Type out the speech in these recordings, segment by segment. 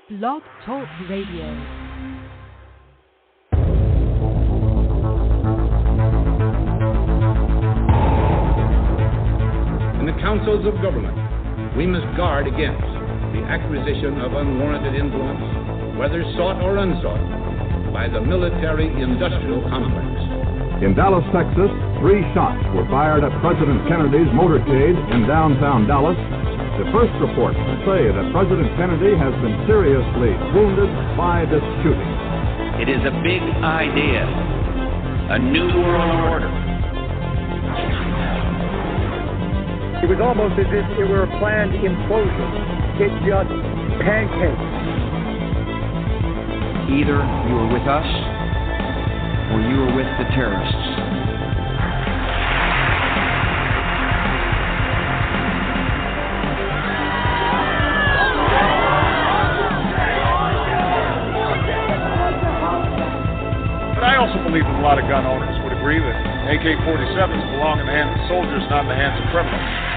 Blog Talk Radio. In the councils of government, we must guard against the acquisition of unwarranted influence, whether sought or unsought, by the military-industrial complex. In Dallas, Texas, 3 shots were fired at President Kennedy's motorcade in downtown Dallas. The first reports say that President Kennedy has been seriously wounded by this shooting. It is a big idea, a new world order. It was almost as if it were a planned implosion. It just pancaked. Either you were with us or you were with the terrorists. But I also believe that a lot of gun owners would agree that AK-47s belong in the hands of soldiers, not in the hands of criminals.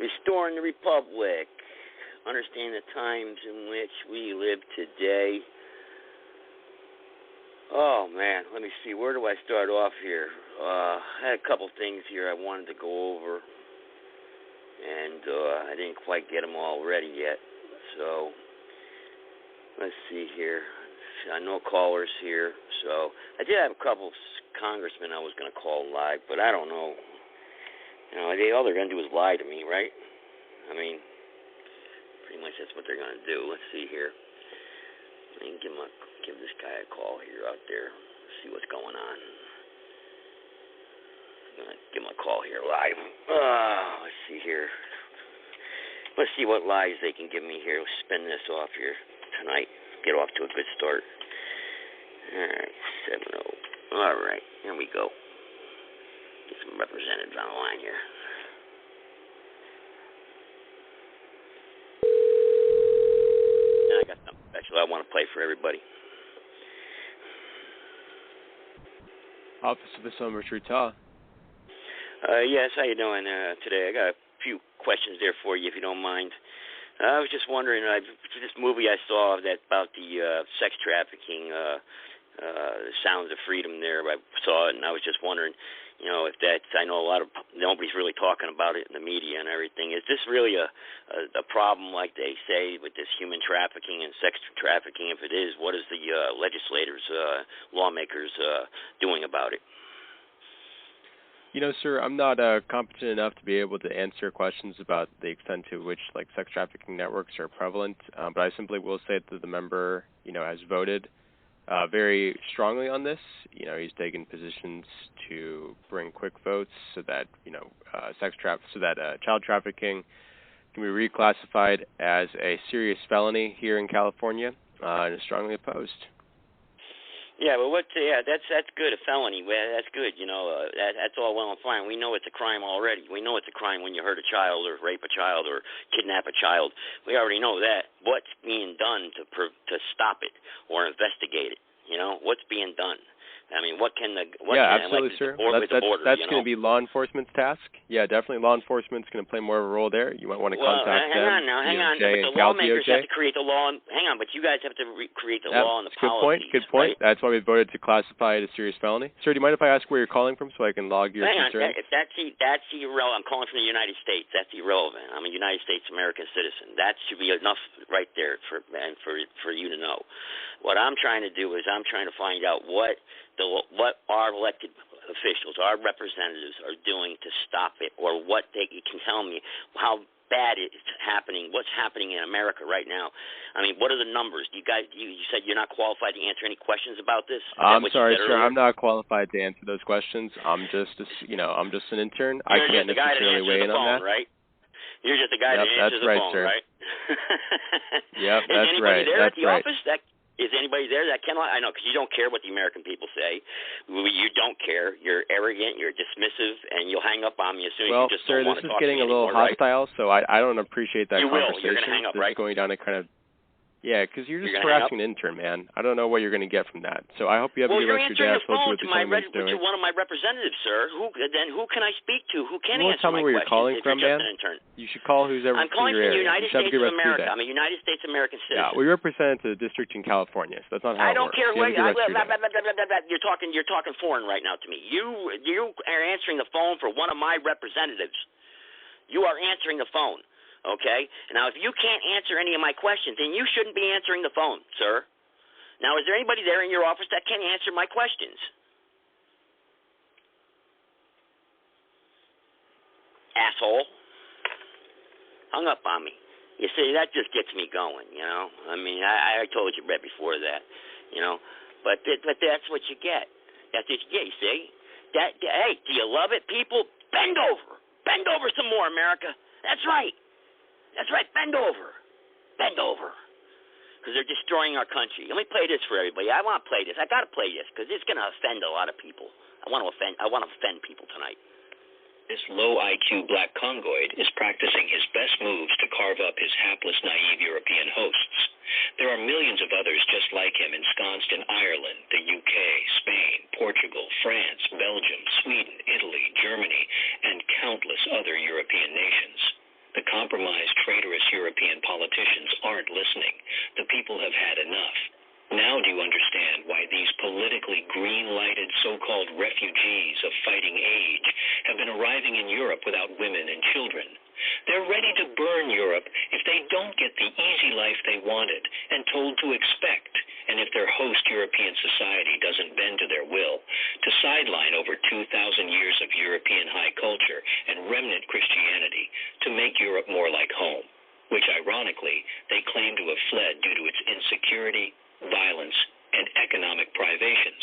Restoring the Republic, understand the times in which we live today. Oh man, let me see, where do I start off here? I had a couple things here I wanted to go over, and I didn't quite get them all ready yet, so let's see here. No callers here, so I did have a couple of congressmen I was going to call live, but I don't know. You know, all they're going to do is lie to me, right? I mean, pretty much that's what they're going to do. Let's see here. Let me give this guy a call here out there, see what's going on. I'm going to give him a call here live. Let's see here. Let's see what lies they can give me here. We'll spin this off here tonight. Get off to a good start. All right, 7-0. All right, here we go. Get some representatives on the line here. And I got something special I want to play for everybody. Office of Assembly Truta. Yes, how you doing today? I got a few questions there for you, if you don't mind. I was just wondering, this movie I saw about the sex trafficking, the Sounds of Freedom there, I saw it, and I was just wondering, you know, if that's, I know nobody's really talking about it in the media and everything. Is this really a problem, like they say, with this human trafficking and sex trafficking? If it is, what is the legislators, lawmakers doing about it? You know, sir, I'm not competent enough to be able to answer questions about the extent to which, like, sex trafficking networks are prevalent, but I simply will say that the member, you know, has voted very strongly on this. He's taken positions to bring quick votes so that child trafficking can be reclassified as a serious felony here in California, and is strongly opposed. Yeah, but that's good. A felony, well, that's good. That's all well and fine. We know it's a crime already. We know it's a crime when you hurt a child or rape a child or kidnap a child. We already know that. What's being done to stop it or investigate it? What's being done? I mean, absolutely, sir. That's going to be law enforcement's task. Yeah, definitely law enforcement's going to play more of a role there. You might want to contact them. Hang on. But the lawmakers have to create the law. Hang on, but you guys have to create the law and the policy. Good point. Right? That's why we voted to classify it as serious felony. Sir, do you mind if I ask where you're calling from so I can log your concern? That's irrelevant. I'm calling from the United States. That's irrelevant. I'm a United States American citizen. That should be enough right there for you to know. What I'm trying to do is I'm trying to find out what our elected officials, our representatives are doing to stop it, or what they can tell me how bad it's happening, what's happening in America right now. I mean, what are the numbers? You said you're not qualified to answer any questions about this? I'm sorry, sir. I'm not qualified to answer those questions. I'm just an intern. I can't necessarily weigh in on that. Right? You're just the guy that answers the phone, sir. Right? Yep, that's right. Is anybody there at the office? Is anybody there that cannot? I know, because you don't care what the American people say. You don't care. You're arrogant. You're dismissive, and you'll hang up on me as soon as you just don't want to talk to me. Well, sir, this is getting a little hostile, so I don't appreciate that conversation. You're going to hang up, right? This is going down a kind of... Yeah, because you're just harassing an intern, man. I don't know what you're going to get from that. So I hope you have a good rest of your day. You're answering the phone to one of my representatives, sir. Who can I speak to? Who can answer my questions? Tell me where you're calling from, man. You should call who's ever I'm calling from the United States of America. I'm a United States American citizen. Yeah, we represent the district in California, so that's not how it works. I don't care what you're talking foreign right now to me. You are answering the phone for one of my representatives. You are answering the phone. Okay? Now, if you can't answer any of my questions, then you shouldn't be answering the phone, sir. Now, is there anybody there in your office that can answer my questions? Asshole. Hung up on me. You see, that just gets me going, I mean, I told you right before that, But that's what you get. That's what you get, you see? Hey, do you love it, people? Bend over. Bend over some more, America. That's right. That's right, bend over. Bend over. Because they're destroying our country. Let me play this for everybody. I want to play this. I got to play this because it's going to offend a lot of people. I want to offend people tonight. This low IQ black Congoid is practicing his best moves to carve up his hapless, naive European hosts. There are millions of others just like him ensconced in Ireland, the UK, Spain, Portugal, France, Belgium, Sweden, Italy, Germany, and countless other European nations. The compromised, traitorous European politicians aren't listening. The people have had enough. Now do you understand why these politically green-lighted so-called refugees of fighting age have been arriving in Europe without women and children? They're ready to burn Europe if they don't get the easy life they wanted and told to expect, and if their host European society doesn't bend to their will, to sideline over 2,000 years of European high culture and remnant Christianity to make Europe more like home, which ironically they claim to have fled due to its insecurity, violence, and economic privations.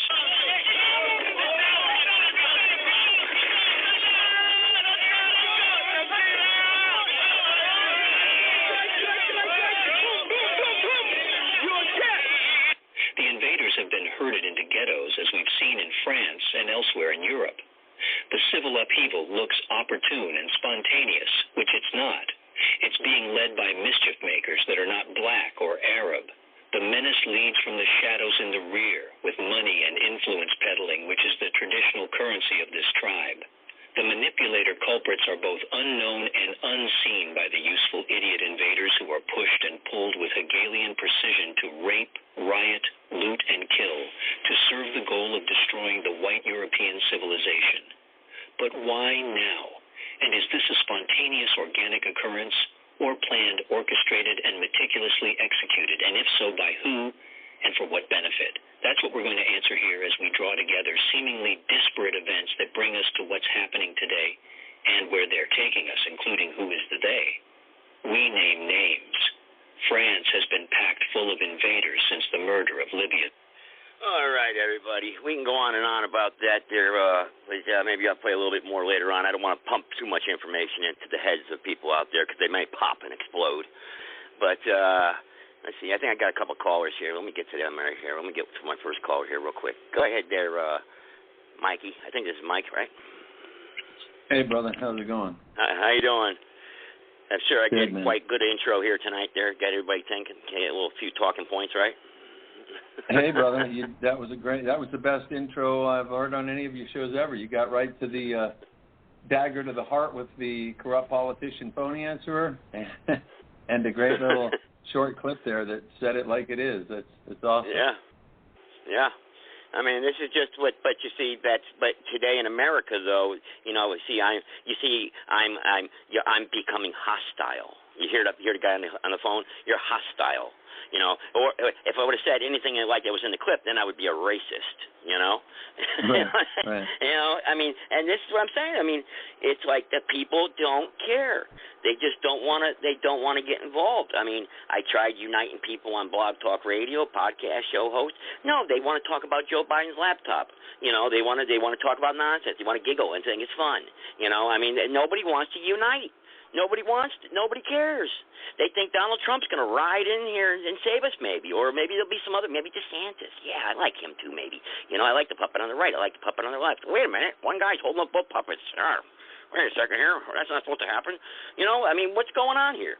The invaders have been herded into ghettos, as we've seen in France and elsewhere in Europe. The civil upheaval looks opportune and spontaneous, which it's not. It's being led by mischief makers that are not black or Arab. The menace leads from the shadows in the rear, with money and influence peddling, which is the traditional currency of this tribe. The manipulator culprits are both unknown and unseen by the useful idiot invaders who are pushed and pulled with Hegelian precision to rape, riot, loot, and kill to serve the goal of destroying the white European civilization. But why now? And is this a spontaneous organic occurrence, or planned, orchestrated, and meticulously executed, and if so, by who, and for what benefit? That's what we're going to answer here as we draw together seemingly disparate events that bring us to what's happening today and where they're taking us, including who is the they. We name names. France has been packed full of invaders since the murder of Libya. All right, everybody. We can go on and on about that there. Maybe I'll play a little bit more later on. I don't want to pump too much information into the heads of people out there because they may pop and explode. But let's see. I think I got a couple callers here. Let me get to them right here. Let me get to my first caller here real quick. Go ahead there, Mikey. I think this is Mike, right? Hey, brother. How's it going? How you doing? I'm sure I Good, did man. quite good intro here tonight there. Got everybody thinking. Okay, a few talking points, right? Hey, brother. That was the best intro I've heard on any of your shows ever. You got right to the dagger to the heart with the corrupt politician phone answerer and a great little short clip there that said it like it is. That's awesome. Yeah. I mean, this is just what. But you see, but today in America, though, I'm becoming hostile. You hear the guy on the phone. You're hostile. Or if I would have said anything like it was in the clip, then I would be a racist. Right. I mean, and this is what I'm saying. I mean, it's like the people don't care. They just don't want to. They don't want to get involved. I mean, I tried uniting people on Blog Talk Radio, podcast show hosts. No, they want to talk about Joe Biden's laptop. They want to talk about nonsense. They want to giggle and think it's fun. I mean, nobody wants to unite. Nobody cares. They think Donald Trump's going to ride in here and save us maybe, or maybe there'll be some other, maybe DeSantis. Yeah, I like him too maybe. I like the puppet on the right. I like the puppet on the left. Wait a minute. One guy's holding up both puppets. Wait a second here. That's not supposed to happen. I mean, what's going on here?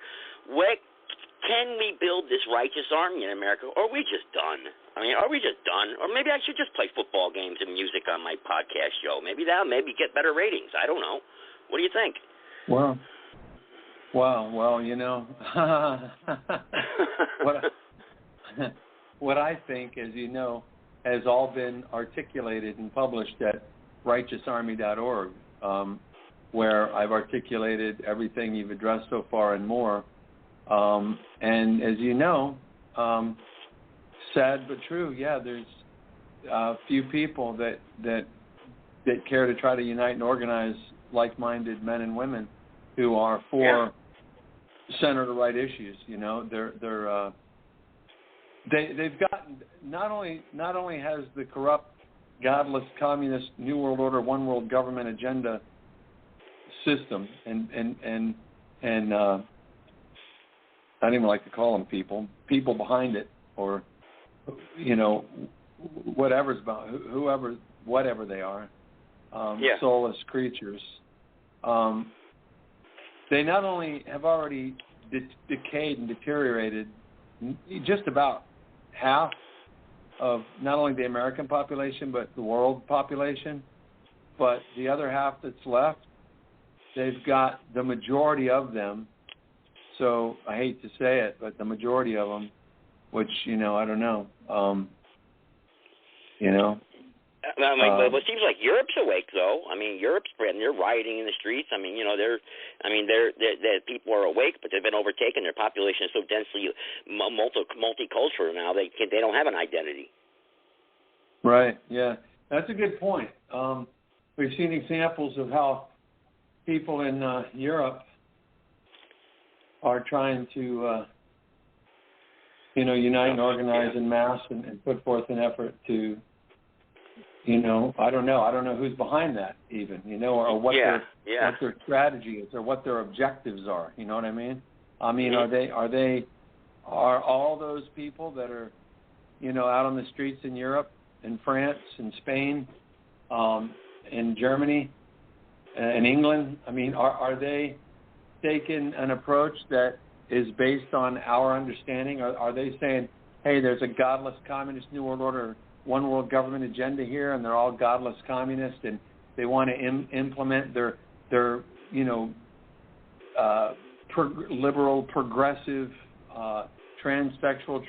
Can we build this righteous army in America, or are we just done? I mean, are we just done? Or maybe I should just play football games and music on my podcast show. Maybe that'll get better ratings. I don't know. What do you think? Well, what I think, as you know, has all been articulated and published at righteousarmy.org, where I've articulated everything you've addressed so far and more. And as you know, sad but true, there's a few people that care to try to unite and organize like-minded men and women who are for center the right issues. They've gotten not only has the corrupt, godless, communist, New World Order, one world government agenda system and I don't even like to call them people behind it, or whatever they are, soulless creatures. They not only have already decayed and deteriorated just about half of not only the American population but the world population, but the other half that's left, they've got the majority of them. So I hate to say it, but the majority of them, which, I don't know, Well, it seems like Europe's awake, though. I mean, Europe's spreading. They're rioting in the streets. I mean, they're people are awake, but they've been overtaken. Their population is so densely multicultural now. They don't have an identity. Right. Yeah, that's a good point. We've seen examples of how people in Europe are trying to, unite and organize en masse and put forth an effort to. I don't know who's behind that even, or what their strategy is or what their objectives are. You know what I mean? I mean, are all those people that are, out on the streets in Europe, in France, in Spain, in Germany, in England? I mean, are they taking an approach that is based on our understanding? Are they saying, hey, there's a godless communist New World Order, one world government agenda here, and they're all godless communists, and they want to implement their liberal, progressive, transsexual,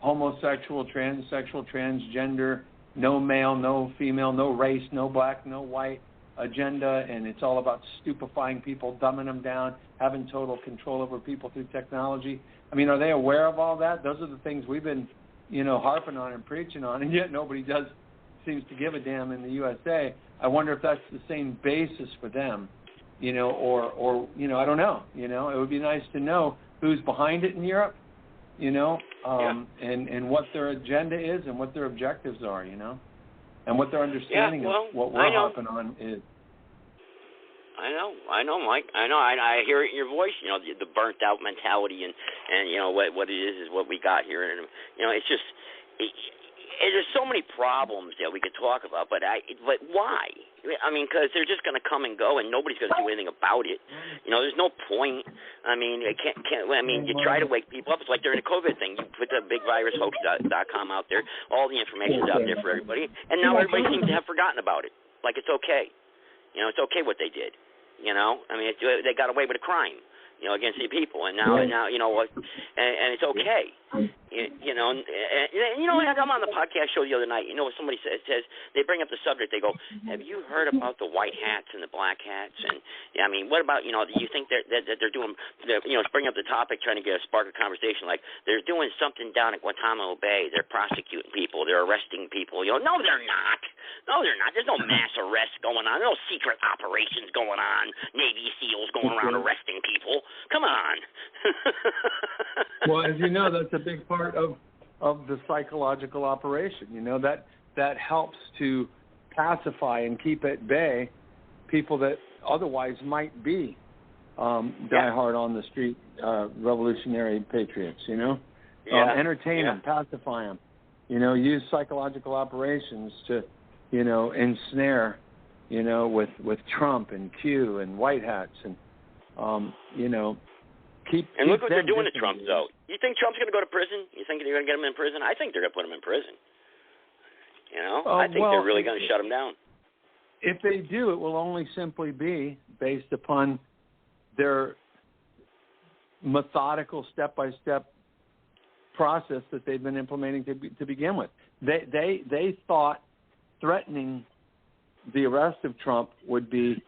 homosexual, transsexual, transgender, no male, no female, no race, no black, no white agenda, and it's all about stupefying people, dumbing them down, having total control over people through technology. I mean, are they aware of all that? Those are the things we've been harping on and preaching on, and yet nobody seems to give a damn in the USA. I wonder if that's the same basis for them, or I don't know. It would be nice to know who's behind it in Europe, and what their agenda is and what their objectives are, and what their understanding of what we're harping on is. I know, Mike. I hear it in your voice. The burnt out mentality, and what it is what we got here, and it's just. There's so many problems that we could talk about, but why? I mean, because they're just going to come and go, and nobody's going to do anything about it. There's no point. I mean, you try to wake people up. It's like during the COVID thing. You put the bigvirushoax.com out there. All the information's out there for everybody, and now everybody seems to have forgotten about it. Like it's okay. It's okay what they did. I mean, they got away with a crime. Against the people, and now and it's okay. I'm on the podcast show the other night. Somebody says they bring up the subject. They go, "Have you heard about the white hats and the black hats?" And I mean, what about do you think that they're doing? Bring up the topic, trying to get a spark of conversation. Like they're doing something down at Guantanamo Bay. They're prosecuting people. They're arresting people. No, they're not. No, they're not. There's no mass arrests going on. There's no secret operations going on. Navy SEALs going around arresting people. Come on. Well, as you know, that's a big part of the psychological operation. That helps to pacify and keep at bay people that otherwise might be diehard on the street revolutionary patriots. Entertain them, pacify them. Use psychological operations to ensnare. With Trump and Q and white hats and keep. And look what they're doing to Trump, though. You think Trump's going to go to prison? You think they're going to get him in prison? I think they're going to put him in prison. I think they're really going to shut him down. If they do, it will only simply be based upon their methodical, step-by-step process that they've been implementing to begin with. They thought threatening the arrest of Trump would be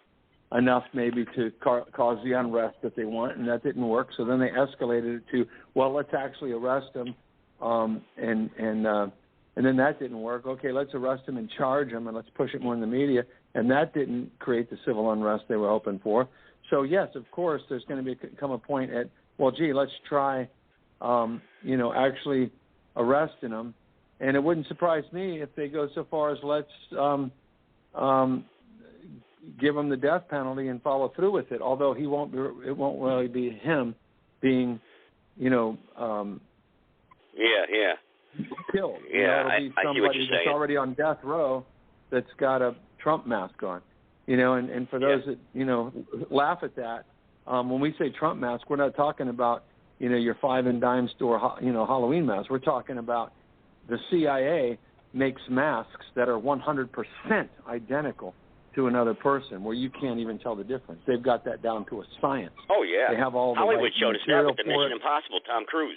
enough maybe to cause the unrest that they want, and that didn't work. So then they escalated it to, well, let's actually arrest him, and then that didn't work. Okay, let's arrest him and charge him, and let's push it more in the media, and that didn't create the civil unrest they were hoping for. So yes, of course, there's going to come a point at, well, gee, let's try, actually arresting him, and it wouldn't surprise me if they go so far as let's give him the death penalty and follow through with it. Although it won't really be him being, killed. Yeah, it'll be somebody that's already on death row that's got a Trump mask on. And for those that laugh at that, when we say Trump mask, we're not talking about your 5 and dime store Halloween mask. We're talking about the CIA makes masks that are 100% identical to another person, where you can't even tell the difference. They've got that down to a science. Oh yeah, they have all the Hollywood showed us that with the Mission Impossible, Tom Cruise.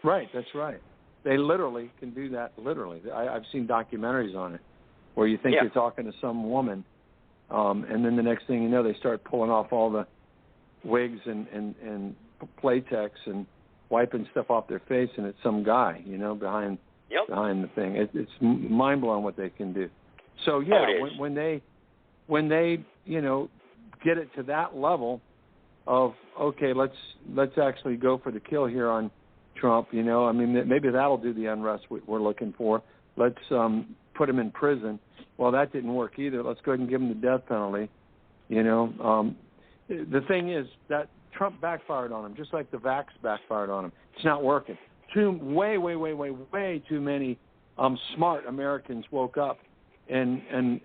Right, that's right. They literally can do that. Literally, I've seen documentaries on it where you think you're talking to some woman, and then the next thing you know, they start pulling off all the wigs and Playtex and wiping stuff off their face, and it's some guy, behind the thing. It's mind blowing what they can do. So when they get it to that level of, okay, let's actually go for the kill here on Trump. Maybe that'll do the unrest we're looking for. Let's put him in prison. Well, that didn't work either. Let's go ahead and give him the death penalty. The thing is that Trump backfired on him, just like the vax backfired on him. It's not working. Way too many smart Americans woke up and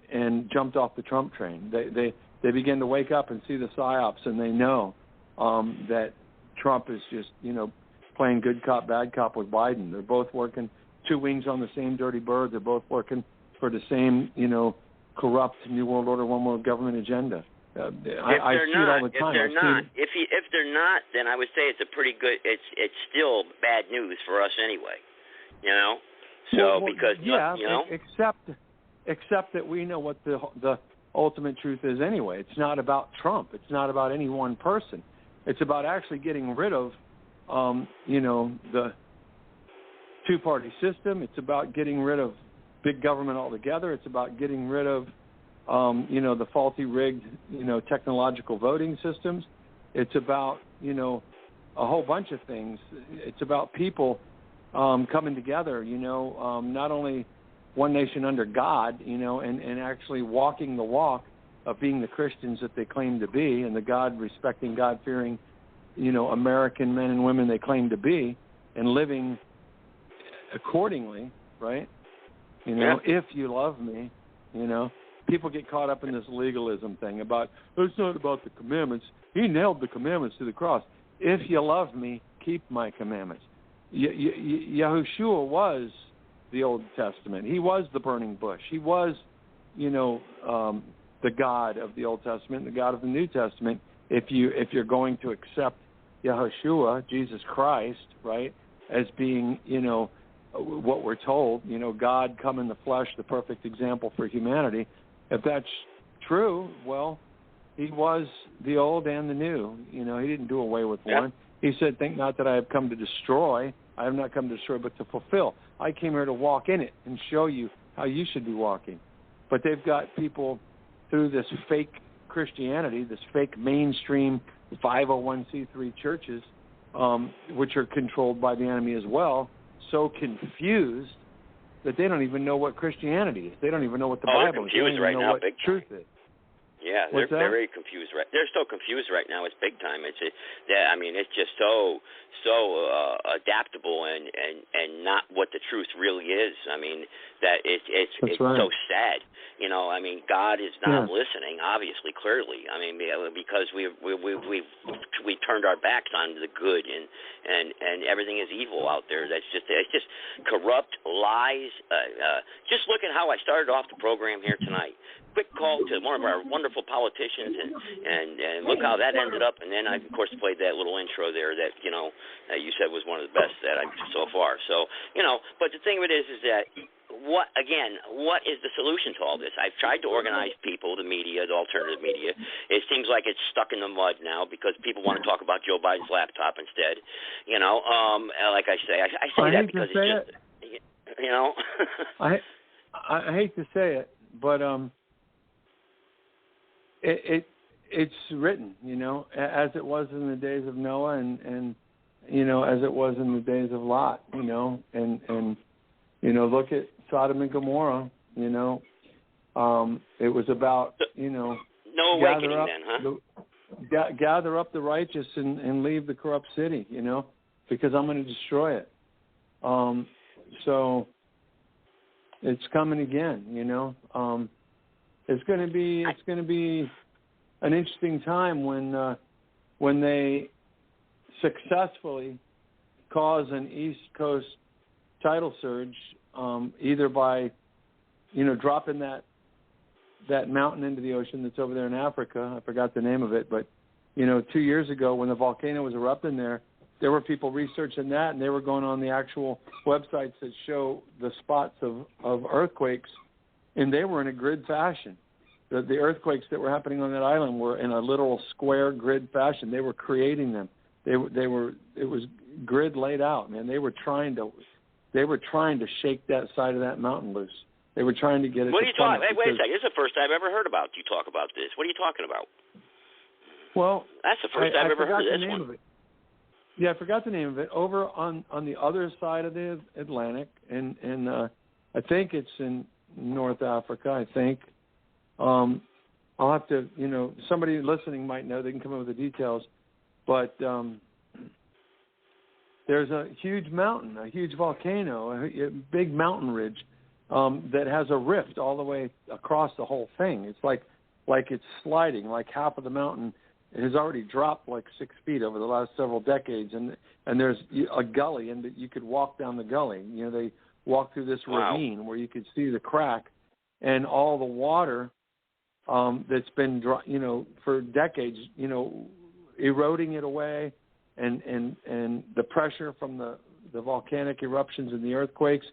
jumped off the Trump train. They begin to wake up and see the psyops, and they know that Trump is just playing good cop, bad cop with Biden. They're both working two wings on the same dirty bird. They're both working for the same corrupt New World Order, one world government agenda. I see it all the time. If they're not, then I would say it's a pretty good. It's still bad news for us anyway. Except that we know what the ultimate truth is anyway. It's not about Trump. It's not about any one person. It's about actually getting rid of, the two-party system. It's about getting rid of big government altogether. It's about getting rid of, the faulty rigged, technological voting systems. It's about, a whole bunch of things. It's about people coming together, not only one nation under God, and actually walking the walk of being the Christians that they claim to be and the God-respecting, God-fearing, American men and women they claim to be, and living accordingly, right? If you love me, people get caught up in this legalism thing about, it's not about the commandments. He nailed the commandments to the cross. If you love me, keep my commandments. Yahushua was the Old Testament. He was the burning bush. He was, the God of the Old Testament, the God of the New Testament. If you're going to accept Yahushua, Jesus Christ, right, as being, what we're told, God come in the flesh, the perfect example for humanity. If that's true, well, he was the old and the new. He didn't do away with one. He said, think not that I have come to destroy. I have not come to destroy, but to fulfill. I came here to walk in it and show you how you should be walking. But they've got people through this fake Christianity, this fake mainstream 501c3 churches, which are controlled by the enemy as well, so confused that they don't even know what Christianity is. They don't even know what the Bible is. They don't even know what truth is. Yeah, they're very confused. Right, they're so confused right now. It's big time. It's just so adaptable and not what the truth really is. I mean, that it's right. So sad. God is not listening. Obviously, clearly. I mean, because we turned our backs on the good and everything is evil out there. It's just corrupt lies. Just look at how I started off the program here tonight. Quick call to one of our wonderful politicians, and look how that ended up. And then I, of course, played that little intro there that you said was one of the best that I've so far. So but the thing of it is that what is the solution to all this? I've tried to organize people, the media, the alternative media. It seems like it's stuck in the mud now because people want to talk about Joe Biden's laptop instead. Like I say, I say that because it's just I hate to say it, but It's written, as it was in the days of Noah and as it was in the days of Lot, and look at Sodom and Gomorrah, it was about, no awakening then, huh? Gather up the righteous and leave the corrupt city, because I'm going to destroy it. So it's coming again, It's going to be an interesting time when they successfully cause an East Coast tidal surge, either by dropping that mountain into the ocean that's over there in Africa. I forgot the name of it, but 2 years ago when the volcano was erupting there were people researching that, and they were going on the actual websites that show the spots of earthquakes. And they were in a grid fashion. The earthquakes that were happening on that island were in a literal square grid fashion. They were creating them. It was grid laid out, man. They were trying to shake that side of that mountain loose. They were trying to get it. What are you talking? Hey, wait a second. This is the first I've ever heard about you talk about this. What are you talking about? Well, that's the first I've ever heard of this one. Yeah, I forgot the name of it. Over on the other side of the Atlantic, and I think it's in North Africa, I think. I'll have to, somebody listening might know. They can come up with the details. But there's a huge mountain, a huge volcano, a big mountain ridge that has a rift all the way across the whole thing. It's like it's sliding, like half of the mountain has already dropped like 6 feet over the last several decades. And there's a gully, and you could walk down the gully. They walk through this ravine where you could see the crack, and all the water that's been, for decades, eroding it away, and the pressure from the volcanic eruptions and the earthquakes.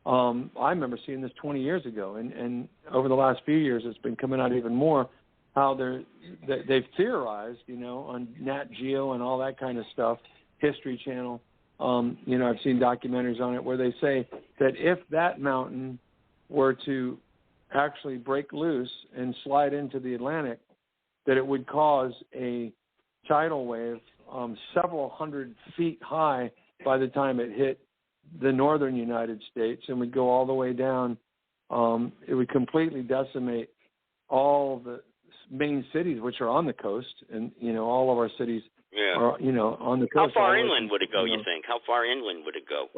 I remember seeing this 20 years ago, and over the last few years, it's been coming out even more. How they've theorized, on Nat Geo and all that kind of stuff, History Channel. I've seen documentaries on it where they say that if that mountain were to actually break loose and slide into the Atlantic, that it would cause a tidal wave several hundred feet high by the time it hit the northern United States, and would go all the way down. It would completely decimate all the main cities, which are on the coast, and all of our cities are on the coast. How far inland would it go? You think? How far inland would it go?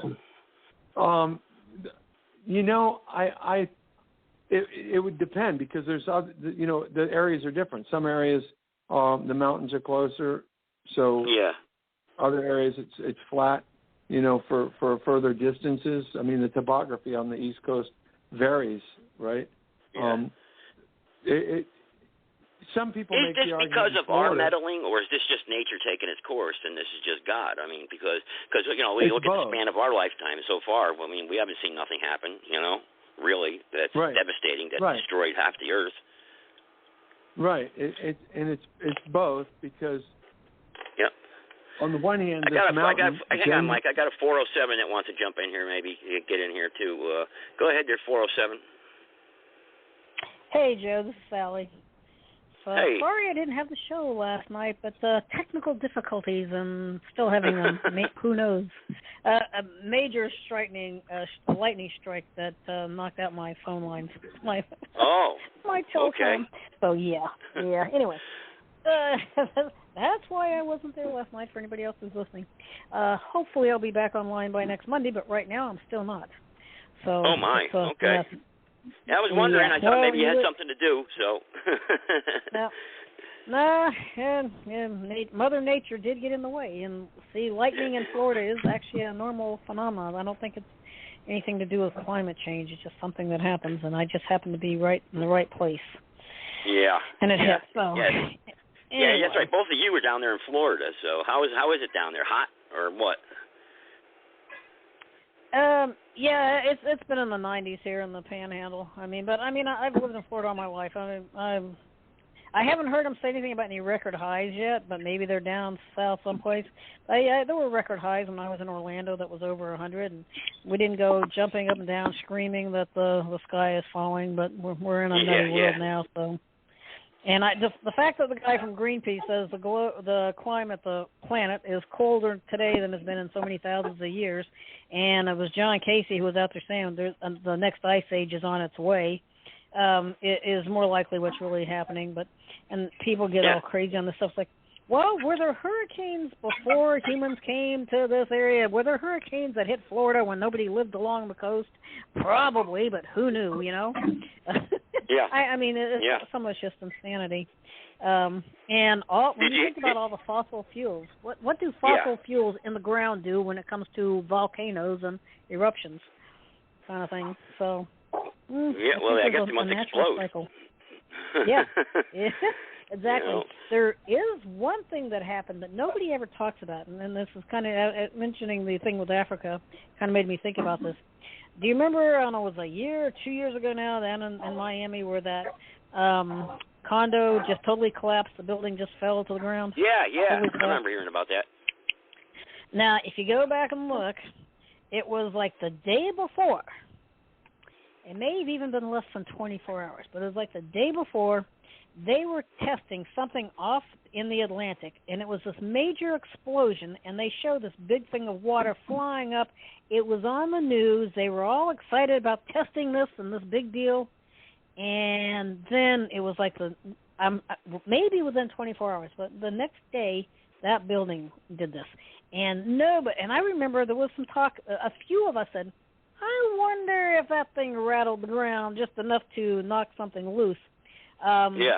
It would depend, because there's other, the areas are different. Some areas, the mountains are closer, so other areas it's flat. For further distances. I mean, the topography on the East Coast varies, right? Yeah. Some people is make this the argument because of Florida, our meddling, or is this just nature taking its course, and this is just God? I mean, because we look at the span of our lifetime so far. I mean, we haven't seen nothing happen. Really, that's devastating. That destroyed half the earth. Right. It's both, because. Yep. On the one hand, Mike. I got a 407 that wants to jump in here. Maybe get in here too. Go ahead, there, 407. Hey, Joe. This is Sally. Hey. Sorry I didn't have the show last night, but technical difficulties and still having them. Who knows? A major lightning strike that knocked out my phone lines. My telephone. Okay. So yeah. Anyway. That's why I wasn't there last night, for anybody else who's listening. Hopefully I'll be back online by next Monday, but right now I'm still not. So. Oh, my. Okay. I was wondering. I thought maybe you had something to do, so. Mother Nature did get in the way. And, see, lightning in Florida is actually a normal phenomenon. I don't think it's anything to do with climate change. It's just something that happens, and I just happen to be right in the right place. Yeah. And it hit, so. Yeah. Anyway. Yeah, that's right. Both of you were down there in Florida. So how is it down there? Hot or what? It's been in the 90s here in the Panhandle. I've lived in Florida all my life. I haven't heard them say anything about any record highs yet, but maybe they're down south someplace. There were record highs when I was in Orlando that was over 100, and we didn't go jumping up and down screaming that the sky is falling, but we're in another world now, so. And the fact that the guy from Greenpeace says the climate, the planet, is colder today than it's been in so many thousands of years, and it was John Casey who was out there saying the next ice age is on its way, it is more likely what's really happening. And people get all crazy on this stuff. It's like, well, were there hurricanes before humans came to this area? Were there hurricanes that hit Florida when nobody lived along the coast? Probably, but who knew, Yeah. Some of it's just insanity. When you think about all the fossil fuels, what do fossil fuels in the ground do when it comes to volcanoes and eruptions, kind of thing? So. I guess they must explode. Cycle. Yeah. Exactly. There is one thing that happened that nobody ever talks about, and this is kind of mentioning the thing with Africa kind of made me think about this. Do you remember, I don't know, it was a year or 2 years ago now, down in Miami, where that condo just totally collapsed, the building just fell to the ground? Yeah, I remember hearing about that. Now, if you go back and look, it was like the day before. It may have even been less than 24 hours, but it was like the day before. They were testing something off in the Atlantic, and it was this major explosion, and they showed this big thing of water flying up. It was on the news. They were all excited about testing this and this big deal, and then it was like maybe within 24 hours, but the next day that building did this. And I remember there was some talk, a few of us said, I wonder if that thing rattled the ground just enough to knock something loose.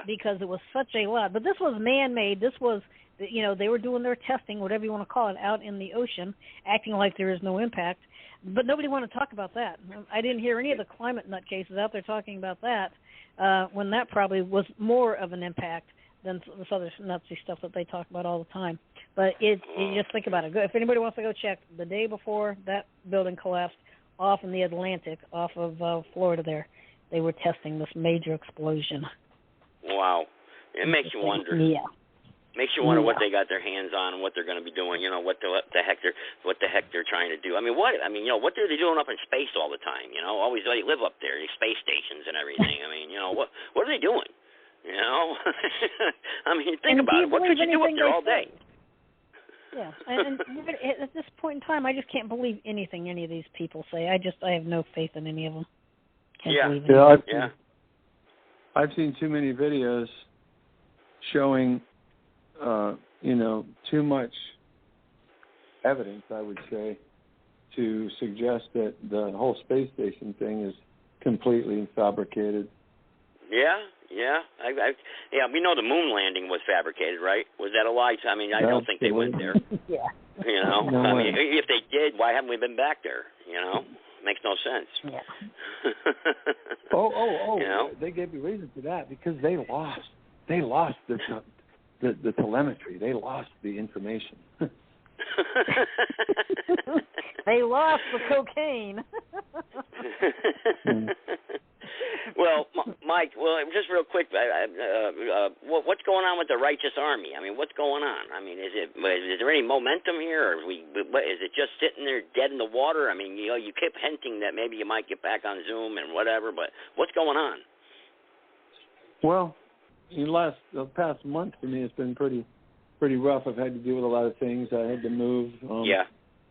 Because it was such a lot. But this was man-made. This was, they were doing their testing, whatever you want to call it, out in the ocean, acting like there is no impact. But nobody wanted to talk about that. I didn't hear any of the climate nutcases out there talking about that, when that probably was more of an impact than this other nutsy stuff that they talk about all the time. But you just think about it. If anybody wants to go check, the day before that building collapsed off in the Atlantic, off of Florida there, they were testing this major explosion. Wow. It makes you wonder. Yeah. Makes you wonder what they got their hands on and what they're going to be doing. What the heck they're trying to do. What are they doing up in space all the time? Always they live up there, these space stations and everything. What are they doing? Think about it. What could you do up there all day? Yeah, and at this point in time, I just can't believe anything any of these people say. I have no faith in any of them. I've seen too many videos showing, too much evidence, I would say, to suggest that the whole space station thing is completely fabricated. Yeah. We know the moon landing was fabricated, right? Was that a lie? I mean, I don't think they went there. Yeah. I mean, if they did, why haven't we been back there? Makes no sense. Yeah. They gave you reason for that because they lost the telemetry. They lost the information. They lost the cocaine. Well, Mike, just real quick, what's going on with the Righteous Army? I mean, what's going on? I mean, is there any momentum here, or is it just sitting there dead in the water? I mean, you kept hinting that maybe you might get back on Zoom and whatever, but what's going on? Well, the past month for me, it's been pretty rough. I've had to deal with a lot of things. I had to move,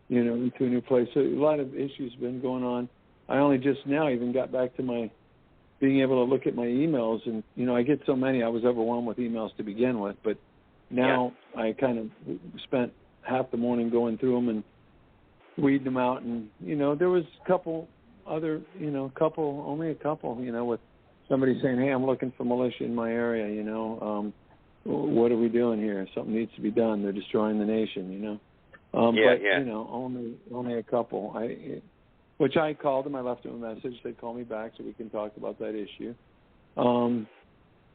into a new place. So a lot of issues have been going on. I only just now even got back to my being able to look at my emails, and I get so many. I was overwhelmed with emails to begin with, but now I kind of spent half the morning going through them and weeding them out. And there was a couple other, only a couple, with somebody saying, "Hey, I'm looking for militia in my area. What are we doing here? Something needs to be done. They're destroying the nation." Only a couple. Which I called them. I left them a message. They called me back so we can talk about that issue.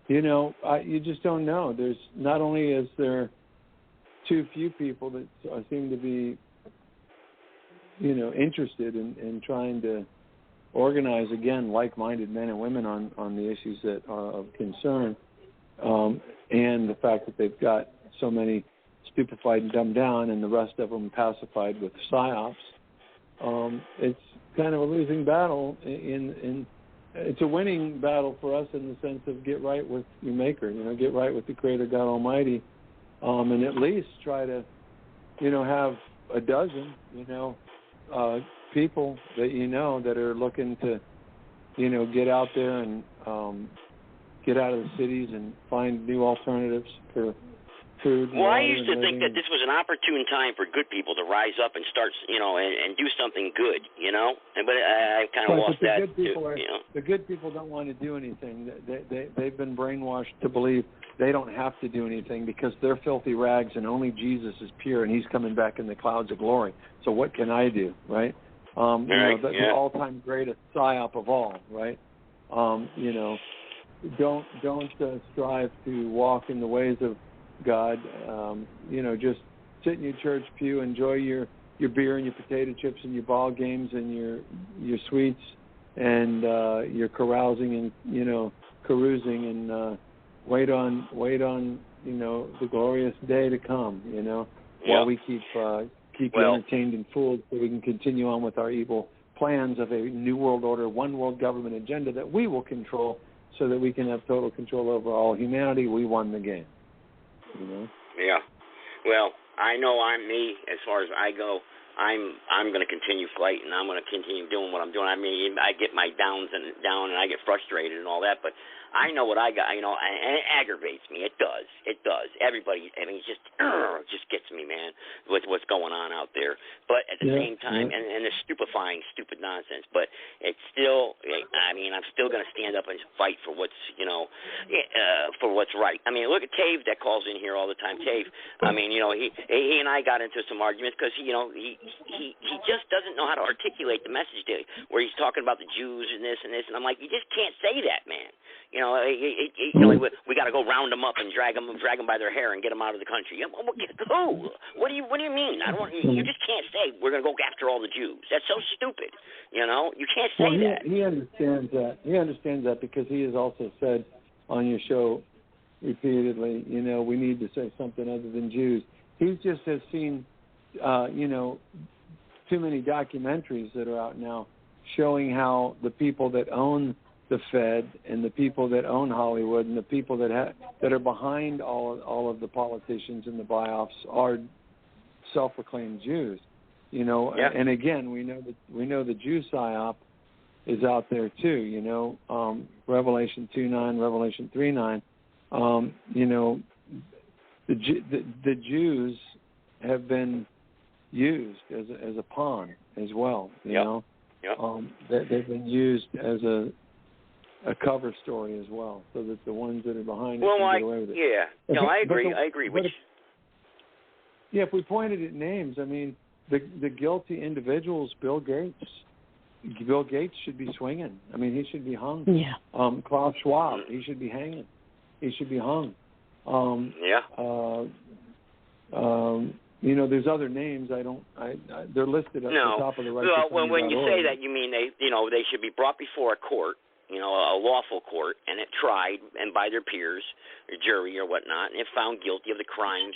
You just don't know. There's not only is there too few people that seem to be, interested in trying to organize again like-minded men and women on the issues that are of concern, and the fact that they've got so many stupefied and dumbed down, and the rest of them pacified with psyops. It's kind of a losing battle. It's a winning battle for us in the sense of get right with your Maker, get right with the Creator God Almighty, and at least try to, have a dozen, people that that are looking to, get out there and get out of the cities and find new alternatives for food. Well, I used to think that this was an opportune time for good people to rise up and start, and do something good, But I kind of lost that too. The good people don't want to do anything. They've been brainwashed to believe they don't have to do anything because they're filthy rags and only Jesus is pure and He's coming back in the clouds of glory. So what can I do, right? The all-time greatest psyop of all, right? Don't strive to walk in the ways of God. Just sit in your church pew, enjoy your beer and your potato chips and your ball games and your sweets and your carousing and carousing and wait on the glorious day to come. While we keep you entertained and fooled, so we can continue on with our evil plans of a new world order, one world government agenda that we will control, so that we can have total control over all humanity. We won the game. Yeah. Well, I know I'm me as far as I go. I'm going to continue fighting. I'm going to continue doing what I'm doing. I mean, I get my down and I get frustrated and all that, but I know what I got, and it aggravates me. It does. Everybody, I mean, it just gets me, man, with what's going on out there. But at the same time, and the stupefying, stupid nonsense, but it's still, I mean, I'm still going to stand up and fight for what's, for what's right. I mean, look at Tave that calls in here all the time. Tave, I mean, he and I got into some arguments because, he just doesn't know how to articulate the message where he's talking about the Jews and this, and I'm like, you just can't say that, man. We got to go round them up and drag them by their hair and get them out of the country. Who? What do you mean? You just can't say we're going to go after all the Jews. That's so stupid. You can't say that. He understands that. He understands that because he has also said on your show repeatedly, we need to say something other than Jews. He just has seen, too many documentaries that are out now showing how the people that own the Fed and the people that own Hollywood and the people that are behind all of the politicians and the buy-offs are self-proclaimed Jews. You know, and again, we know the Jew psyop is out there too. You know, Revelation 2:9, Revelation 3:9. You know, the Jews have been used as a pawn as well. You know, they've been used as a cover story as well, so that the ones that are behind it can get away with it. Yeah, no, I agree. I agree. If we pointed at names, I mean, the guilty individuals, Bill Gates should be swinging. I mean, he should be hung. Yeah. Klaus Schwab, he should be hanging. He should be hung. You know, there's other names. They're listed at the top of the right. Well, when you say that, you mean they should be brought before a court, you know, a lawful court, and tried, and by their peers, or jury, or whatnot, and if found guilty of the crimes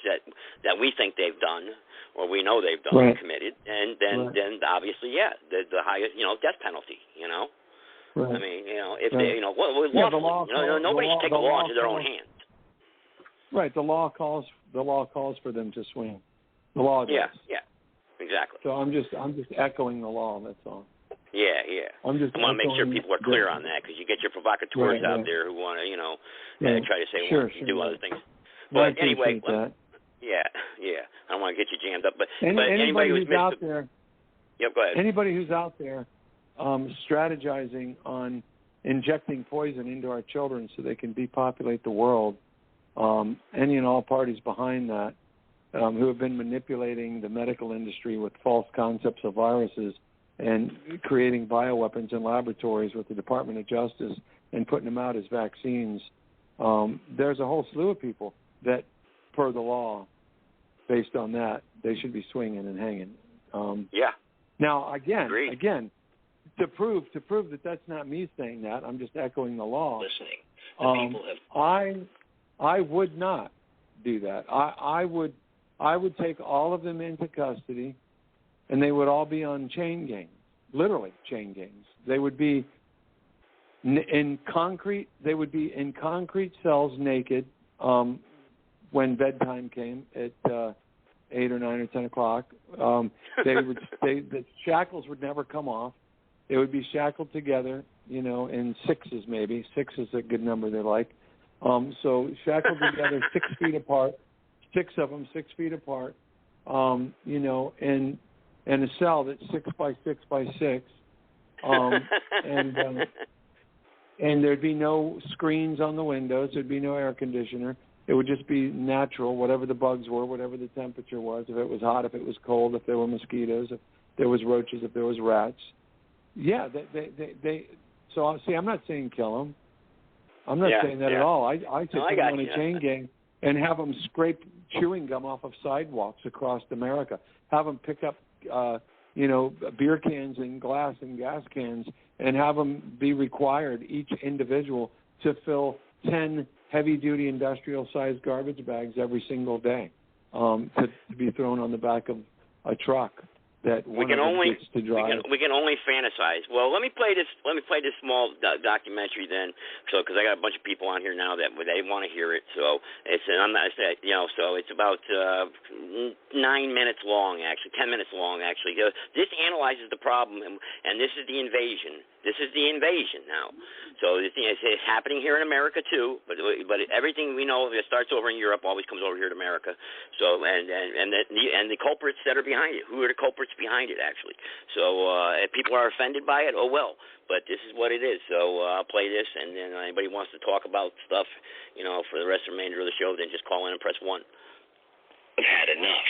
that we think they've done, or we know they've done or committed, and then obviously, the highest, you know, death penalty, you know. Right. I mean, you know, if they, you know, nobody should take the law into their own hands. Right. The law calls for them to swing. The law does. Yeah, exactly. So I'm just echoing the law. That's all. Yeah. I want to make sure people are clear on that, because you get your provocateurs out there who want to, you know, try to say do other things. But anyway, I don't want to get you jammed up. But anybody who's out there, go ahead. Anybody who's out there strategizing on injecting poison into our children so they can depopulate the world, any and all parties behind that, who have been manipulating the medical industry with false concepts of viruses and creating bioweapons in laboratories with the Department of Justice and putting them out as vaccines. There's a whole slew of people that, per the law, based on that, they should be swinging and hanging. Now, again, to prove that that's not me saying that, I'm just echoing the law. I would not do that. I would take all of them into custody, and they would all be on chain gangs, literally chain gangs. They would be in concrete. They would be in concrete cells, naked, when bedtime came at 8 or 9 or 10 o'clock. The shackles would never come off. They would be shackled together, you know, in sixes maybe. 6 is a good number they like. So shackled together, 6 feet apart. 6 of them, 6 feet apart. You know, in a cell that's 6 by 6 by 6. And there'd be no screens on the windows. There'd be no air conditioner. It would just be natural, whatever the bugs were, whatever the temperature was, if it was hot, if it was cold, if there were mosquitoes, if there was roaches, if there was rats. Yeah, so see, I'm not saying kill them. I'm not saying that at all. I take them on a chain gang and have them scrape chewing gum off of sidewalks across America. Have them pick up, beer cans and glass and gas cans, and have them be required, each individual, to fill 10 heavy-duty industrial-sized garbage bags every single day to be thrown on the back of a truck that one of them gets to drive. We can only fantasize. Well, let me play this small documentary then, because I got a bunch of people on here now that they want to hear it. So it's so it's about 9 minutes long, actually 10 minutes long, actually. This analyzes the problem, and this is the invasion. This is the invasion now. So it's happening here in America too, but everything we know that starts over in Europe always comes over here to America. So and the culprits that are behind it. Who are the culprits behind it, actually? So if people are offended by it, oh well. But this is what it is. So I'll play this, and then anybody wants to talk about stuff, for the remainder of the show, then just call in and press 1. I've had enough.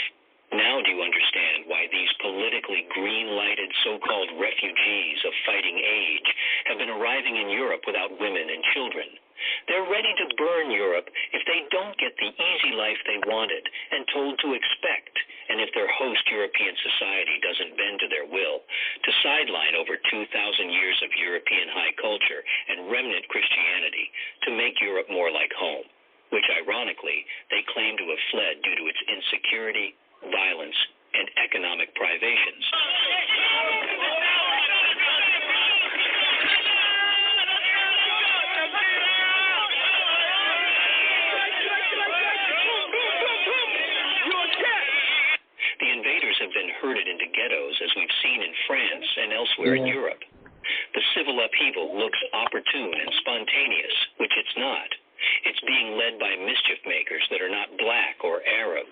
Now do you understand why these politically green-lighted so-called refugees of fighting age have been arriving in Europe without women and children? They're ready to burn Europe if they don't get the easy life they wanted and told to expect, and if their host European society doesn't bend to their will, to sideline over 2,000 years of European high culture and remnant Christianity to make Europe more like home, which ironically they claim to have fled due to its insecurity, violence, and economic privations. The elsewhere in Europe. The civil upheaval looks opportune and spontaneous, which it's not. It's being led by mischief makers that are not black or Arab.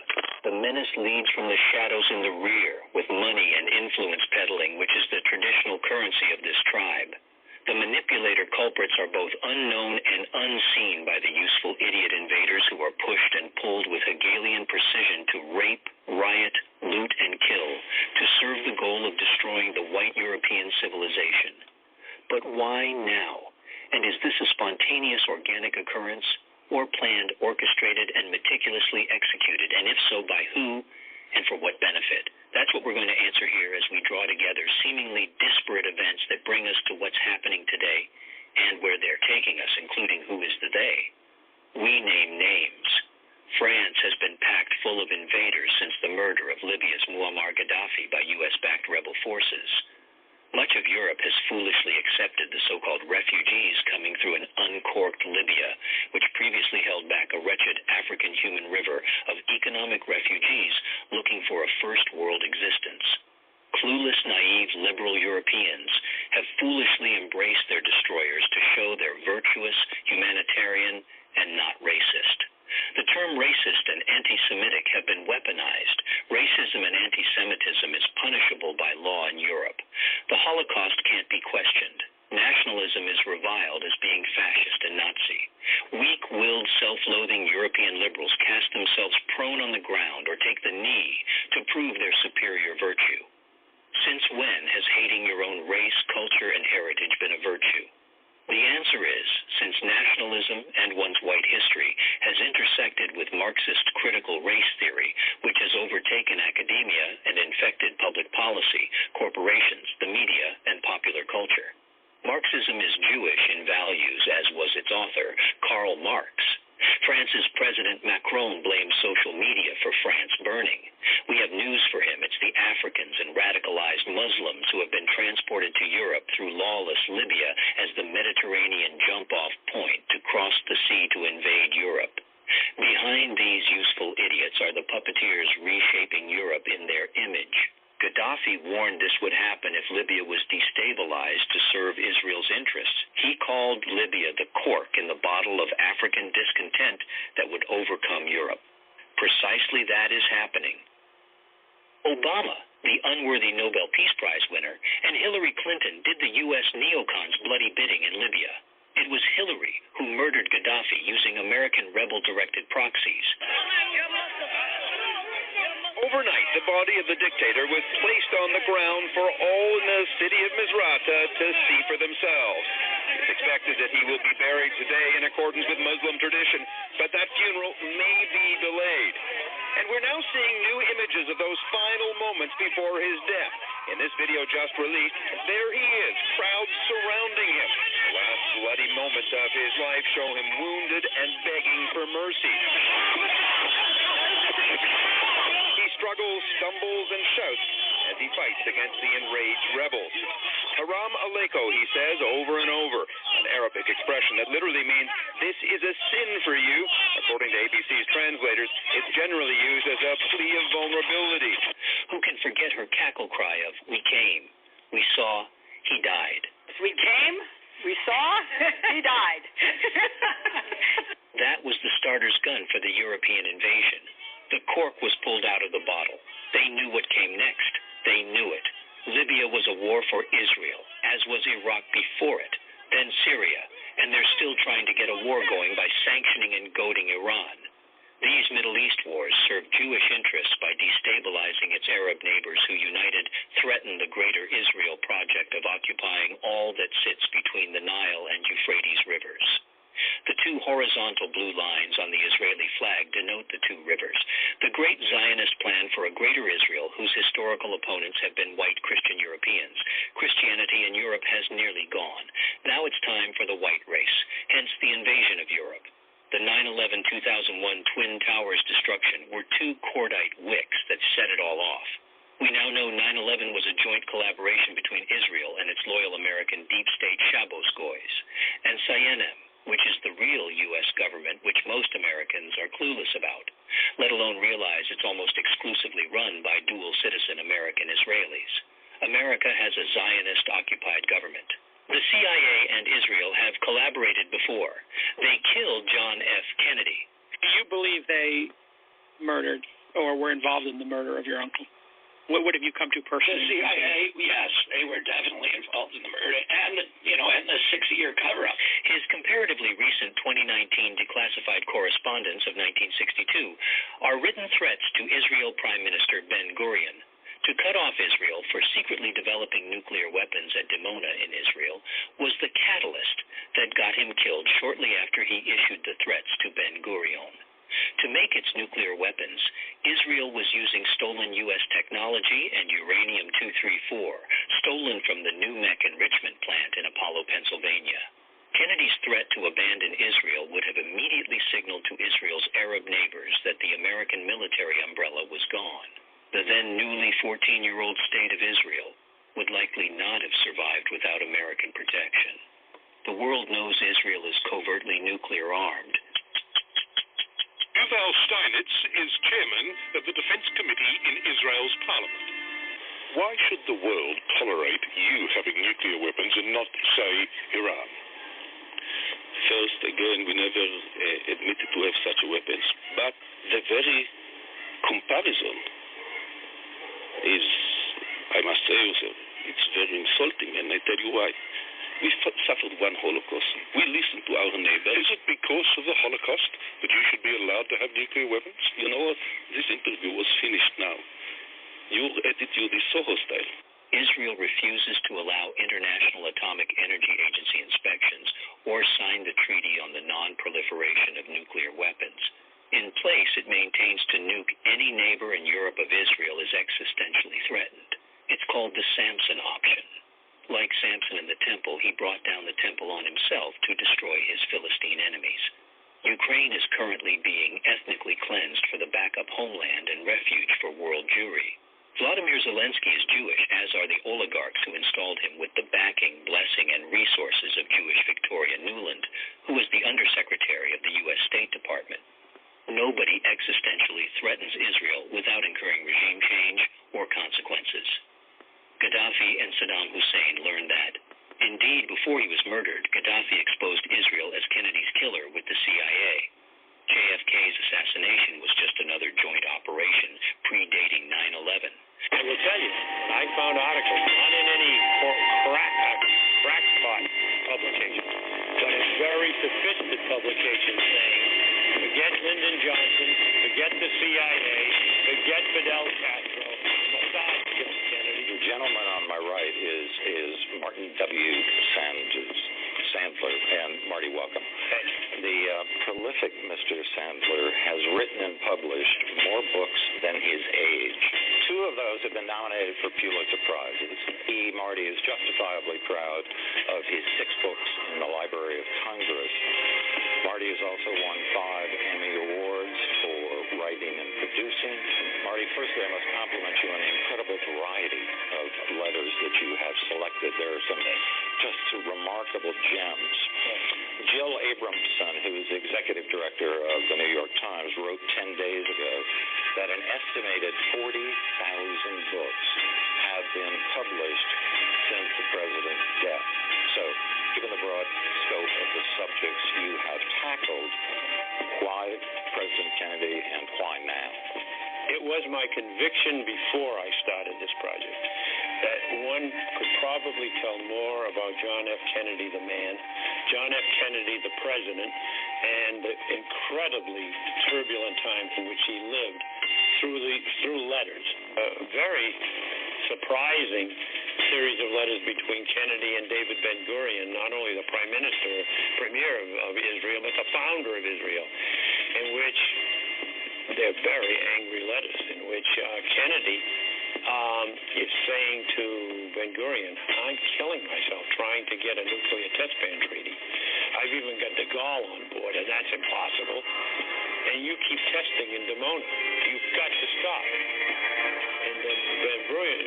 The menace leads from the shadows in the rear, with money and influence peddling, which is the traditional currency of this tribe. The manipulator culprits are both unknown and unseen by the useful idiot invaders who are pushed and pulled with Hegelian precision to rape, riot, loot, and kill to serve the goal of destroying the white European civilization. But why now? And is this a spontaneous organic occurrence, or planned, orchestrated, and meticulously executed? And if so, by who and for what benefit? That's what we're going to answer here as we draw together seemingly disparate events that bring us to what's happening today and where they're taking us, including who is the they. We name names. France has been packed full of invaders since the murder of Libya's Muammar Gaddafi by U.S.-backed rebel forces. Much of Europe has foolishly accepted the so-called refugees coming through an uncorked Libya, which previously held back a wretched African human river of economic refugees looking for a first-world existence. Clueless, naive, liberal Europeans have foolishly embraced their destroyers to show they're virtuous, humanitarian, and not racist. The term racist and anti-Semitic have been weaponized. Racism and anti-Semitism is punishable by law in Europe. The Holocaust can't be questioned. Nationalism is reviled as being fascist and Nazi. Weak-willed, self-loathing European liberals cast themselves prone on the ground or take the knee to prove their superior virtue. Since when has hating your own race, culture, and heritage been a virtue? The answer is, since nationalism and one's white history has intersected with Marxist critical race theory, which has overtaken academia and infected public policy, corporations, the media, and popular culture. Marxism is Jewish in values, as was its author, Karl Marx. France's President Macron blames social media for France burning. We have news for him. It's the Africans and radicalized Muslims who have been transported to Europe through lawless Libya as the Mediterranean jump-off point to cross the sea to invade Europe. Behind these useful idiots are the puppeteers reshaping Europe in their image. Gaddafi warned this would happen if Libya was destabilized to serve Israel's interests. He called Libya the cork in the bottle of African discontent that would overcome Europe. Precisely that is happening. Obama, the unworthy Nobel Peace Prize winner, and Hillary Clinton did the U.S. neocons' bloody bidding in Libya. It was Hillary who murdered Gaddafi using American rebel-directed proxies. Overnight, the body of the dictator was placed on the ground for all in the city of Misrata to see for themselves. It's expected that he will be buried today in accordance with Muslim tradition, but that funeral may be delayed. And we're now seeing new images of those final moments before his death. In this video just released, there he is, crowds surrounding him. The last bloody moments of his life show him wounded and begging for mercy. He struggles, stumbles, and shouts as he fights against the enraged rebels. Haram Aleiko, he says over and over, an Arabic expression that literally means, this is a sin for you. According to ABC's translators, it's generally used as a plea of vulnerability. Who can forget her cackle cry of, we came, we saw, he died. We came, we saw, he died. That was the starter's gun for the European invasion. The cork was pulled out of the bottle. They knew what came next. They knew it. Libya was a war for Israel, as was Iraq before it, then Syria, and they're still trying to get a war going by sanctioning and goading Iran. These Middle East wars serve Jewish interests by destabilizing its Arab neighbors who, united, threaten the greater Israel project of occupying all that sits between the Nile and Euphrates rivers. The two horizontal blue lines on the Israeli flag denote the two rivers, the great Zionist plan for a greater Israel whose historical opponents have been white Christian Europeans. Christianity in Europe has nearly gone. Now it's time for the white race, hence the invasion of Europe. The 9/11-2001 Twin Towers destruction were two cordite wicks that set it all off. We now know 9/11 was a joint collaboration between Israel and its loyal American deep state Shabbos Goys, and Sayenem, which is the real U.S. government which most Americans are clueless about, let alone realize it's almost exclusively run by dual citizen American Israelis. America has a Zionist They killed John F. Kennedy. Do you believe they murdered or were involved in the murder of your uncle? What have you come to personally? The CIA, yes, they were definitely involved in the murder and the 6-year cover-up. His comparatively recent 2019 declassified correspondence of 1962 are written threats to Israel Prime Minister Ben-Gurion. To cut off Israel for secretly developing nuclear weapons at Dimona in Israel was the catalyst that got him killed shortly after he issued the threats to Ben-Gurion. To make its nuclear weapons, Israel was using stolen U.S. technology and uranium-234, stolen from the New Mech enrichment plant in Apollo, Pennsylvania. Kennedy's threat to abandon Israel would have immediately signaled to Israel's Arab neighbors that the American military umbrella was gone. The then newly 14-year-old state of Israel would likely not have survived without American protection. The world knows Israel is covertly nuclear armed. Yuval Steinitz is chairman of the Defense Committee in Israel's parliament. Why should the world tolerate you having nuclear weapons and not, say, Iran? First, again, we never admitted to have such weapons. But the very comparison is, I must say also, it's very insulting, and I tell you why. We suffered one Holocaust. We listened to our neighbors. Is it because of the Holocaust that you should be allowed to have nuclear weapons? You know what? This interview was finished now. Your attitude is so hostile. Israel refuses to allow International Atomic Energy Agency inspections or sign the Treaty on the Non-Proliferation of Nuclear Weapons. In place, it maintains to nuke any neighbor in Europe of Israel as existentially threatened. It's called the Samson option. Like Samson in the temple, he brought down the temple on himself to destroy his Philistine enemies. Ukraine is currently being ethnically cleansed for the backup homeland and refuge for world Jewry. Vladimir Zelensky is Jewish, as are the oligarchs who installed him with the backing, blessing, and resources of Jewish Victoria Nuland, who is the Undersecretary of the U.S. State Department. Nobody existentially threatens Israel without incurring regime change or consequences. Gaddafi and Saddam Hussein learned that. Indeed, before he was murdered, Gaddafi exposed Israel as Kennedy's killer with the CIA. JFK's assassination was just another joint operation predating 9/11. I will tell you, I found articles, not in any crackpot publication, but in very sophisticated publications saying, forget Lyndon Johnson, forget the CIA, forget Fidel Castro, Mossad killed Kennedy. The gentleman on my right is Martin W. Sandler, and Marty, welcome. The prolific Mr. Sandler has written and published more books than his age. 2 of those have been nominated for Pulitzer Prizes. Marty, is justifiably proud of his 6 books in the Library of Congress. Marty has also won 5 Emmy Awards for writing and producing. Marty, firstly, I must compliment you on the incredible variety of letters that you have selected. There are some just remarkable gems. Jill Abramson, who is the executive director of the New York Times, wrote 10 days ago that an estimated 40,000 books have been published since the president's death. So, given the broad scope of the subjects you have tackled, why President Kennedy and why now? It was my conviction before I started this project that one could probably tell more about John F. Kennedy, the man, John F. Kennedy, the president, and the incredibly turbulent times in which he lived through letters. A very surprising series of letters between Kennedy and David Ben-Gurion, not only the premier of Israel, but the founder of Israel, in which they're very angry letters, in which Kennedy is saying to Ben-Gurion, I'm killing myself trying to get a nuclear test ban treaty. I've even got de Gaulle on board, and that's impossible. And you keep testing in Dimona. You've got to stop. And then Ben-Gurion,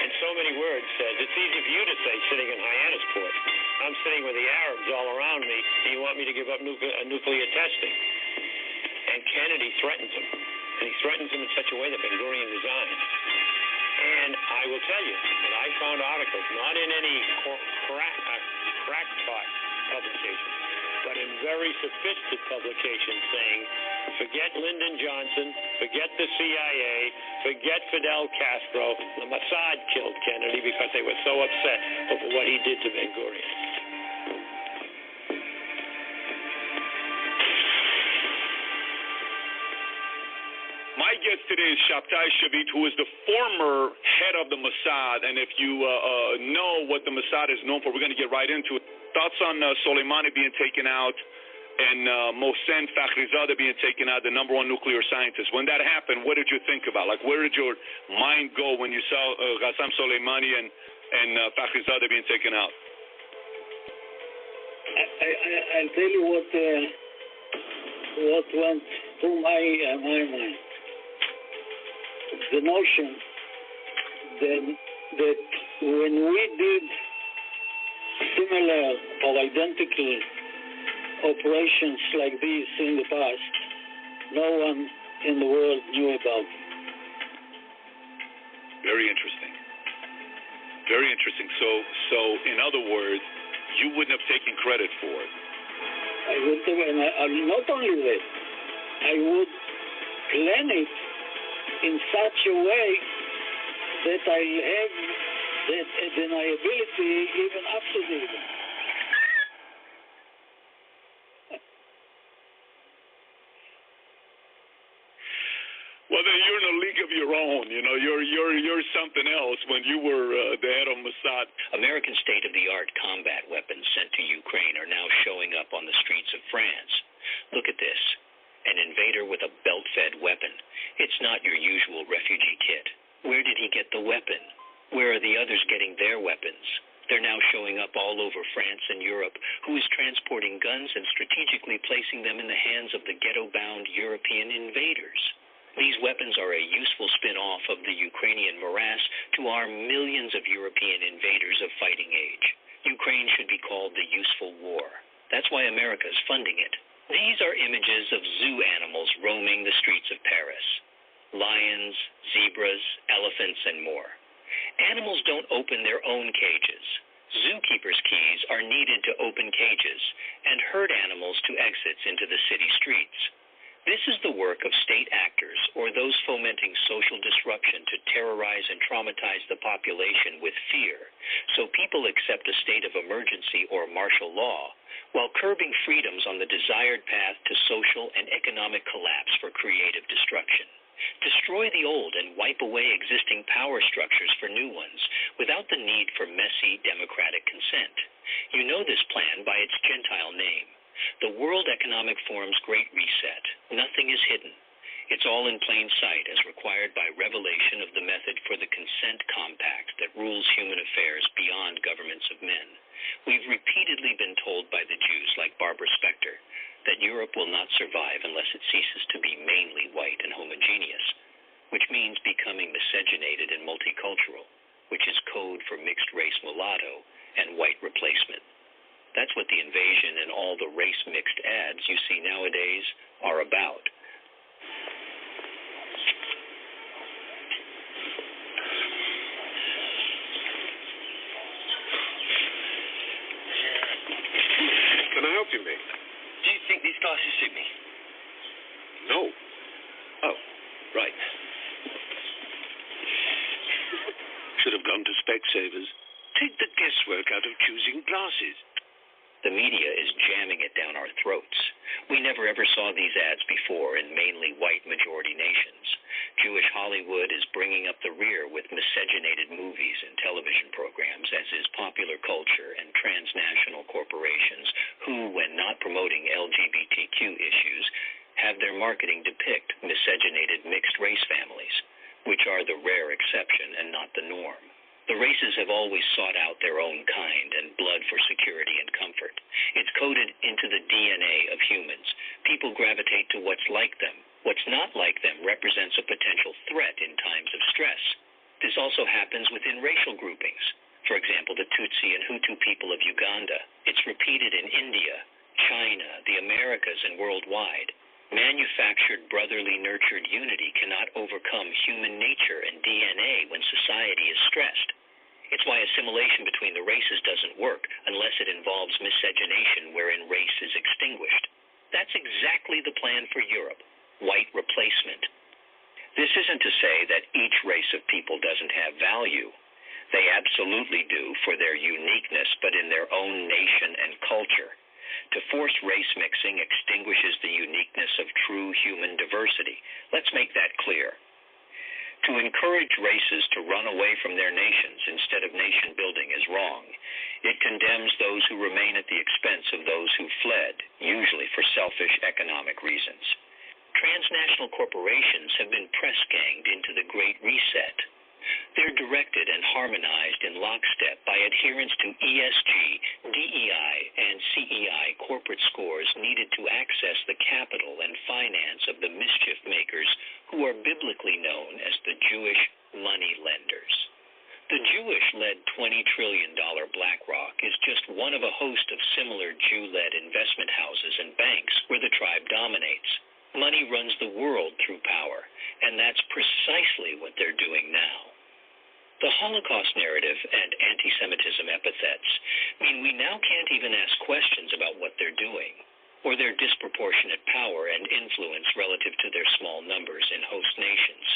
in so many words, says, it's easy for you to say sitting in Hyannisport. I'm sitting with the Arabs all around me, and you want me to give up nuclear testing. And Kennedy threatens him. And he threatens him in such a way that Ben-Gurion resigned. And I will tell you that I found articles, not in any crackpot publications, but in very sophisticated publications saying, forget Lyndon Johnson, forget the CIA, forget Fidel Castro. The Mossad killed Kennedy because they were so upset over what he did to Ben-Gurion. My guest today is Shabtai Shavit, who is the former head of the Mossad. And if you know what the Mossad is known for, we're going to get right into it. Thoughts on Soleimani being taken out and Mohsen Fakhrizadeh being taken out, the number one nuclear scientist. When that happened, what did you think about? Like, where did your mind go when you saw Qassem Soleimani and Fakhrizadeh being taken out? I'll tell you what went through my mind. The notion that when we did similar or identical operations like these in the past, no one in the world knew about them. Very interesting. Very interesting. So in other words, you wouldn't have taken credit for it. I would have, and not only that, I would plan it in such a way that I have that deniability even after the event. Well, then you're in a league of your own. You know, you're something else when you were the head of Mossad. American state-of-the-art combat weapons sent to Ukraine are now showing up on the streets of France. Look at this. An invader with a belt-fed weapon. It's not your usual refugee kit. Where did he get the weapon? Where are the others getting their weapons? They're now showing up all over France and Europe. Who is transporting guns and strategically placing them in the hands of the ghetto-bound European invaders? These weapons are a useful spin-off of the Ukrainian morass to our millions of European invaders of fighting age. Ukraine should be called the useful war. That's why America is funding it. These are images of zoo animals roaming the streets of Paris. Lions, zebras, elephants, and more. Animals don't open their own cages. Zookeepers' keys are needed to open cages and herd animals to exits into the city streets. This is the work of state actors or those fomenting social disruption to terrorize and traumatize the population with fear, so people accept a state of emergency or martial law, while curbing freedoms on the desired path to social and economic collapse for creative destruction. Destroy the old and wipe away existing power structures for new ones without the need for messy democratic consent. You know this plan by its Gentile name. The World Economic Forum's Great Reset. Nothing is hidden. It's all in plain sight as required by revelation of the method for the consent compact that rules human affairs beyond governments of men. We've repeatedly been told by the Jews, like Barbara Specter, that Europe will not survive unless it ceases to be mainly white and homogeneous, which means becoming miscegenated and multicultural, which is code for mixed-race mulatto and white replacement. That's what the invasion and all the race-mixed ads you see nowadays are about. Can I help you, mate? Do you think these glasses suit me? No. Oh, right. Should have gone to Specsavers. Take the guesswork out of choosing glasses. The media is jamming it down our throats. We never ever saw these ads before in mainly white majority nations. Jewish Hollywood is bringing up the rear with miscegenated movies and television programs, as is popular culture and transnational corporations who, when not promoting LGBTQ issues, have their marketing depict miscegenated mixed-race families, which are the rare exception and not the norm. The races have always sought out their own kind and blood for security and comfort. It's coded into the DNA of humans. People gravitate to what's like them. What's not like them represents a potential threat in times of stress. This also happens within racial groupings. For example, the Tutsi and Hutu people of Uganda. It's repeated in India, China, the Americas, and worldwide. Manufactured brotherly nurtured unity cannot overcome human nature and DNA when society is stressed. It's why assimilation between the races doesn't work unless it involves miscegenation wherein race is extinguished. That's exactly the plan for Europe, white replacement. This isn't to say that each race of people doesn't have value. They absolutely do for their uniqueness, but in their own nation and culture. To force race mixing extinguishes the uniqueness of true human diversity. Let's make that clear. To encourage races to run away from their nations instead of nation building is wrong. It condemns those who remain at the expense of those who fled, usually for selfish economic reasons. Transnational corporations have been press-ganged into the Great Reset. They're directed and harmonized in lockstep by adherence to ESG, DEI, and CEI corporate scores needed to access the capital and finance of the mischief makers who are biblically known as the Jewish money lenders. The Jewish-led $20 trillion BlackRock is just one of a host of similar Jew-led investment houses and banks where the tribe dominates. Money runs the world through power, and that's precisely what they're doing now. The Holocaust narrative and anti-Semitism epithets mean we now can't even ask questions about what they're doing, or their disproportionate power and influence relative to their small numbers in host nations.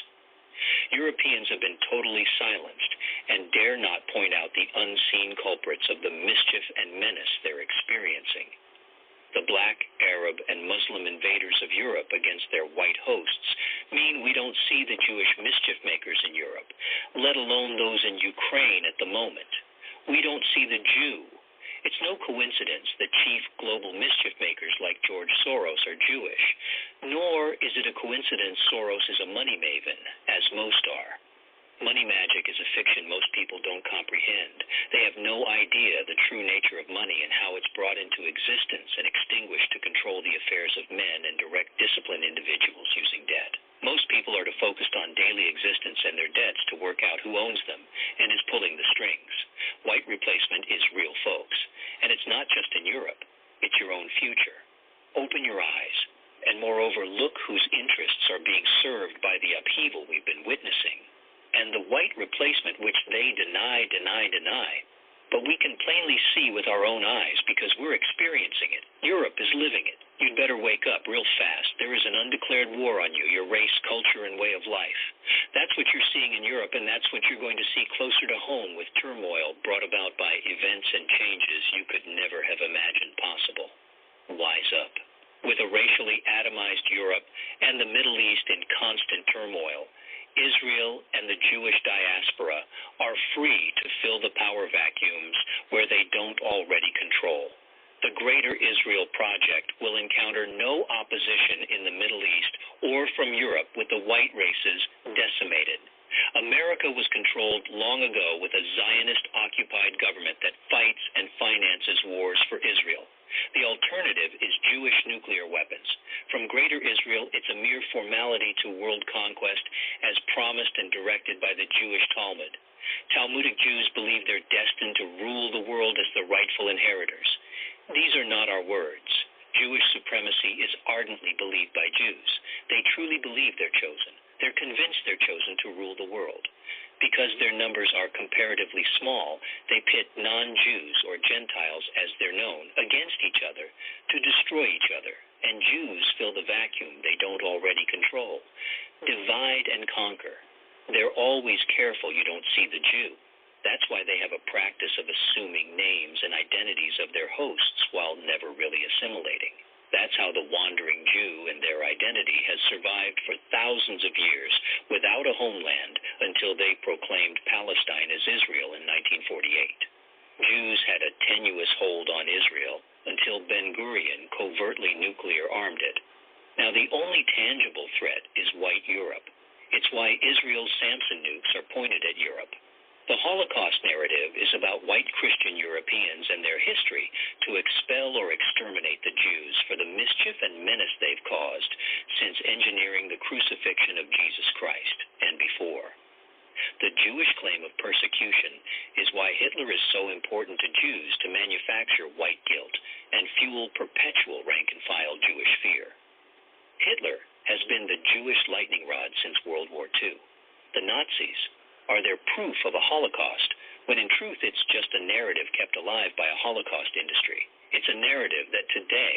Europeans have been totally silenced and dare not point out the unseen culprits of the mischief and menace they're experiencing. The black, Arab, and Muslim invaders of Europe against their white hosts mean we don't see the Jewish mischief makers in Europe, let alone those in Ukraine at the moment. We don't see the Jew. It's no coincidence that chief global mischief makers like George Soros are Jewish, nor is it a coincidence Soros is a money maven, as most are. Money magic is a fiction most people don't comprehend. They have no idea the true nature of money and how it's brought into existence and extinguished to control the affairs of men and direct discipline individuals using debt. Most people are focused on daily existence and their debts to work out who owns them and is pulling the strings. White replacement is real folks, and it's not just in Europe. It's your own future. Open your eyes, and moreover, look whose interests are being served by the upheaval we've been witnessing. And the white replacement which they deny. But we can plainly see with our own eyes because we're experiencing it. Europe is living it. You'd better wake up real fast. There is an undeclared war on you, your race, culture, and way of life. That's what you're seeing in Europe, and that's what you're going to see closer to home with turmoil brought about by events and changes you could never have imagined possible. Wise up. With a racially atomized Europe and the Middle East in constant turmoil, Israel and the Jewish diaspora are free to fill the power vacuums where they don't already control. The Greater Israel Project will encounter no opposition in the Middle East or from Europe with the white races decimated. America was controlled long ago with a Zionist-occupied government that fights and finances wars for Israel. The alternative is Jewish nuclear weapons. From Greater Israel, it's a mere formality to world conquest as promised and directed by the Jewish Talmud. Talmudic Jews believe they're destined to rule the world as the rightful inheritors. These are not our words. Jewish supremacy is ardently believed by Jews. They truly believe they're chosen. They're convinced they're chosen to rule the world. Because their numbers are comparatively small, they pit non-Jews or Gentiles, as they're known, against each other to destroy each other, and Jews fill the vacuum they don't already control. Divide and conquer. They're always careful you don't see the Jew. That's why they have a practice of assuming names and identities of their hosts while never really assimilating. That's how the wandering Jew and their identity has survived for thousands of years without a homeland until they proclaimed Palestine as Israel in 1948. Jews had a tenuous hold on Israel until Ben-Gurion covertly nuclear-armed it. Now, the only tangible threat is white Europe. It's why Israel's Samson nukes are pointed at Europe. The Holocaust narrative is about white Christian Europeans and their history to expel or exterminate the Jews for the mischief and menace they've caused since engineering the crucifixion of Jesus Christ and before. The Jewish claim of persecution is why Hitler is so important to Jews to manufacture white guilt and fuel perpetual rank-and-file Jewish fear. Hitler has been the Jewish lightning rod since World War II. The Nazis are their proof of a Holocaust when in truth it's just a narrative kept alive by a Holocaust industry. It's a narrative that today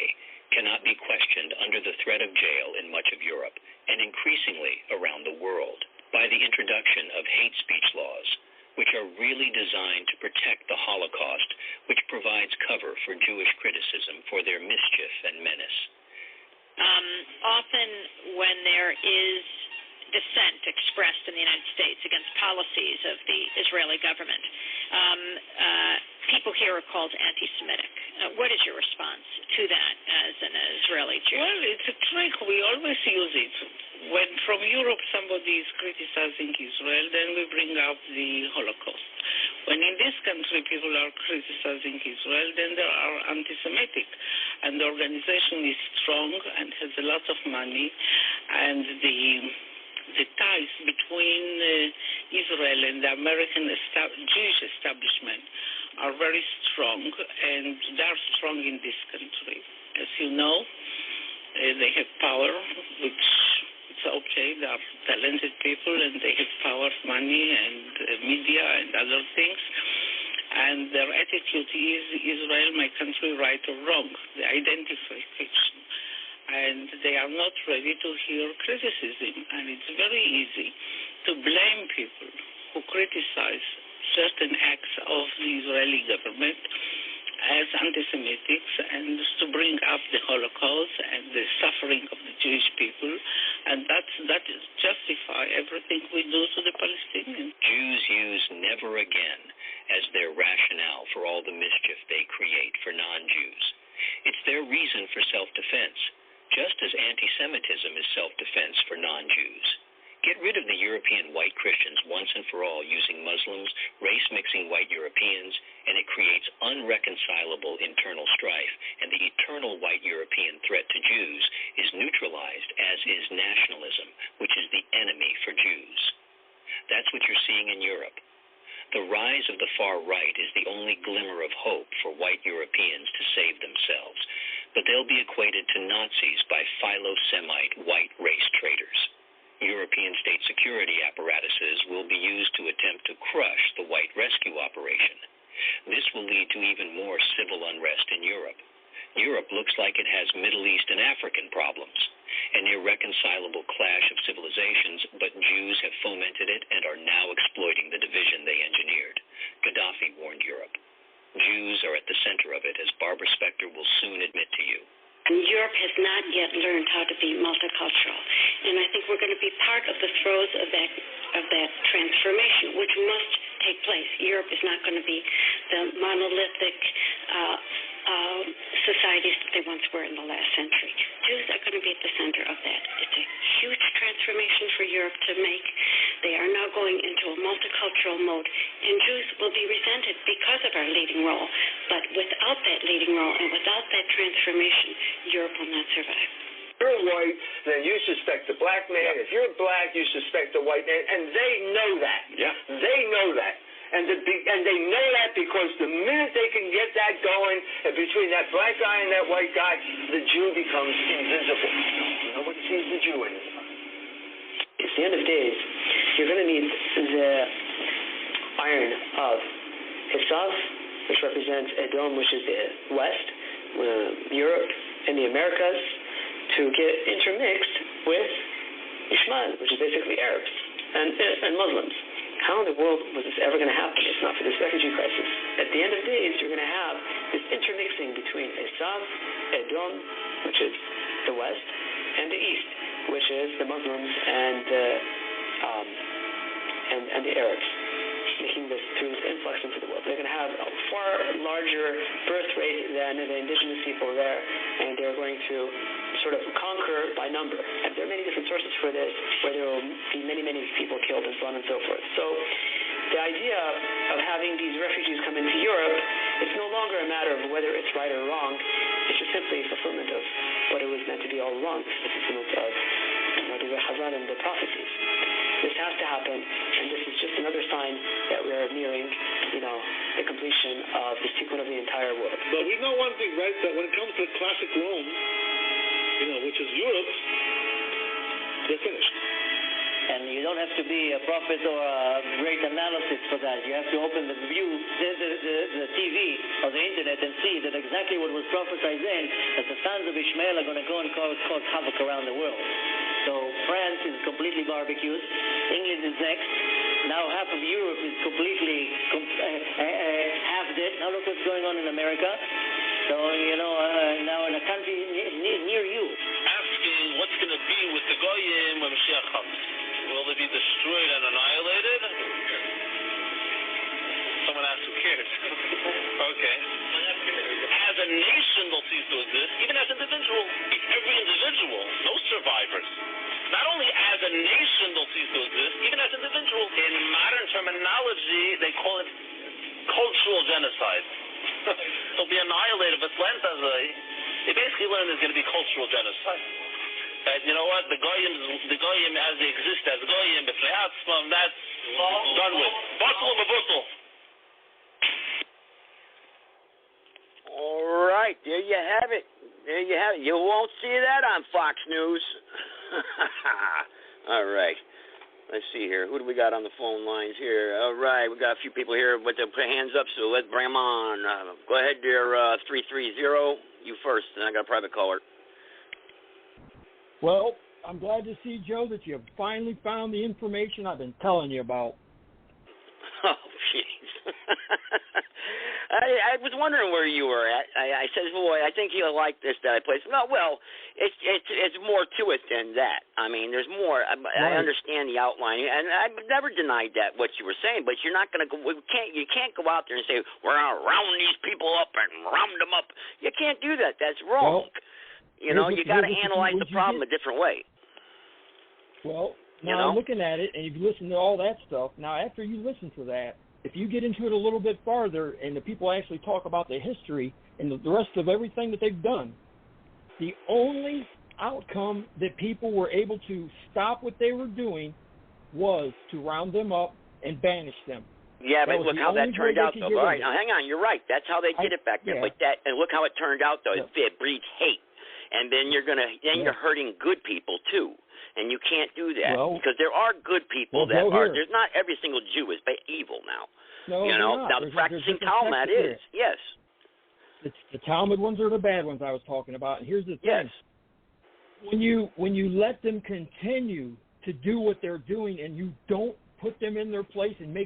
cannot be questioned under the threat of jail in much of Europe, and increasingly around the world, by the introduction of hate speech laws, which are really designed to protect the Holocaust, which provides cover for Jewish criticism for their mischief and menace. Often when there is dissent expressed in the United States against policies of the Israeli government, people here are called anti-Semitic. What is your response to that as an Israeli Jew? Well, it's a trick. We always use it. When from Europe somebody is criticizing Israel, then we bring up the Holocaust. When in this country people are criticizing Israel, then they are anti-Semitic. And the organization is strong and has a lot of money, and the ties between Israel and the American Jewish establishment are very strong, and they are strong in this country. As you know, they have power, which it's okay. They are talented people, and they have power, money, and media, and other things. And their attitude is Israel, my country, right or wrong, the identification. And they are not ready to hear criticism. And it's very easy to blame people who criticize certain acts of the Israeli government as anti-Semitics, and to bring up the Holocaust and the suffering of the Jewish people, and that justify everything we do to the Palestinians. Jews use never again as their rationale for all the mischief they create for non-Jews. It's their reason for self-defense, just as anti-Semitism is self-defense for non-Jews. Get rid of the European white Christians once and for all using Muslims, race-mixing white Europeans, and it creates unreconcilable internal strife, and the eternal white European threat to Jews is neutralized, as is nationalism, which is the enemy for Jews. That's what you're seeing in Europe. The rise of the far right is the only glimmer of hope for white Europeans to save themselves, but they'll be equated to Nazis by philo-Semite white race traitors. European state security apparatuses will be used to attempt to crush the white rescue operation. This will lead to even more civil unrest in Europe. Europe looks like it has Middle East and African problems, an irreconcilable clash of civilizations, but Jews have fomented it and are now exploiting the division they engineered. Gaddafi warned Europe. Jews are at the center of it, as Barbara Specter will soon admit to you. And Europe has not yet learned how to be multicultural. And I think we're going to be part of the throes of that transformation, which must take place. Europe is not going to be the monolithic societies that they once were in the last century. Jews are going to be at the center of that. It's a huge transformation for Europe to make. They are now going into a multicultural mode, and Jews will be resented because of our leading role. But without that leading role and without that transformation, Europe will not survive. If you're white, then you suspect the black man. If you're black, you suspect the white man, and they know that. Yeah. They know that. And they know that because the minute they can get that going between that black guy and that white guy, the Jew becomes invisible. Nobody sees the Jew anymore. It's the end of days. You're going to need the iron of Esav, which represents Edom, which is the West, Europe, and the Americas, to get intermixed with Ishmael, which is basically Arabs and Muslims. How in the world was this ever going to happen if not for this refugee crisis? At the end of days, you're going to have this intermixing between Esav, Edom, which is the West, and the East, which is the Muslims and the Arabs, making this through this influx into the world. They're going to have a far larger birth rate than the indigenous people there, and they're going to sort of conquer by number. And there are many different sources for this, where there will be many, many people killed and so on and so forth. So the idea of having these refugees come into Europe, it's no longer a matter of whether it's right or wrong. It's just simply a fulfillment of what it was meant to be all along. It's the fulfillment of the Hazan and the prophecies. This has to happen, and this is just another sign that we are nearing, the completion of the tikkun of the entire world. But we know one thing, right? That when it comes to classic Rome, which is Europe, they're finished. And you don't have to be a prophet or a great analysis for that. You have to open the TV or the internet and see that exactly what was prophesied then, that the sons of Ishmael are going to go and cause havoc around the world. So France is completely barbecued. England is next. Now half of Europe is completely half dead. Now look what's going on in America. So, now in a country near you. Asking what's going to be with the Goyim when Mashiach comes. Will they be destroyed and annihilated? Someone asked, who cares? Okay. As a nation, they'll cease to exist, even as individual. Every individual, no survivors. Not only as a nation, they'll cease to exist, even as individual. In modern terminology, they call it cultural genocide. They'll be annihilated. But they basically learn there's going to be cultural genocide. And you know what? The Goyim as they exist as Goyim, that's done with. Batul Mabutul. All right, there you have it. There you have it. You won't see that on Fox News. All right. Let's see here. Who do we got on the phone lines here? All right, we got a few people here with their hands up, so let's bring them on. Go ahead, dear 330. You first, and I got a private caller. Well, I'm glad to see, Joe, that you have finally found the information I've been telling you about. Oh, jeez. I was wondering where you were at. I said, boy, I think you'll like this that I played. Well, it's more to it than that. I mean, there's more. I understand the outline, and I've never denied that what you were saying. But you're not going to go. You can't go out there and say we're going to round these people up and round them up. You can't do that. That's wrong. Well, you got to analyze the problem a different way. Well, now I'm looking at it, and if you listen to all that stuff, now after you listen to that, if you get into it a little bit farther and the people actually talk about the history and the rest of everything that they've done, the only outcome that people were able to stop what they were doing was to round them up and banish them. Yeah, but look how that turned out, though. All right, now hang on. You're right. That's how they did it back then. Yeah. But and look how it turned out, though. Yeah. It breeds hate. And then you're hurting good people, too. And you can't do that because there are good people that are. There's not every single Jew is evil now. No, now the practicing Talmud is. Yes. It's the Talmud ones are the bad ones I was talking about. And here's the thing. Yes. When you let them continue to do what they're doing and you don't put them in their place and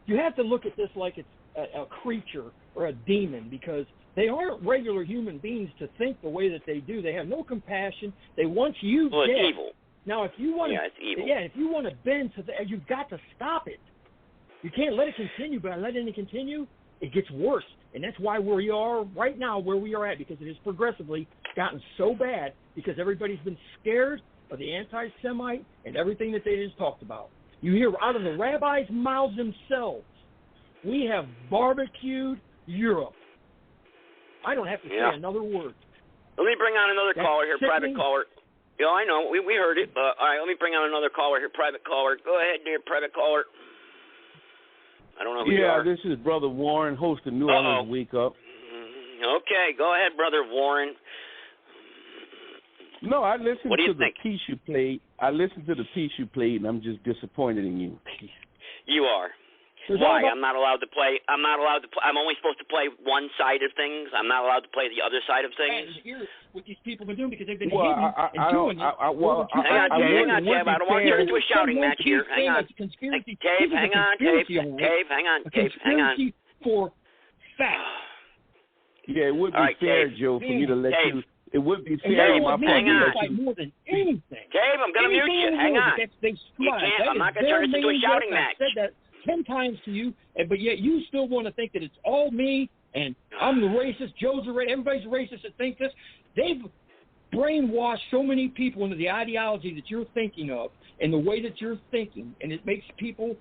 you have to look at this like it's a creature or a demon, because they aren't regular human beings to think the way that they do. They have no compassion. They want you dead. It's evil. Now, if you want if you want to bend to that, you've got to stop it. You can't let it continue. But letting it continue, it gets worse, and that's why we are right now where we are at, because it has progressively gotten so bad because everybody's been scared of the anti-Semite and everything that they just talked about. You hear out of the rabbis' mouths themselves, we have barbecued Europe. I don't have to say another word. Let me bring on another caller here, private caller. Yeah, I know. We heard it. All right, let me bring on another caller here, private caller. Go ahead, dear private caller. I don't know who you are. Yeah, this is Brother Warren, host of New Orleans Wake Up. Okay, go ahead, Brother Warren. No, I listened to the piece you played. And I'm just disappointed in you. You are. Why? I'm not allowed to play. I'm only supposed to play one side of things. I'm not allowed to play the other side of things. And here's what these people have been doing, because they've been hating and doing it. Hang on, Dave. I don't want to turn into a shouting match here. Hang on. Dave, hang on. Dave, hang on. Conspiracy for facts. Yeah, it would be fair, Joe, for me to let you. It would be fair on my part. More than anything. Dave, I'm going to mute you. Hang on. You can't. I'm not going to turn this into a shouting match. I said that 10 times to you, but yet you still want to think that it's all me and I'm the racist, Joe's a racist, everybody's racist that think this. They've brainwashed so many people into the ideology that you're thinking of and the way that you're thinking, and it makes people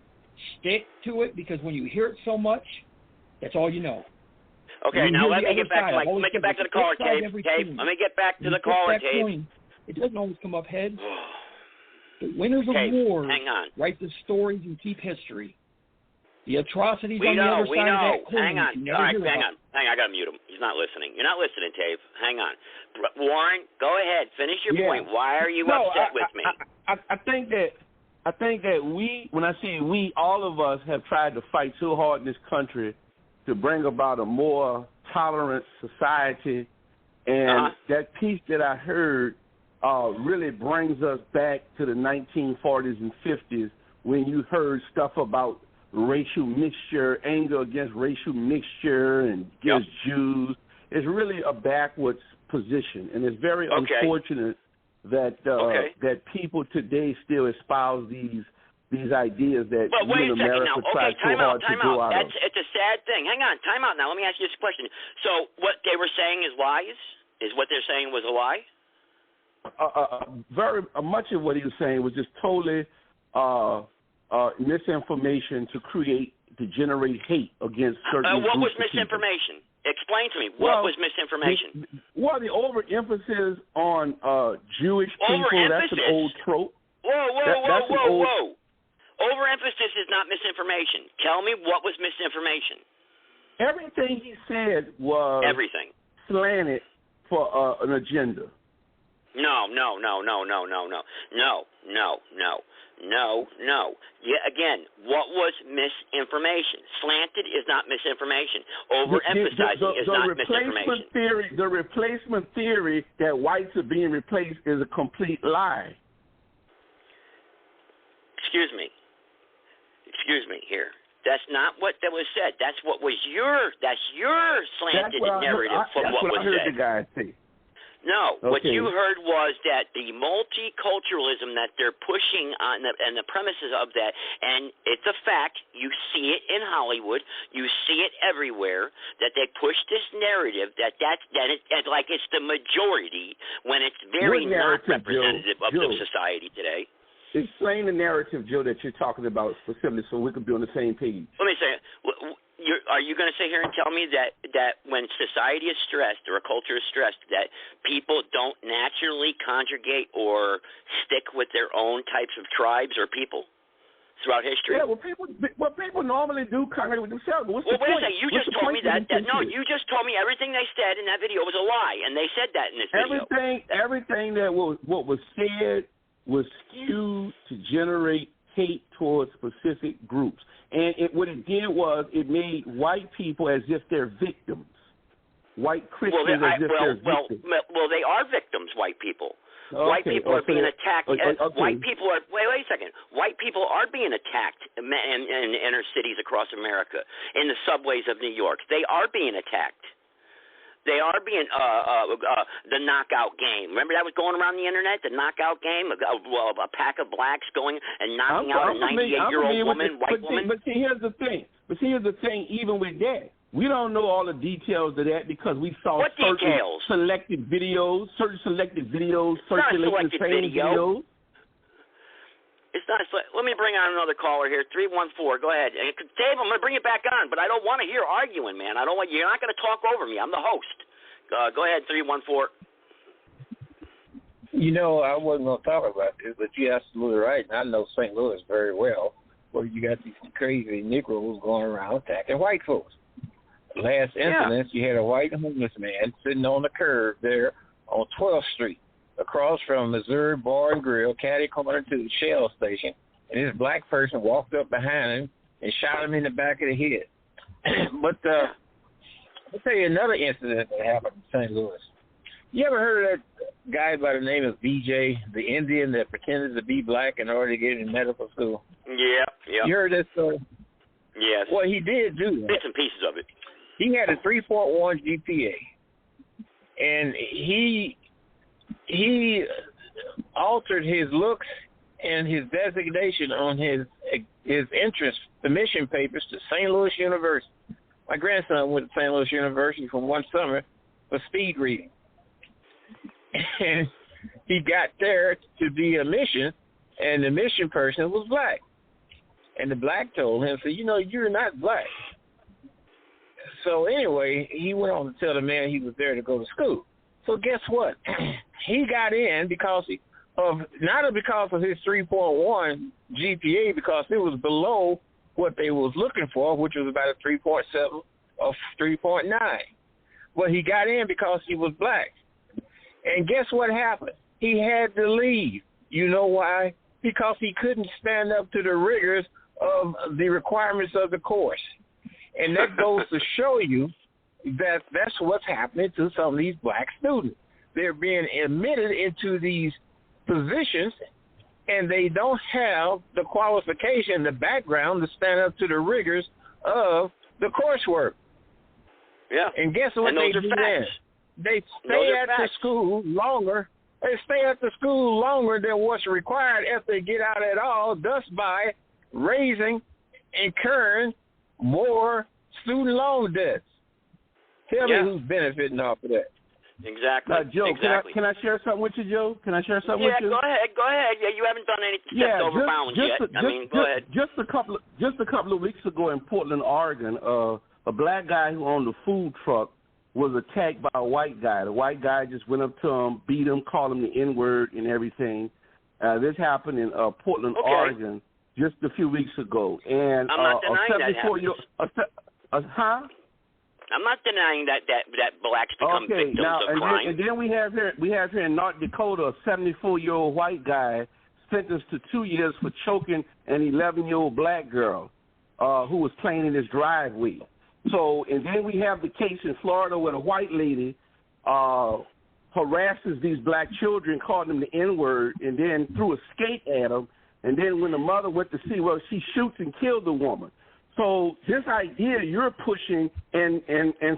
stick to it because when you hear it so much, that's all you know. Okay, now let me get back to the caller, Dave. Let me get back to the caller, Dave. It doesn't always come up heads. The winners of wars write the stories and keep history. The atrocities on the other side of that coin. Hang on. All right, hang on. I got to mute him. He's not listening. You're not listening, Dave. Hang on. Warren, go ahead. Finish your point. Why are you upset with me? I think that I think that when I say we, all of us have tried to fight so hard in this country to bring about a more tolerant society, and that piece that I heard really brings us back to the 1940s and 50s when you heard stuff about racial mixture, anger against racial mixture and against Jews. It's really a backwards position, and it's very unfortunate that that people today still espouse these ideas that wait a second now. try so hard to go out of. It's a sad thing. Hang on, time out now. Let me ask you this question. So what they were saying is lies? Is what they're saying was a lie? Very much of what he was saying was just totally misinformation to generate hate against certain what was groups of misinformation? Explain to me. What was misinformation? The overemphasis on Jewish people, that's an old trope. Whoa. Overemphasis is not misinformation. Tell me what was misinformation. Everything he said was slanted for an agenda. No. Again, what was misinformation? Slanted is not misinformation. Overemphasizing is not misinformation. The replacement theory that whites are being replaced is a complete lie. Excuse me here. That's not what that was said. That's what was your slanted narrative from what was said. That's what I heard the guy say. No, what you heard was that the multiculturalism that they're pushing on and the premises of that, and it's a fact, you see it in Hollywood, you see it everywhere, that they push this narrative that it's the majority when it's very not representative of the society today. Explain the narrative, Joe, that you're talking about specifically so we can be on the same page. Let me say it. Are you going to sit here and tell me that when society is stressed or a culture is stressed that people don't naturally conjugate or stick with their own types of tribes or people throughout history? Yeah, people normally do congregate with themselves. Wait a second. You just told me you just told me everything they said in that video was a lie, and they said that in this video. Everything that what was said was skewed to generate hate towards specific groups. And what it did was it made white people as if they're victims. White Christians as if they're victims. Well, they are victims, white people. White people are being attacked. White people are, wait a second. White people are being attacked in inner cities across America, in the subways of New York. They are being attacked. They are being the knockout game. Remember that was going around the internet, the knockout game? A pack of blacks going and knocking out a 98-year-old woman, white woman. But see, here's the thing. Even with that, we don't know all the details of that because we saw certain selected videos circulating the same videos. It's not. Let me bring on another caller here, 314. Go ahead, Dave. I'm going to bring it back on, but I don't want to hear arguing, man. You're not going to talk over me. I'm the host. Go ahead, 314. I wasn't going to talk about this, but you're absolutely right. And I know St. Louis very well, where you got these crazy Negroes going around attacking white folks. Last incident, you had a white homeless man sitting on the curb there on 12th Street, across from Missouri Bar and Grill, catty corner to the Shell station, and this black person walked up behind him and shot him in the back of the head. But I'll tell you another incident that happened in St. Louis. You ever heard of that guy by the name of BJ, the Indian that pretended to be black in order to get in medical school? Yeah. You heard that story? Yes. Well, he did do that. Bits and pieces of it. He had a 3.1 GPA, and he altered his looks and his designation on his entrance admission papers to St. Louis University. My grandson went to St. Louis University for one summer for speed reading. And he got there to be a mission, and the mission person was black. And the black told him, you're not black. So anyway, he went on to tell the man he was there to go to school. So guess what? He got in not because of his 3.1 GPA, because it was below what they was looking for, which was about a 3.7 or 3.9. But he got in because he was black. And guess what happened? He had to leave. You know why? because he couldn't stand up to the rigors of the requirements of the course. And that goes to show you that that's what's happening to some of these black students. They're being admitted into these positions, and they don't have the qualification, the background to stand up to the rigors of the coursework. Yeah. And guess what and they do then? They stay at the school longer. They stay at the school longer than what's required if they get out at all, thus by incurring more student loan debts. Tell me who's benefiting off of that. Exactly. Joe, exactly. Can I share something with you, Joe? Can I share something with you? Yeah, go ahead. Yeah, you haven't done any steps over bounds yet. Go ahead. Just a couple of weeks ago in Portland, Oregon, a black guy who owned a food truck was attacked by a white guy. The white guy just went up to him, beat him, called him the N-word and everything. This happened in Portland, Oregon, just a few weeks ago. And I'm not denying that happens. I'm not denying that blacks become victims of crime. And then we have here in North Dakota a 74-year-old white guy sentenced to 2 years for choking an 11-year-old black girl who was playing in his driveway. So, and then we have the case in Florida where a white lady harasses these black children, calling them the N-word, and then threw a skate at them. And then when the mother went to see, well, she shoots and kills the woman. So this idea you're pushing, and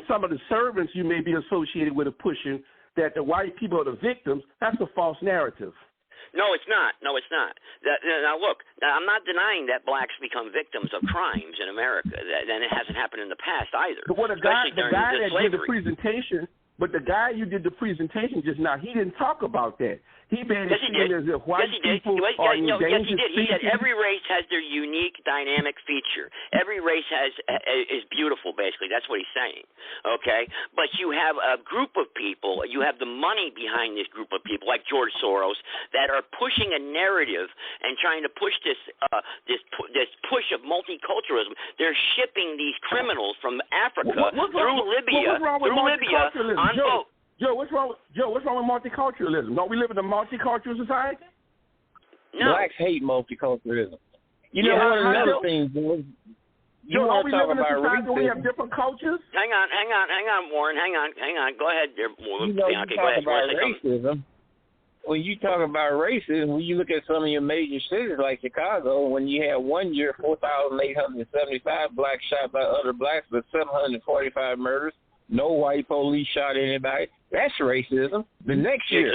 some of the servants you may be associated with are pushing, that the white people are the victims, that's a false narrative. No, it's not. Now, look, I'm not denying that blacks become victims of crimes in America, and it hasn't happened in the past either. But the guy that did the presentation, just now, he didn't talk about that. He made it seem as if white people are endangered species. He said every race has their unique dynamic feature. Every race is beautiful, basically. That's what he's saying, okay? But you have a group of people, you have the money behind this group of people, like George Soros, that are pushing a narrative and trying to push this push of multiculturalism. They're shipping these criminals from Africa through Libya on boat. Joe, what's wrong with multiculturalism? Don't we live in a multicultural society? No. Blacks hate multiculturalism. You know, one of the other things is, you want to talk about racism. We have different cultures? Hang on, Warren. Hang on. Go ahead, there. You know, you talk about racism. When you talk about racism, when you look at some of your major cities like Chicago, when you had 1 year 4,875 blacks shot by other blacks, but 745 murders, no white police shot anybody. That's racism. The next year,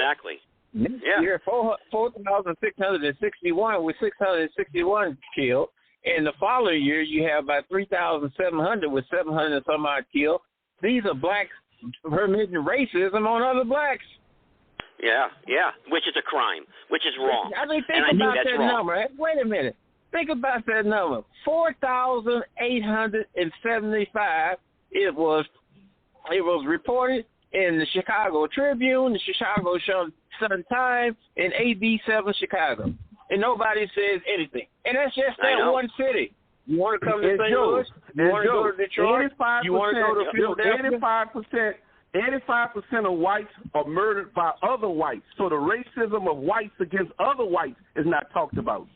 next year, 4,661 with 661 killed. And the following year, you have about 3,700 with 700 and some odd killed. These are blacks permitting racism on other blacks. Yeah, which is a crime, which is wrong. I mean, think about that number. Wait a minute. Think about that number. 4,875. It was reported in the Chicago Tribune, the Chicago Sun-Times, and AB7 Chicago. And nobody says anything. And that's just that one city. You want to come to St. Louis? You want to go to Detroit? You want to go to Philadelphia? 85% of whites are murdered by other whites. So the racism of whites against other whites is not talked about.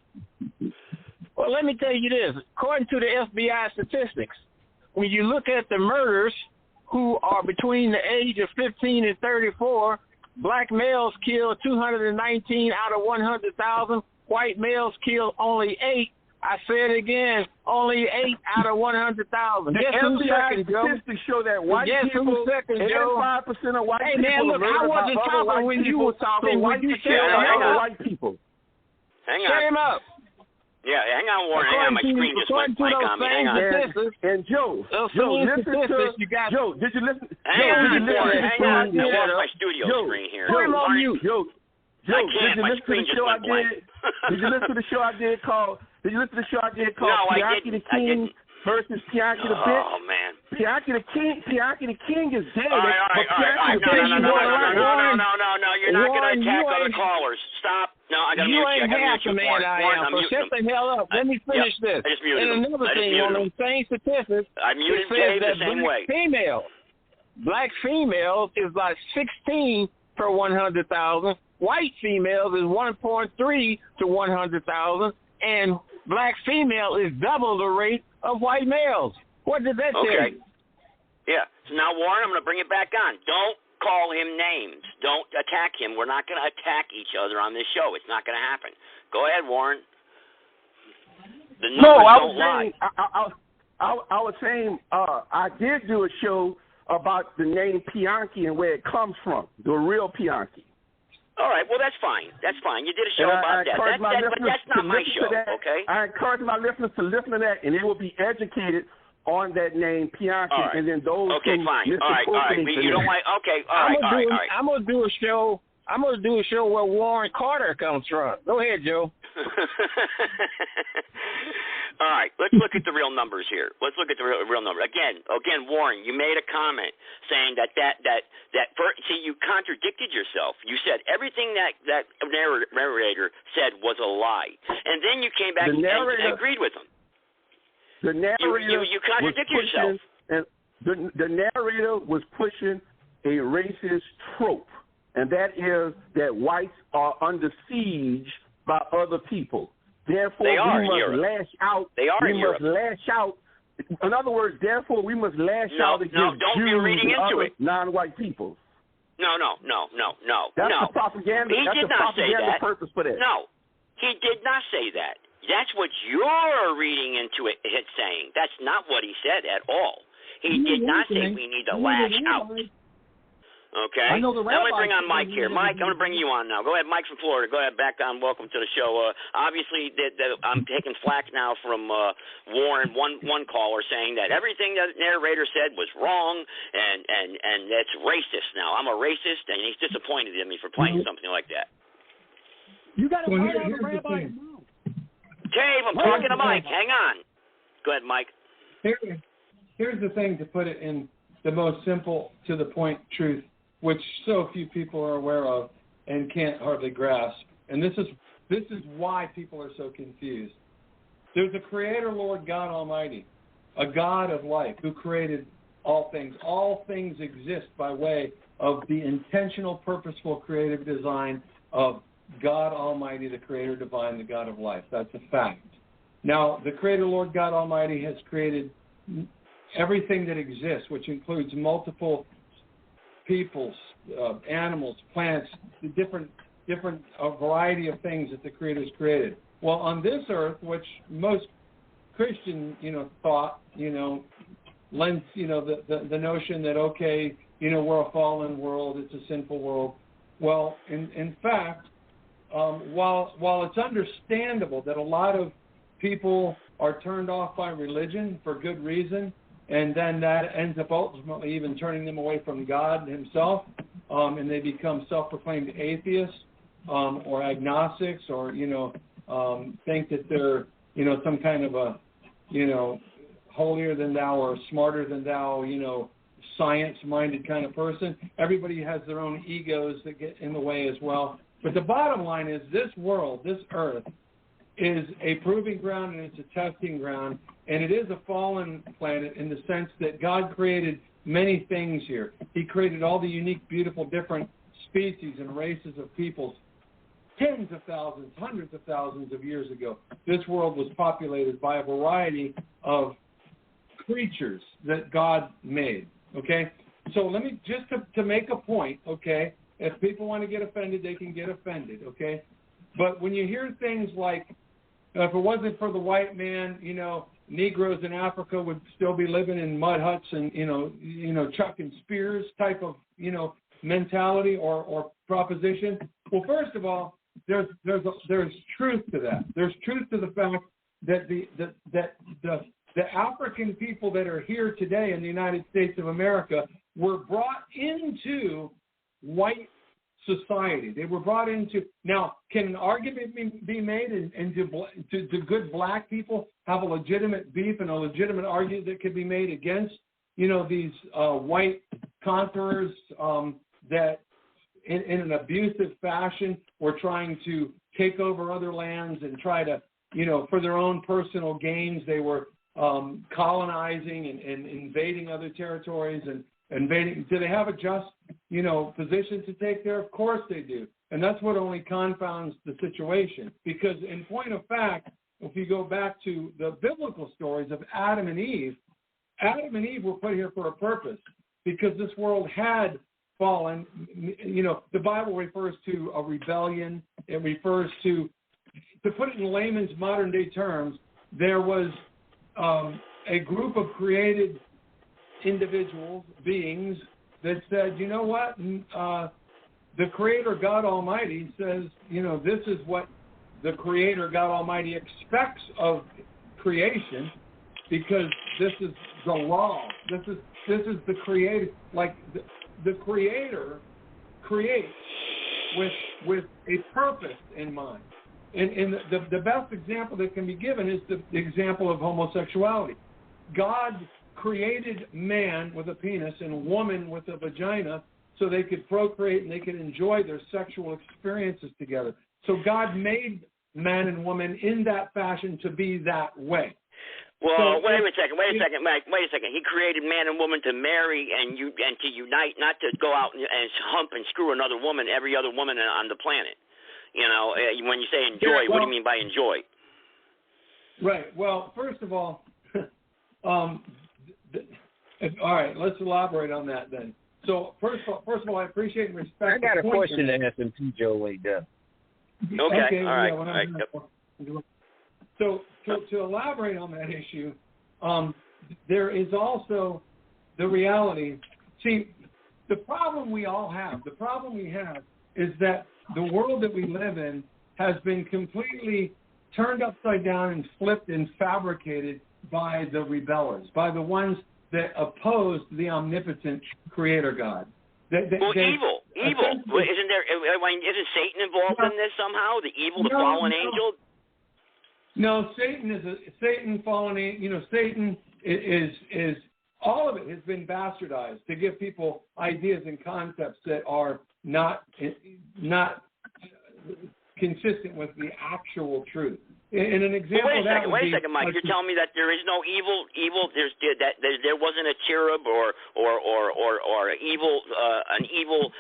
Well, let me tell you this. According to the FBI statistics, when you look at the murders who are between the age of 15 and 34, black males kill 219 out of 100,000. White males kill only 8. I say it again, only 8 out of 100,000. Guess who's second, Joe? Statistics show that white people, 85% of white people. Man, look, I wasn't talking when you were talking. White people. Hang on. Shut him up. Yeah, hang on, Warren. Hang on, my screen just went blank on me. Hang on. And Joe, listen to Joe. Did you listen? Hang on, Warren. Hang on. I lost my studio screen here. Joe, did you listen to the show I did? Did you listen to the show I did called? No, Pianki the King versus Pianki the Bitch? Oh man. Pianki the King is dead. All right. No. You're not going to attack other callers. Stop. No, I got to mute you. You ain't half the man I am. So shut the hell up. Let me finish this. I just muted him. And another thing on those same statistics, I muted Jay the same way. Black females is like 16 per 100,000. White females is 1.3 to 100,000, and black female is double the rate of white males. What did that tell you? Yeah. So now, Warren, I'm going to bring it back on. Don't call him names. Don't attack him. We're not going to attack each other on this show. It's not going to happen. Go ahead, Warren. The numbers don't lie. I was saying I did do a show about the name Pianki and where it comes from, the real Pianki. All right, well, that's fine. That's fine. You did a show about that. But that's not my show, okay? I encourage my listeners to listen to that, and they will be educated on that name, Pianki, right. And then those okay, fine. All right. You don't like, okay, all right. I'm going to do a show. I'm going to do a show where Warren Carter comes from. Go ahead, Joe. All right, let's look at the real numbers here. Let's look at the real number. Again, Warren, you made a comment saying that you contradicted yourself. You said everything that narrator said was a lie, and then you came back and agreed with him. The narrator you contradicted yourself. And the narrator was pushing a racist trope, and that is that whites are under siege by other people. Therefore, we must lash out. They are in Europe. Must lash out. In other words, therefore, we must lash out against don't be reading into it. Non-white people. No. That's the propaganda. He did not say that. Purpose for that. No, he did not say that. That's what you're reading into it saying. That's not what he said at all. He did not say we need to lash out. Okay. I know the now let me bring on Mike here. Mike, I'm going to bring you on now. Go ahead, Mike from Florida. Go ahead, back on. Welcome to the show. Obviously, I'm taking flack now from Warren, one caller, saying that everything that the narrator said was wrong and that's racist now. I'm a racist, and he's disappointed in me for playing something like that. You got to find out the rabbi. Dave, I'm talking to Mike. Hang on. Go ahead, Mike. Here's the thing, to put it in the most simple, to the point truth, which so few people are aware of and can't hardly grasp. And this is why people are so confused. There's a creator, Lord God Almighty, a God of life who created all things. All things exist by way of the intentional, purposeful, creative design of God Almighty, the creator divine, the God of life. That's a fact. Now, the creator, Lord God Almighty, has created everything that exists, which includes multiple peoples, animals, plants, the different variety of things that the Creator's created. Well, on this earth, which most Christian, thought, lends, the notion that, okay, we're a fallen world, it's a sinful world. Well, in fact, while it's understandable that a lot of people are turned off by religion for good reason, and then that ends up ultimately even turning them away from God himself, and they become self-proclaimed atheists or agnostics, or, think that they're, some kind of a, holier than thou or smarter than thou, science-minded kind of person. Everybody has their own egos that get in the way as well. But the bottom line is this world, this earth, is a proving ground and it's a testing ground, and it is a fallen planet in the sense that God created many things here. He created all the unique, beautiful, different species and races of peoples tens of thousands, hundreds of thousands of years ago. This world was populated by a variety of creatures that God made, okay? So let me, just to make a point, okay, if people want to get offended, they can get offended, okay? But when you hear things like, if it wasn't for the white man, Negroes in Africa would still be living in mud huts and, chucking spears type of, mentality or proposition. Well, first of all, there's truth to that. There's truth to the fact that the African people that are here today in the United States of America were brought into white society. They were brought into. Now, can an argument be made, and do good black people have a legitimate beef and a legitimate argument that could be made against, these white conquerors that in an abusive fashion were trying to take over other lands and try to, for their own personal gains, they were colonizing and invading other territories invading. Do they have a just, position to take there? Of course they do. And that's what only confounds the situation. Because in point of fact, if you go back to the biblical stories of Adam and Eve were put here for a purpose because this world had fallen. The Bible refers to a rebellion. It refers to put it in layman's modern day terms, there was a group of created individuals, beings, that said, you know what, the Creator God Almighty says, this is what the Creator God Almighty expects of creation, because this is the law. This is the created, like the Creator creates with a purpose in mind. And the best example that can be given is the example of homosexuality. God created man with a penis and woman with a vagina so they could procreate and they could enjoy their sexual experiences together. So God made man and woman in that fashion to be that way. Well, wait a second, Mike. Wait a second. He created man and woman to marry and to unite, not to go out and hump and screw another woman, every other woman on the planet. When you say enjoy, what do you mean by enjoy? Right. Well, first of all, all right, let's elaborate on that then. So first of all, I appreciate and respect. I got a question to ask him too, Joe. Wait, Okay. All right. All right. So to elaborate on that issue, there is also the reality. See, the problem we have is that the world that we live in has been completely turned upside down and flipped and fabricated by the rebellers, by the ones that oppose the omnipotent Creator God. Evil. Isn't Satan involved in this somehow? The evil, the fallen angel? No, Satan fallen. Satan is all of it has been bastardized to give people ideas and concepts that are not consistent with the actual truth. In an example, wait a second, Mike. You're telling me that there is no evil. There wasn't a cherub or evil an evil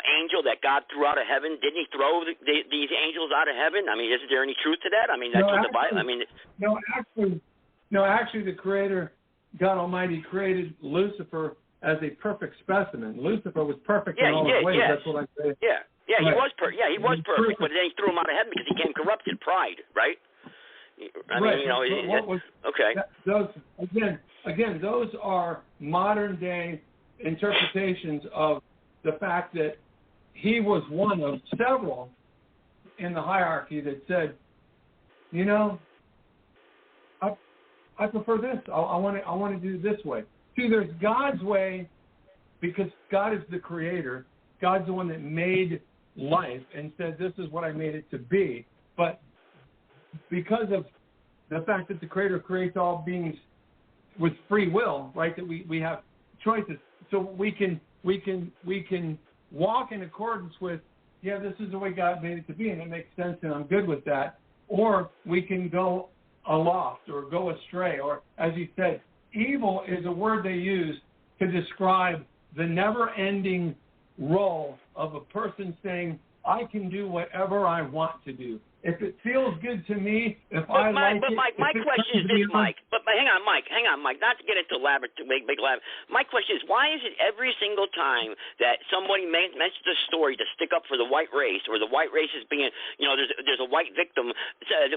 angel that God threw out of heaven. Didn't He throw these angels out of heaven? I mean, isn't there any truth to that? I mean, that's what the Bible. I mean, actually, the Creator God Almighty created Lucifer as a perfect specimen. Lucifer was perfect in all his ways. Yes. That's what I say. Yeah. Yeah, he was perfect. Yeah, he was perfect, but then he threw him out of heaven because he became corrupted, pride, right? I mean, okay. Those again, those are modern day interpretations of the fact that he was one of several in the hierarchy that said, I prefer this. I want to do it this way. See, there's God's way, because God is the Creator. God's the one that made life and said, this is what I made it to be. But because of the fact that the Creator creates all beings with free will, right, that we have choices, so we can walk in accordance with, this is the way God made it to be, and it makes sense, and I'm good with that. Or we can go aloft or go astray, or, as you said, evil is a word they use to describe the never-ending role of a person saying, I can do whatever I want to do. If it feels good to me, my question is this, Mike. But hang on, Mike. Not to get into big lab. My question is, why is it every single time that somebody mentions a story to stick up for the white race, or the white race is being, there's a white victim,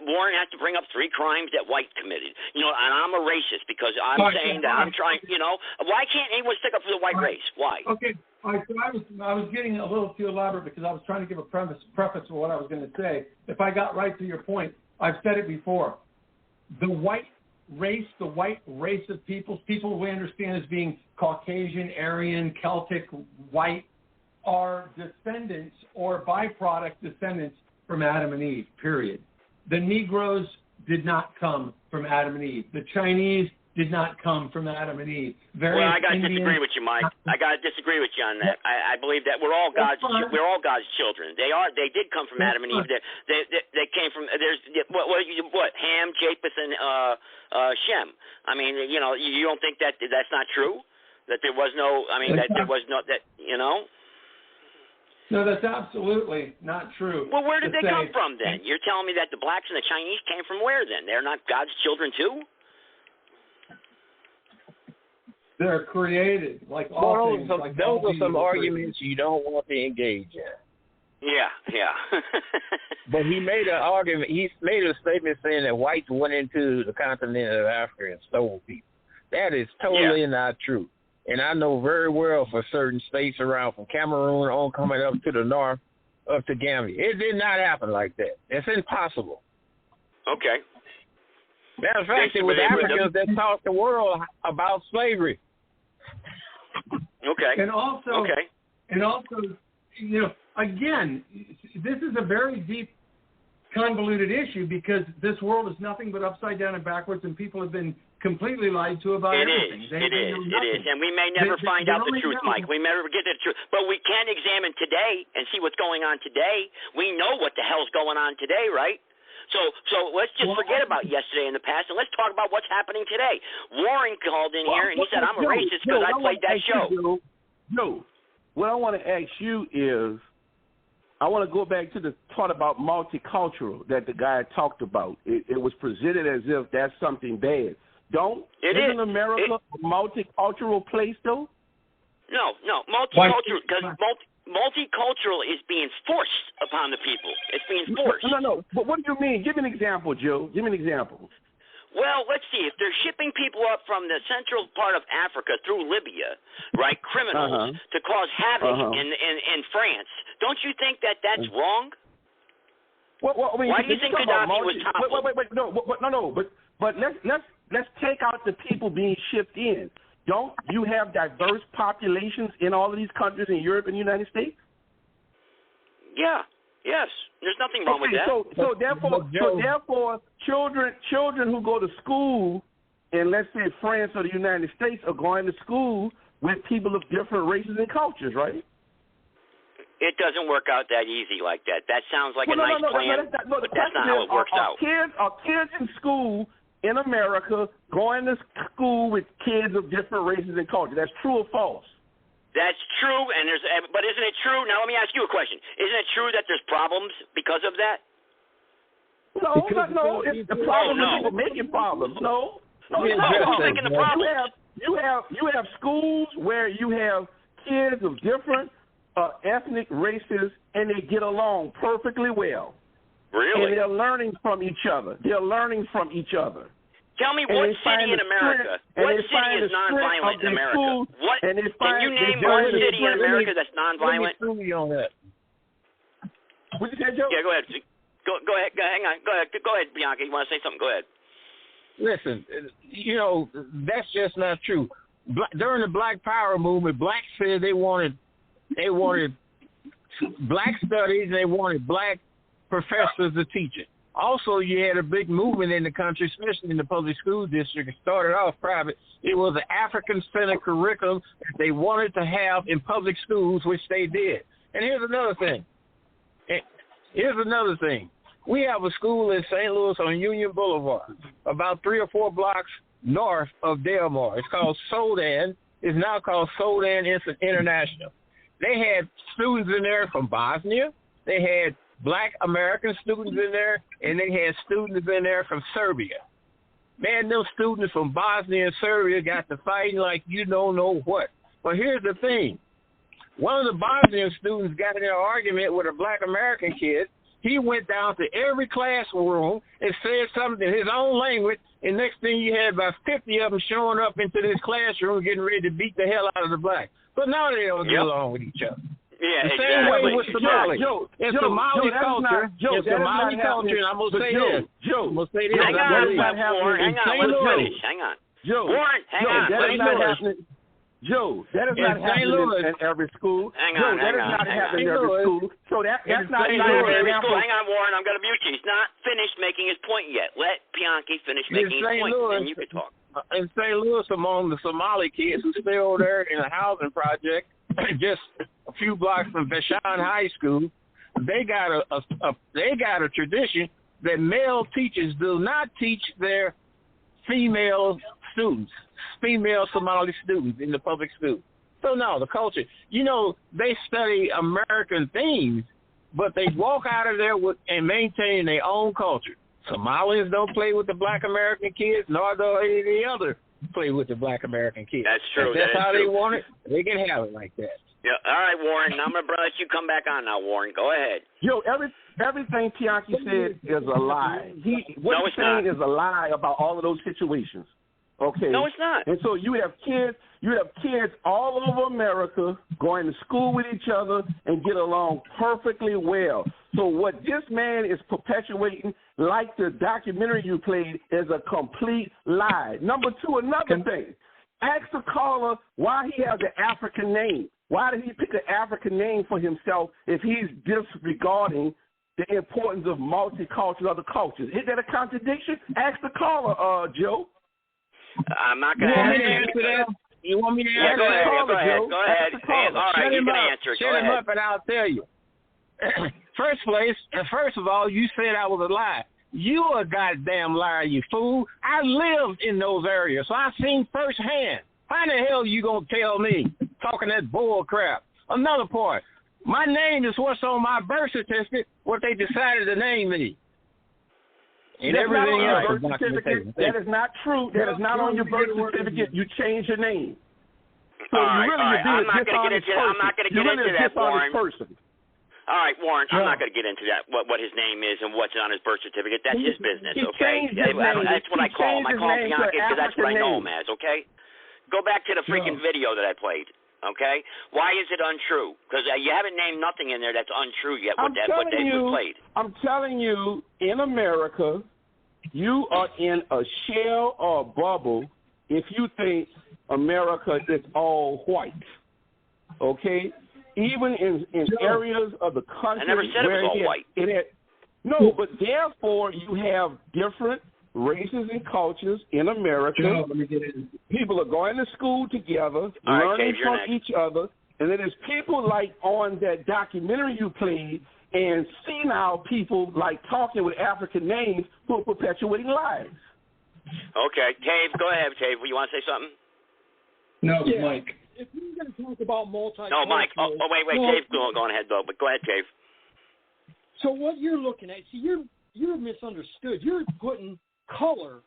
Warren has to bring up 3 crimes that white committed. And I'm a racist because I'm saying that I'm trying. Why can't anyone stick up for the white race? Why? Okay. All right, so I was getting a little too elaborate because I was trying to give a preface for what I was going to say. If I got right to your point, I've said it before. The white race of people we understand as being Caucasian, Aryan, Celtic, white, are descendants or byproduct descendants from Adam and Eve, period. The Negroes did not come from Adam and Eve. The Chinese did not come from Adam and Eve. I got to disagree with you, Mike. I got to disagree with you on that. I believe that we're all God's children. They did come from Adam and Eve. They came from Ham, Japheth, and Shem. I mean, you don't think that's not true? That there was no, No, that's absolutely not true. Well, where did they come from then? You're telling me that the blacks and the Chinese came from where then? They're not God's children too? They're created like all things. Those are some arguments you don't want to engage in. Yeah. But he made an argument. He made a statement saying that whites went into the continent of Africa and stole people. That is totally not true. And I know very well for certain states around from Cameroon on coming up to the north, up to Gambia. It did not happen like that. It's impossible. Okay. Matter of fact, it was Africans that taught the world about slavery. Okay. And also, again, this is a very deep, convoluted issue because this world is nothing but upside down and backwards, and people have been completely lied to about everything. It is, and we may never find out the truth, Mike. We may never get the truth, but we can examine today and see what's going on today. We know what the hell's going on today, right? So let's just forget about yesterday and the past, and let's talk about what's happening today. Warren called in here, and he said, I'm a racist because I played that show. No, what I want to ask you is, I want to go back to the part about multicultural that the guy talked about. It was presented as if that's something bad. Isn't America a multicultural place, though? No, multicultural, because multicultural is being forced upon the people. It's being forced. No. But what do you mean? Give me an example, Joe. Give me an example. Well, let's see. If they're shipping people up from the central part of Africa through Libya, right, criminals, to cause havoc in France, don't you think that that's wrong? Well, I mean, why do you think Gaddafi was toppled? Wait, but let's take out the people being shipped in. Don't you have diverse populations in all of these countries in Europe and the United States? Yeah. Yes. There's nothing wrong with that. So therefore, children who go to school in, let's say, France or the United States are going to school with people of different races and cultures, right? It doesn't work out that easy like that. That sounds like a nice plan, but that's not how it works out. Are kids in school in America going to school with kids of different races and cultures? That's true or false? That's true, but isn't it true? Now let me ask you a question. Isn't it true that there's problems because of that? No. It's the problem is people making problems. No. Who's making the problems? You have schools where you have kids of different ethnic races, and they get along perfectly well. Really? And they're learning from each other. Tell me what city in America, what city is nonviolent in America? Can you name one city in America that's nonviolent? Let me prove you on that. What did you say, Joe? Yeah, go ahead. Go ahead. Hang on. Go ahead, Bianca. You want to say something? Go ahead. Listen, that's just not true. During the Black Power movement, blacks said they wanted black studies and they wanted black professors to teach it. Also, you had a big movement in the country, especially in the public school district. It started off private. It was an African-centered curriculum that they wanted to have in public schools, which they did. And here's another thing. We have a school in St. Louis on Union Boulevard, about 3 or 4 blocks north of Delmar. It's called Sodan. It's now called Sodan International. They had students in there from Bosnia. They had Black American students in there, and they had students in there from Serbia. Man, those students from Bosnia and Serbia got to fighting like you don't know what. But here's the thing. One of the Bosnian students got in an argument with a Black American kid. He went down to every classroom and said something in his own language, and next thing you had about 50 of them showing up into this classroom getting ready to beat the hell out of the black. But now they don't get along with each other. Yeah, the same way with Somali. In Somali culture, and I'm going to say this. Hang on. Warren, hang on. Joe, that is not happening in every school. Hang on. So that's not in every school. Hang on, Warren. I'm going to mute you. He's not finished making his point yet. Let Bianchi finish making his point, then you can talk. In St. Louis, among the Somali kids who stay over there in a housing project, just a few blocks from Vashon High School, they got a tradition that male teachers do not teach their female students, female Somali students in the public school. So, no, the culture. They study American themes, but they walk out of there and maintain their own culture. Somalians don't play with the black American kids, nor do any of the other play with the black American kids. That's true. If that's how true. they want it, they can have it like that. Yeah. All right, Warren. I'm going to let you come back on now, Warren. Go ahead. Everything Tiaki said is a lie. What he's saying is a lie about all of those situations. Okay. No, it's not. And so you have kids all over America going to school with each other and get along perfectly well. So what this man is perpetuating, like the documentary you played, is a complete lie. Number two, another thing. Ask the caller why he has an African name. Why did he pick an African name for himself if he's disregarding the importance of multicultural other cultures? Is that a contradiction? Ask the caller, Joe. I'm not going to answer that. You want me to answer that? Go ahead. All right, you can answer it. Shut him up and I'll tell you. First of all, you said I was a lie. You a goddamn liar, you fool. I lived in those areas, so I seen firsthand. How the hell you going to tell me talking that bull crap? Another point. My name is what's on my birth certificate, what they decided to name me. And everything else. That is not true. That is not on your birth certificate. You changed your name. So I'm not going to get into that, Warren. Person. All right, Warren, I'm not going to get into that, what his name is and what's on his birth certificate. That's his business, okay? That's what I call him. I call him Bianchi because that's what I know him as, okay? Go back to the freaking video that I played, okay? Why is it untrue? Because you haven't named nothing in there that's untrue yet what they played. I'm telling you, in America, you are in a shell or a bubble if you think America is all white, okay? Even in areas of the country I never said where it was all white. No, but therefore you have different races and cultures in America. People are going to school together, learning from each other, and then there's people like on that documentary you played and senile people like talking with African names who are perpetuating lies. Okay, Dave, go ahead, Dave. You want to say something? No, Mike. If you're going to talk about multicultural... No, Mike. Oh, wait, Dave, go on ahead, though. But go ahead, Dave. So what you're looking at, see, you're misunderstood. You're putting color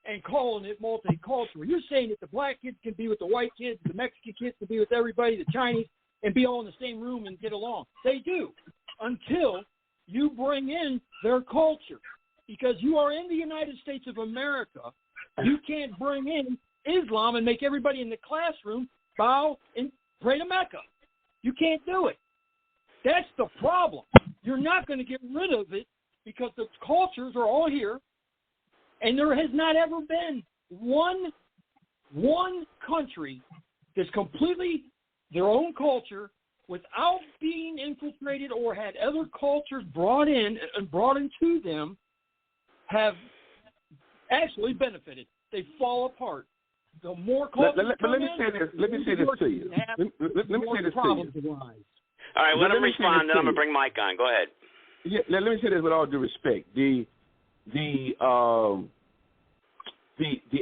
and calling it multicultural. You're saying that the black kids can be with the white kids, the Mexican kids can be with everybody, the Chinese, and be all in the same room and get along. They do, until you bring in their culture. Because you are in the United States of America, you can't bring in Islam and make everybody in the classroom bow and pray to Mecca. You can't do it. That's the problem. You're not going to get rid of it because the cultures are all here, and there has not ever been one country that's completely their own culture without being infiltrated or had other cultures brought in and brought into them have actually benefited. They fall apart. The more cultures let me say this to you. Let me say this to you. All right, let him respond, then I'm going to bring Mike on. Go ahead. Yeah, let me say this with all due respect. The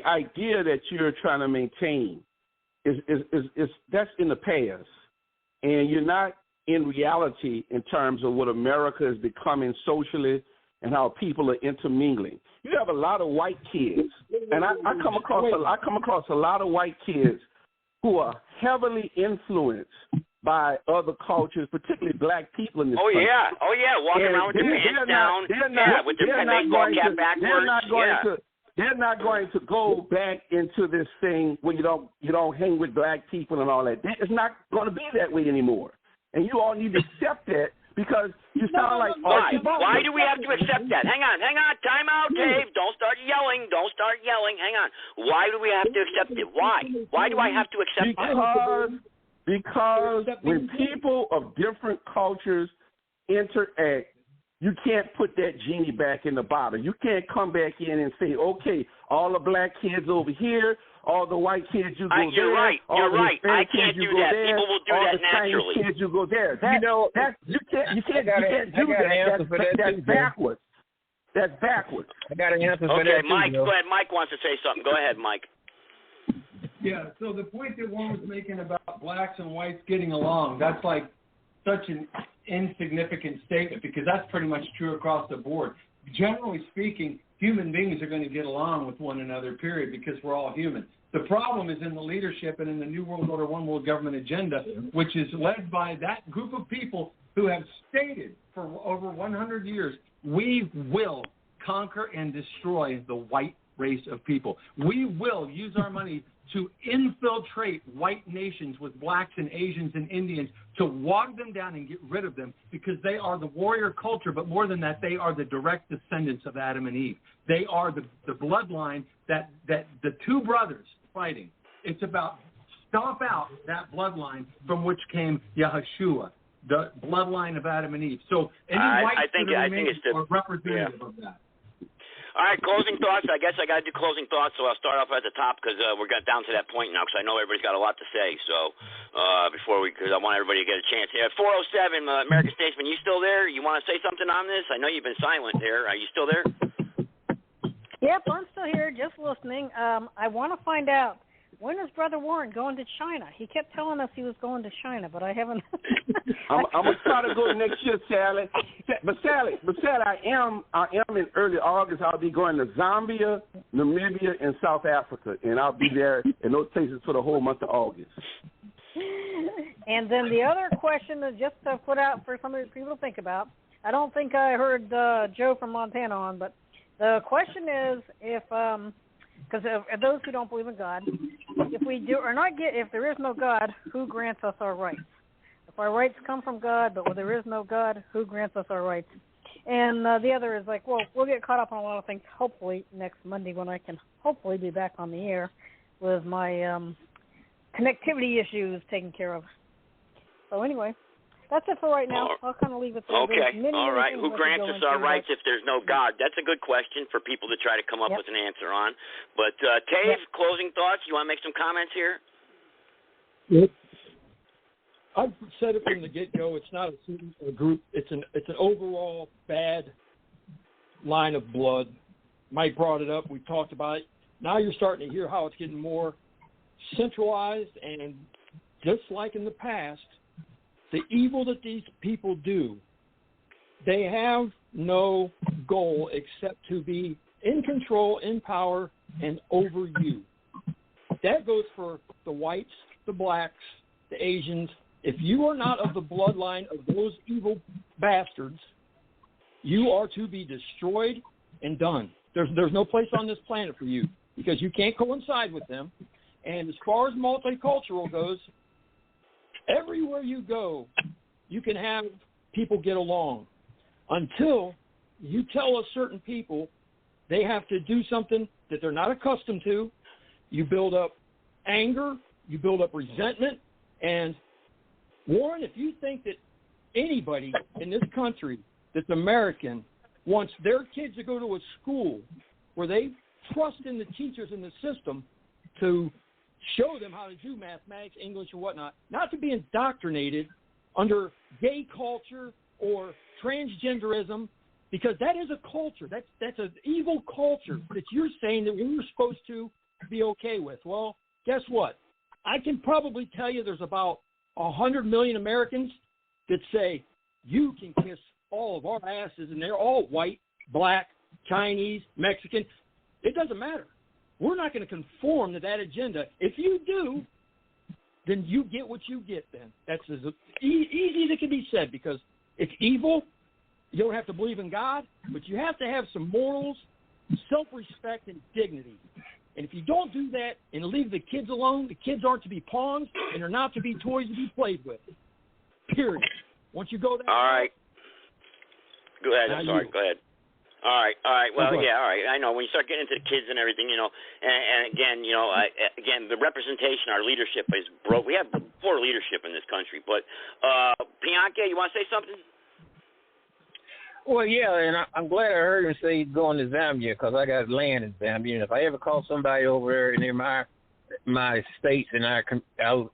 idea that you're trying to maintain is that's in the past, and you're not in reality in terms of what America is becoming socially and how people are intermingling. You have a lot of white kids, and I come across a lot of white kids who are heavily influenced by other cultures, particularly black people in this country. Oh yeah, walking around with their pants down, with their baseball cap backwards. They're not going to go back into this thing where you don't hang with black people and all that. It's not going to be that way anymore, and you all need to accept that. Because you sound like why do we have to accept that? Hang on, time out, Dave. Don't start yelling. Hang on. Why do we have to accept it? Why? Why do I have to accept that? Because when people of different cultures interact, you can't put that genie back in the bottle. You can't come back in and say, okay, all the black kids over here, all the white kids, you go there. You're right. I can't do that. People will do that naturally. Chinese kids, you go there. You can't do that. That's backwards. That's backwards. I got an answer for that. Okay, Mike, go ahead. Mike wants to say something. Go ahead, Mike. Yeah, so the point that Warren was making about blacks and whites getting along, that's like such an insignificant statement because that's pretty much true across the board. Generally speaking, human beings are going to get along with one another, period, because we're all human. The problem is in the leadership and in the New World Order, One World Government agenda, which is led by that group of people who have stated for over 100 years, we will conquer and destroy the white race of people. We will use our money to infiltrate white nations with blacks and Asians and Indians to water them down and get rid of them because they are the warrior culture, but more than that, they are the direct descendants of Adam and Eve. They are the bloodline that the two brothers fighting. It's about stomp out that bloodline from which came Yahushua, the bloodline of Adam and Eve. So any whites that remain are representative of that. All right, closing thoughts. I guess I got to do closing thoughts, so I'll start off at the top because we're down to that point now because I know everybody's got a lot to say. So because I want everybody to get a chance here. 407, American Statesman, you still there? You want to say something on this? I know you've been silent there. Are you still there? Yep, I'm still here, just listening. I want to find out, when is Brother Warren going to China? He kept telling us he was going to China, but I haven't. I'm gonna try to go next year, Sally. But Sally, I am in early August. I'll be going to Zambia, Namibia, and South Africa, and I'll be there in those places for the whole month of August. And then the other question is just to put out for some of the people to think about. I don't think I heard Joe from Montana on, but the question is if because those who don't believe in God, if there is no God, who grants us our rights? If our rights come from God, but when there is no God, who grants us our rights? And the other is like, well, we'll get caught up on a lot of things, hopefully next Monday when I can hopefully be back on the air with my connectivity issues taken care of. So anyway, that's it for right now. I'll kind of leave it there. Okay, all right. Who grants us our rights if there's no God? That's a good question for people to try to come up with an answer on. But, Tave, closing thoughts? You want to make some comments here? Yep. I've said it from the get-go. It's not a group. It's an overall bad line of blood. Mike brought it up. We talked about it. Now you're starting to hear how it's getting more centralized, and just like in the past, the evil that these people do, they have no goal except to be in control, in power, and over you. That goes for the whites, the blacks, the Asians. If you are not of the bloodline of those evil bastards, you are to be destroyed and done. There's no place on this planet for you because you can't coincide with them. And as far as multicultural goes, everywhere you go, you can have people get along until you tell a certain people they have to do something that they're not accustomed to. You build up anger, you build up resentment, and Warren, if you think that anybody in this country that's American wants their kids to go to a school where they trust in the teachers in the system to show them how to do mathematics, English, or whatnot, not to be indoctrinated under gay culture or transgenderism, because that is a culture. That's an evil culture that you're saying that we were supposed to be okay with. Well, guess what? I can probably tell you there's about 100 million Americans that say you can kiss all of our asses, and they're all white, black, Chinese, Mexican. It doesn't matter. We're not going to conform to that agenda. If you do, then you get what you get then. That's as easy as it can be said, because it's evil. You don't have to believe in God, but you have to have some morals, self-respect, and dignity. And if you don't do that and leave the kids alone, the kids aren't to be pawns, and they're not to be toys to be played with. Period. Once you go that all right. Go ahead. I'm sorry. Go ahead. All right. Well, yeah, all right. I know when you start getting into the kids and everything, and again, again, the representation, our leadership is broke. We have poor leadership in this country. But Bianca, you want to say something? Well, yeah, and I'm glad I heard him say he's going to Zambia because I got land in Zambia, and if I ever call somebody over there near my states and our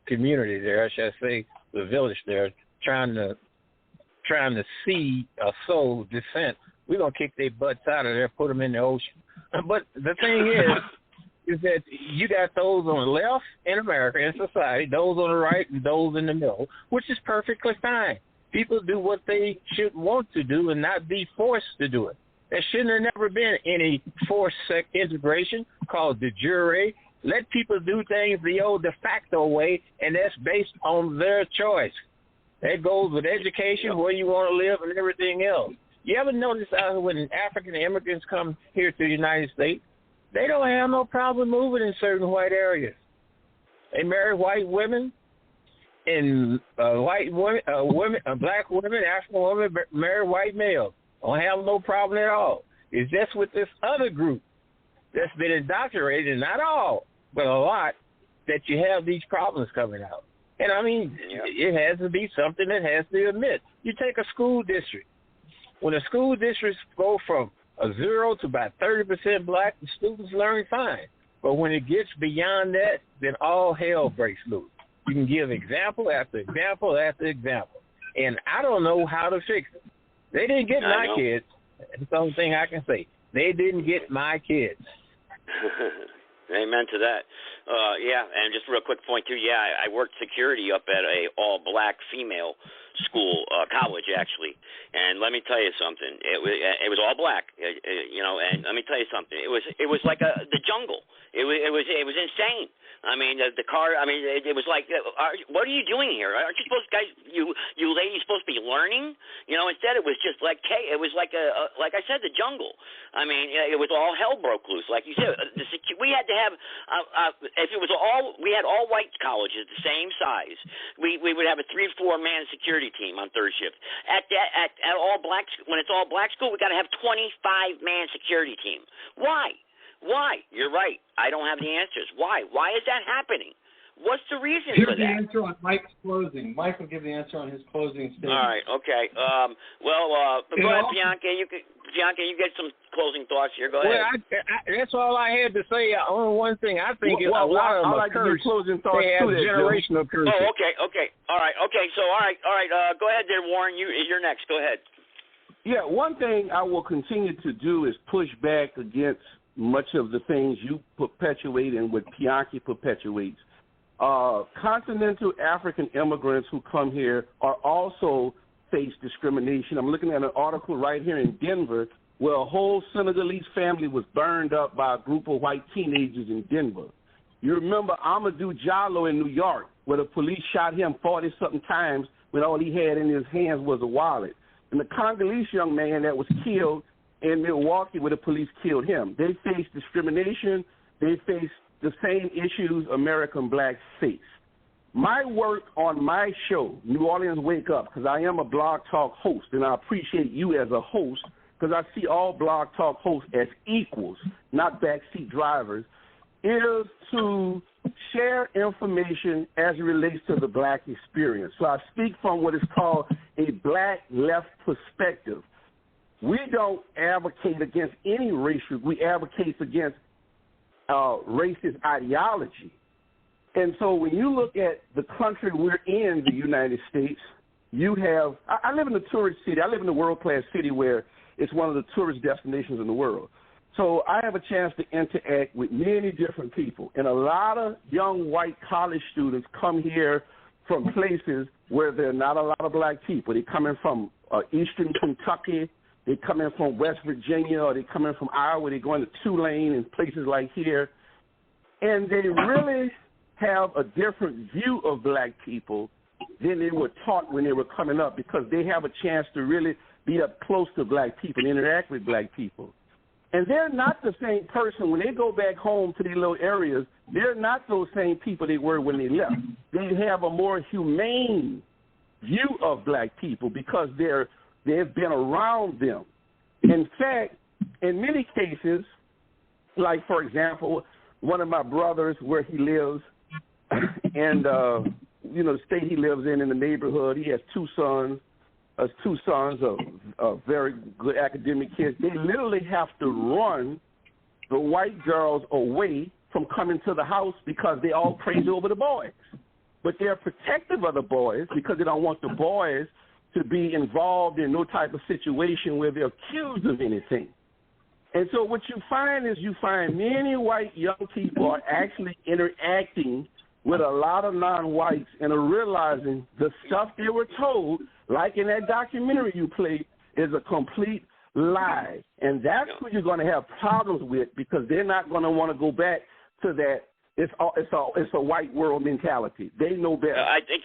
community there, I should say the village there, trying to see or sow dissent, we're going to kick their butts out of there, put them in the ocean. But the thing is, is that you got those on the left in America, in society, those on the right, and those in the middle, which is perfectly fine. People do what they should want to do and not be forced to do it. There shouldn't have never been any forced integration called de jure. Let people do things the old de facto way, and that's based on their choice. That goes with education, where you want to live, and everything else. You ever notice when African immigrants come here to the United States, they don't have no problem moving in certain white areas. They marry white women, and black women, African women marry white males. Don't have no problem at all. It's just with this other group that's been indoctrinated, not all, but a lot, that you have these problems coming out. And I mean, it has to be something that has to admit. You take a school district. When the school districts go from a 0 to about 30% black, the students learn fine. But when it gets beyond that, then all hell breaks loose. You can give example after example after example. And I don't know how to fix it. They didn't get my kids. That's the only thing I can say. They didn't get my kids. Amen to that. And just a real quick point, too. I worked security up at a all-black female school, college, actually. And let me tell you something. It was all black, and let me tell you something. It was like the jungle. It was insane. I mean, the car. I mean, it was like, what are you doing here? Aren't you supposed, guys? You ladies supposed to be learning? Instead it was just like it was like like I said, the jungle. I mean, it was all hell broke loose, like you said. We had to have if it was we had all white colleges the same size. We would have a 3-4 man security team on third shift. At all black, when it's all black school, we got to have 25 man security team. Why? You're right. I don't have the answers. Why? Why is that happening? What's the reason for that? Here's the answer on Mike's closing. Mike will give the answer on his closing statement. All right. Okay. Go ahead, Bianca. You get some closing thoughts here. Go ahead. Well, that's all I had to say. Only one thing. I think a lot of them are cursed. They have generational curses. Oh, okay. All right. Okay. So, all right. Go ahead there, Warren. You're next. Go ahead. Yeah. One thing I will continue to do is push back against much of the things you perpetuate and what Bianchi perpetuates. Continental African immigrants who come here are also face discrimination. I'm looking at an article right here in Denver where a whole Senegalese family was burned up by a group of white teenagers in Denver. You remember Amadou Diallo in New York, where the police shot him 40-something times when all he had in his hands was a wallet. And the Congolese young man that was killed in Milwaukee where the police killed him. They face discrimination. They face the same issues American blacks face. My work on my show, New Orleans Wake Up, because I am a Blog Talk host, and I appreciate you as a host, because I see all Blog Talk hosts as equals, not backseat drivers, is to share information as it relates to the black experience. So I speak from what is called a black left perspective. We don't advocate against any race group. We advocate against racist ideology. And so when you look at the country we're in, the United States, you have – I live in a tourist city. I live in a world-class city where it's one of the tourist destinations in the world. So I have a chance to interact with many different people. And a lot of young white college students come here from places where there are not a lot of black people. They're coming from eastern Kentucky. They come in from West Virginia, or they come in from Iowa. They go into Tulane and places like here. And they really have a different view of black people than they were taught when they were coming up, because they have a chance to really be up close to black people and interact with black people. And they're not the same person. When they go back home to these little areas, they're not those same people they were when they left. They have a more humane view of black people because they've been around them. In fact, in many cases, like, for example, one of my brothers, where he lives, and, the state he lives in the neighborhood, he has two sons of very good academic kids. They literally have to run the white girls away from coming to the house because they're all crazy over the boys. But they're protective of the boys because they don't want the boys to be involved in no type of situation where they're accused of anything. And so what you find is many white young people are actually interacting with a lot of non-whites and are realizing the stuff they were told, like in that documentary you played, is a complete lie. And that's what you're going to have problems with, because they're not going to want to go back to that. It's a white world mentality. They know better. I think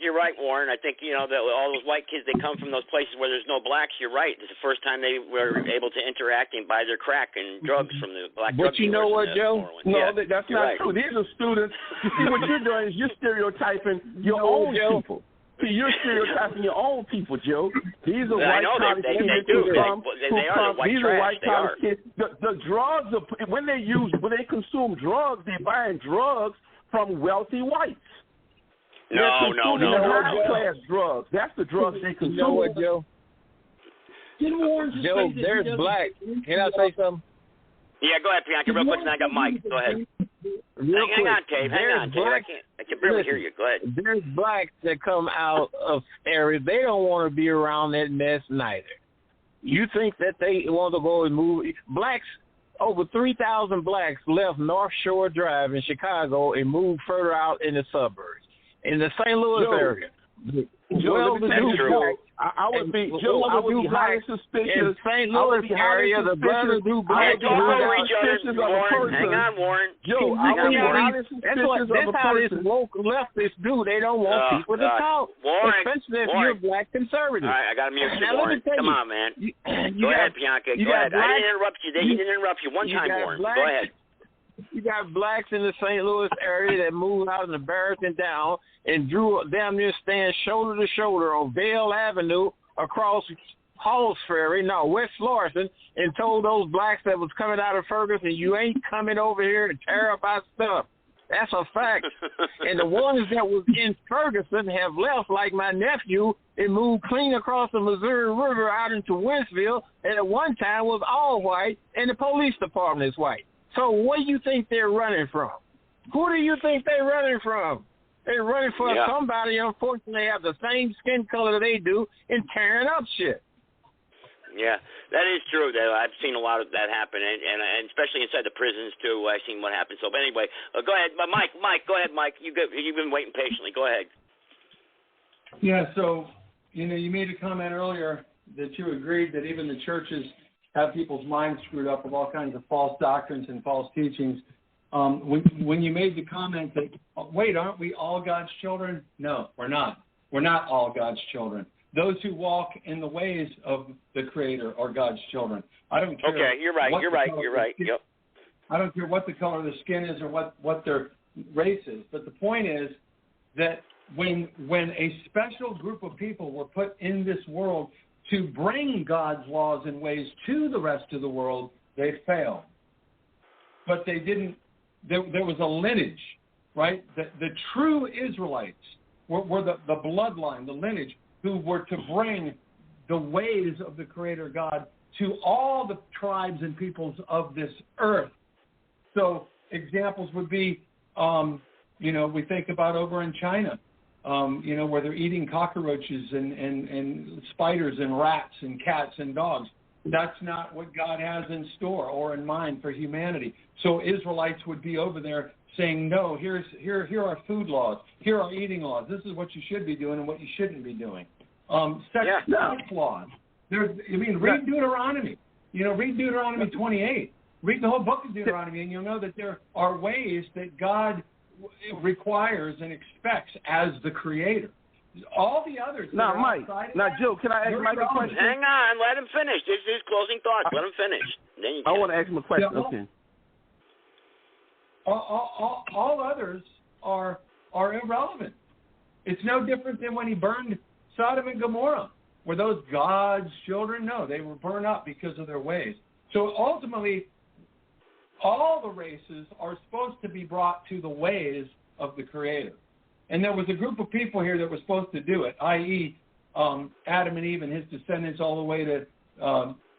you're right, Warren. I think, that all those white kids, they come from those places where there's no blacks. You're right. It's the first time they were able to interact and buy their crack and drugs from the black drug dealers. But you know what, Joe? No, that's not right. true. These are students. You see, what you're doing is you're stereotyping your own people. See, you're stereotyping your own people, Joe. These are white college kids who come. These are white college kids. The drugs are, when they consume drugs, they're buying drugs from wealthy whites. No. High class drugs. That's the drugs they consume. You know what, Joe? Joe, there's black. Can I say something? Yeah, go ahead, Bianca. Real quick, and I got Mike. Go ahead. Hang on, Dave. Hang on, Dave. I can barely hear you. Go ahead. There's blacks that come out of areas. They don't want to be around that mess neither. You think that they want to go and move? Blacks, over 3,000 blacks left North Shore Drive in Chicago and moved further out in the suburbs. In the St. Louis area. Joe, I would be highly suspicious. In St. Louis area, the brothers do black. Hang on, Warren. Joe, I would be highly suspicious of a person. That's how this woke leftist do. They don't want people to talk. Warren, especially if you're a black conservative. All right, I got to mute you, Warren. Come on, man. Go ahead, Bianca. Go ahead. I didn't interrupt you. They didn't interrupt you one time, Warren. Go ahead. You got blacks in the St. Louis area that moved out of the Barrington down and drew damn near stand shoulder to shoulder on Vale Avenue across Halls Ferry, West Florissant, and told those blacks that was coming out of Ferguson, you ain't coming over here to tear up our stuff. That's a fact. And the ones that was in Ferguson have left, like my nephew, and moved clean across the Missouri River out into Wentzville, and at one time was all white, and the police department is white. So what do you think they're running from? Who do you think they're running from? They're running for somebody, unfortunately, have the same skin color they do and tearing up shit. Yeah, that is true. I've seen a lot of that happen, and especially inside the prisons, too. I've seen what happens. So, but anyway, go ahead. Mike, go ahead, Mike. You've been waiting patiently. Go ahead. Yeah, so, you made a comment earlier that you agreed that even the churches have people's minds screwed up with all kinds of false doctrines and false teachings. When you made the comment that, wait, aren't we all God's children? No, we're not. We're not all God's children. Those who walk in the ways of the Creator are God's children. I don't care. Okay, you're right. Yep. I don't care what the color of the skin is or what their race is. But the point is that when a special group of people were put in this world to bring God's laws and ways to the rest of the world, they failed. But they didn't. There was a lineage, right? The true Israelites were the bloodline, the lineage, who were to bring the ways of the Creator God to all the tribes and peoples of this earth. So examples would be, we think about over in China, where they're eating cockroaches and spiders and rats and cats and dogs. That's not what God has in store or in mind for humanity. So Israelites would be over there saying, no, here are food laws. Here are eating laws. This is what you should be doing and what you shouldn't be doing. Sex laws. Read Deuteronomy. Read Deuteronomy 28. Read the whole book of Deuteronomy, and you'll know that there are ways that God requires and expects as the Creator. All the others. Now, Mike. Now, Joe, can I ask Mike a question? Hang on. Let him finish. This is his closing thoughts. Let him finish. Then you can. I want to ask him a question. Okay. All others are irrelevant. It's no different than when he burned Sodom and Gomorrah. Were those God's children? No, they were burned up because of their ways. So ultimately, all the races are supposed to be brought to the ways of the Creator. And there was a group of people here that were supposed to do it, i.e., Adam and Eve and his descendants all the way to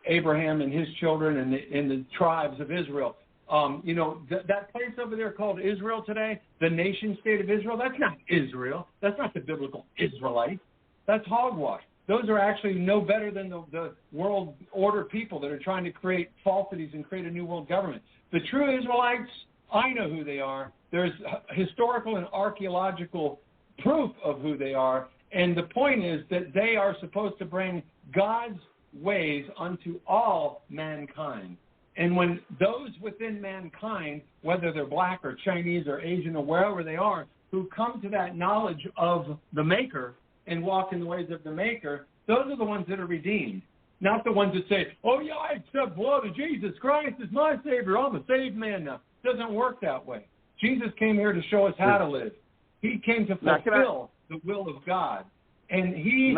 Abraham and his children and the tribes of Israel. That place over there called Israel today, the nation state of Israel, that's not Israel. That's not the biblical Israelite. That's hogwash. those are actually no better than the world order people that are trying to create falsities and create a new world government. The true Israelites, I know who they are. There's historical and archaeological proof of who they are. And the point is that they are supposed to bring God's ways unto all mankind. And when those within mankind, whether they're black or Chinese or Asian or wherever they are, who come to that knowledge of the Maker and walk in the ways of the Maker, those are the ones that are redeemed. Not the ones that say, oh, yeah, I accept blood of Jesus Christ as my Savior. I'm a saved man now. It doesn't work that way. Jesus came here to show us how to live. He came to fulfill the will of God. And he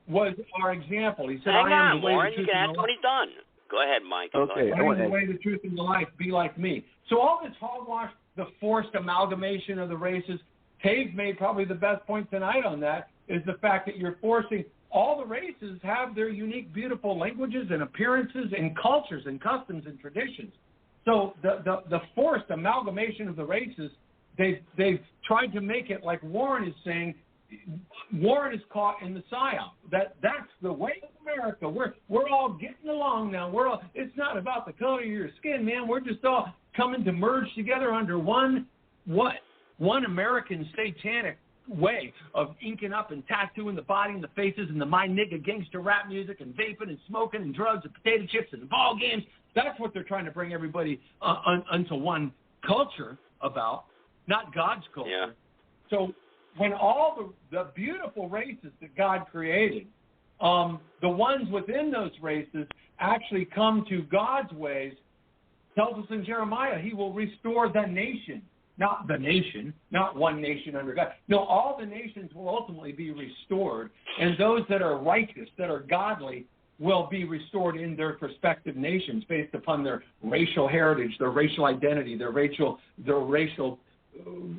was our example. He said, Hang I am on, the way, Warren. the truth, You can and ask the when he's done. Go ahead, Mike. Okay. I am the way, the truth, and the life. Be like me. So all this hogwash, the forced amalgamation of the races, Tave's made probably the best point tonight on that, is the fact that you're forcing all the races have their unique, beautiful languages and appearances and cultures and customs and traditions. So the forced amalgamation of the races, they've tried to make it like Warren is saying. Warren is caught in the psyop. That's the way of America. We're all getting along now. It's not about the color of your skin, man. We're just all coming to merge together under one American satanic way of inking up and tattooing the body and the faces and the my nigga gangster rap music and vaping and smoking and drugs and potato chips and ball games. That's what they're trying to bring everybody onto one culture about, not God's culture. Yeah. So when all the beautiful races that God created, the ones within those races actually come to God's ways, tells us in Jeremiah, he will restore the nation. Not the nation, not one nation under God. No, all the nations will ultimately be restored, and those that are righteous, that are godly, will be restored in their respective nations based upon their racial heritage, their racial identity, their racial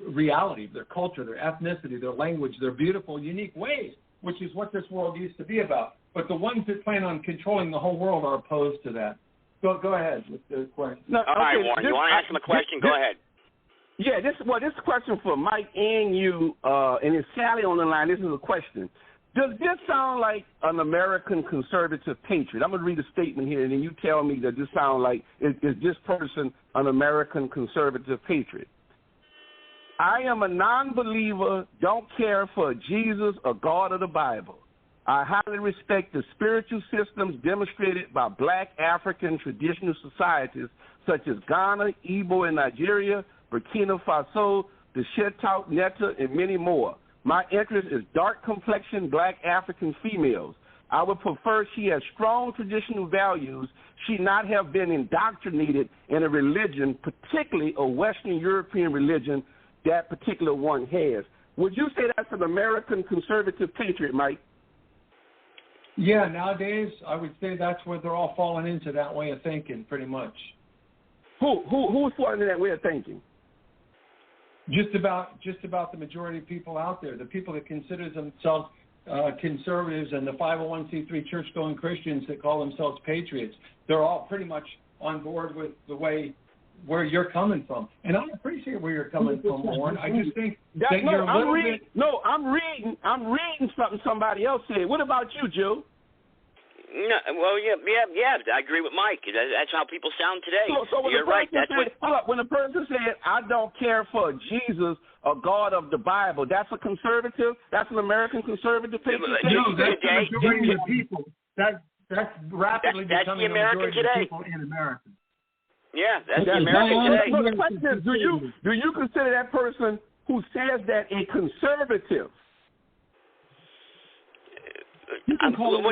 reality, their culture, their ethnicity, their language, their beautiful, unique ways, which is what this world used to be about. But the ones that plan on controlling the whole world are opposed to that. Go ahead with the question. No, all right, Warren, you want to ask him a question? Go ahead. Yeah, this is a question for Mike and you, and it's Sally on the line. This is a question. Does this sound like an American conservative patriot? I'm going to read a statement here, and then you tell me that this sounds like, is this person an American conservative patriot? I am a non-believer, don't care for Jesus or God of the Bible. I highly respect the spiritual systems demonstrated by black African traditional societies such as Ghana, Igbo, and Nigeria, Burkina Faso, the Shetau, Netta, and many more. My interest is dark-complexioned black African females. I would prefer she has strong traditional values, she not have been indoctrinated in a religion, particularly a Western European religion that particular one has. Would you say that's an American conservative patriot, Mike? Yeah, nowadays I would say that's where they're all falling into that way of thinking, pretty much. Who's falling into that way of thinking? Just about the majority of people out there, the people that consider themselves conservatives and the 501c3 church-going Christians that call themselves patriots, they're all pretty much on board with the way where you're coming from. And I appreciate where you're coming from, Warren. I just think that you're a little bit... No, I'm reading something somebody else said. What about you, Joe? No, well, yeah, I agree with Mike. That's how people sound today. So when you're right. When a person said, I don't care for Jesus or God of the Bible, that's a conservative? That's an American conservative patriot? No, that's the majority of people. That's rapidly becoming the American the majority today. of people in America. Yeah, that's the American today. So the question is, do you consider that person who says that a conservative? What do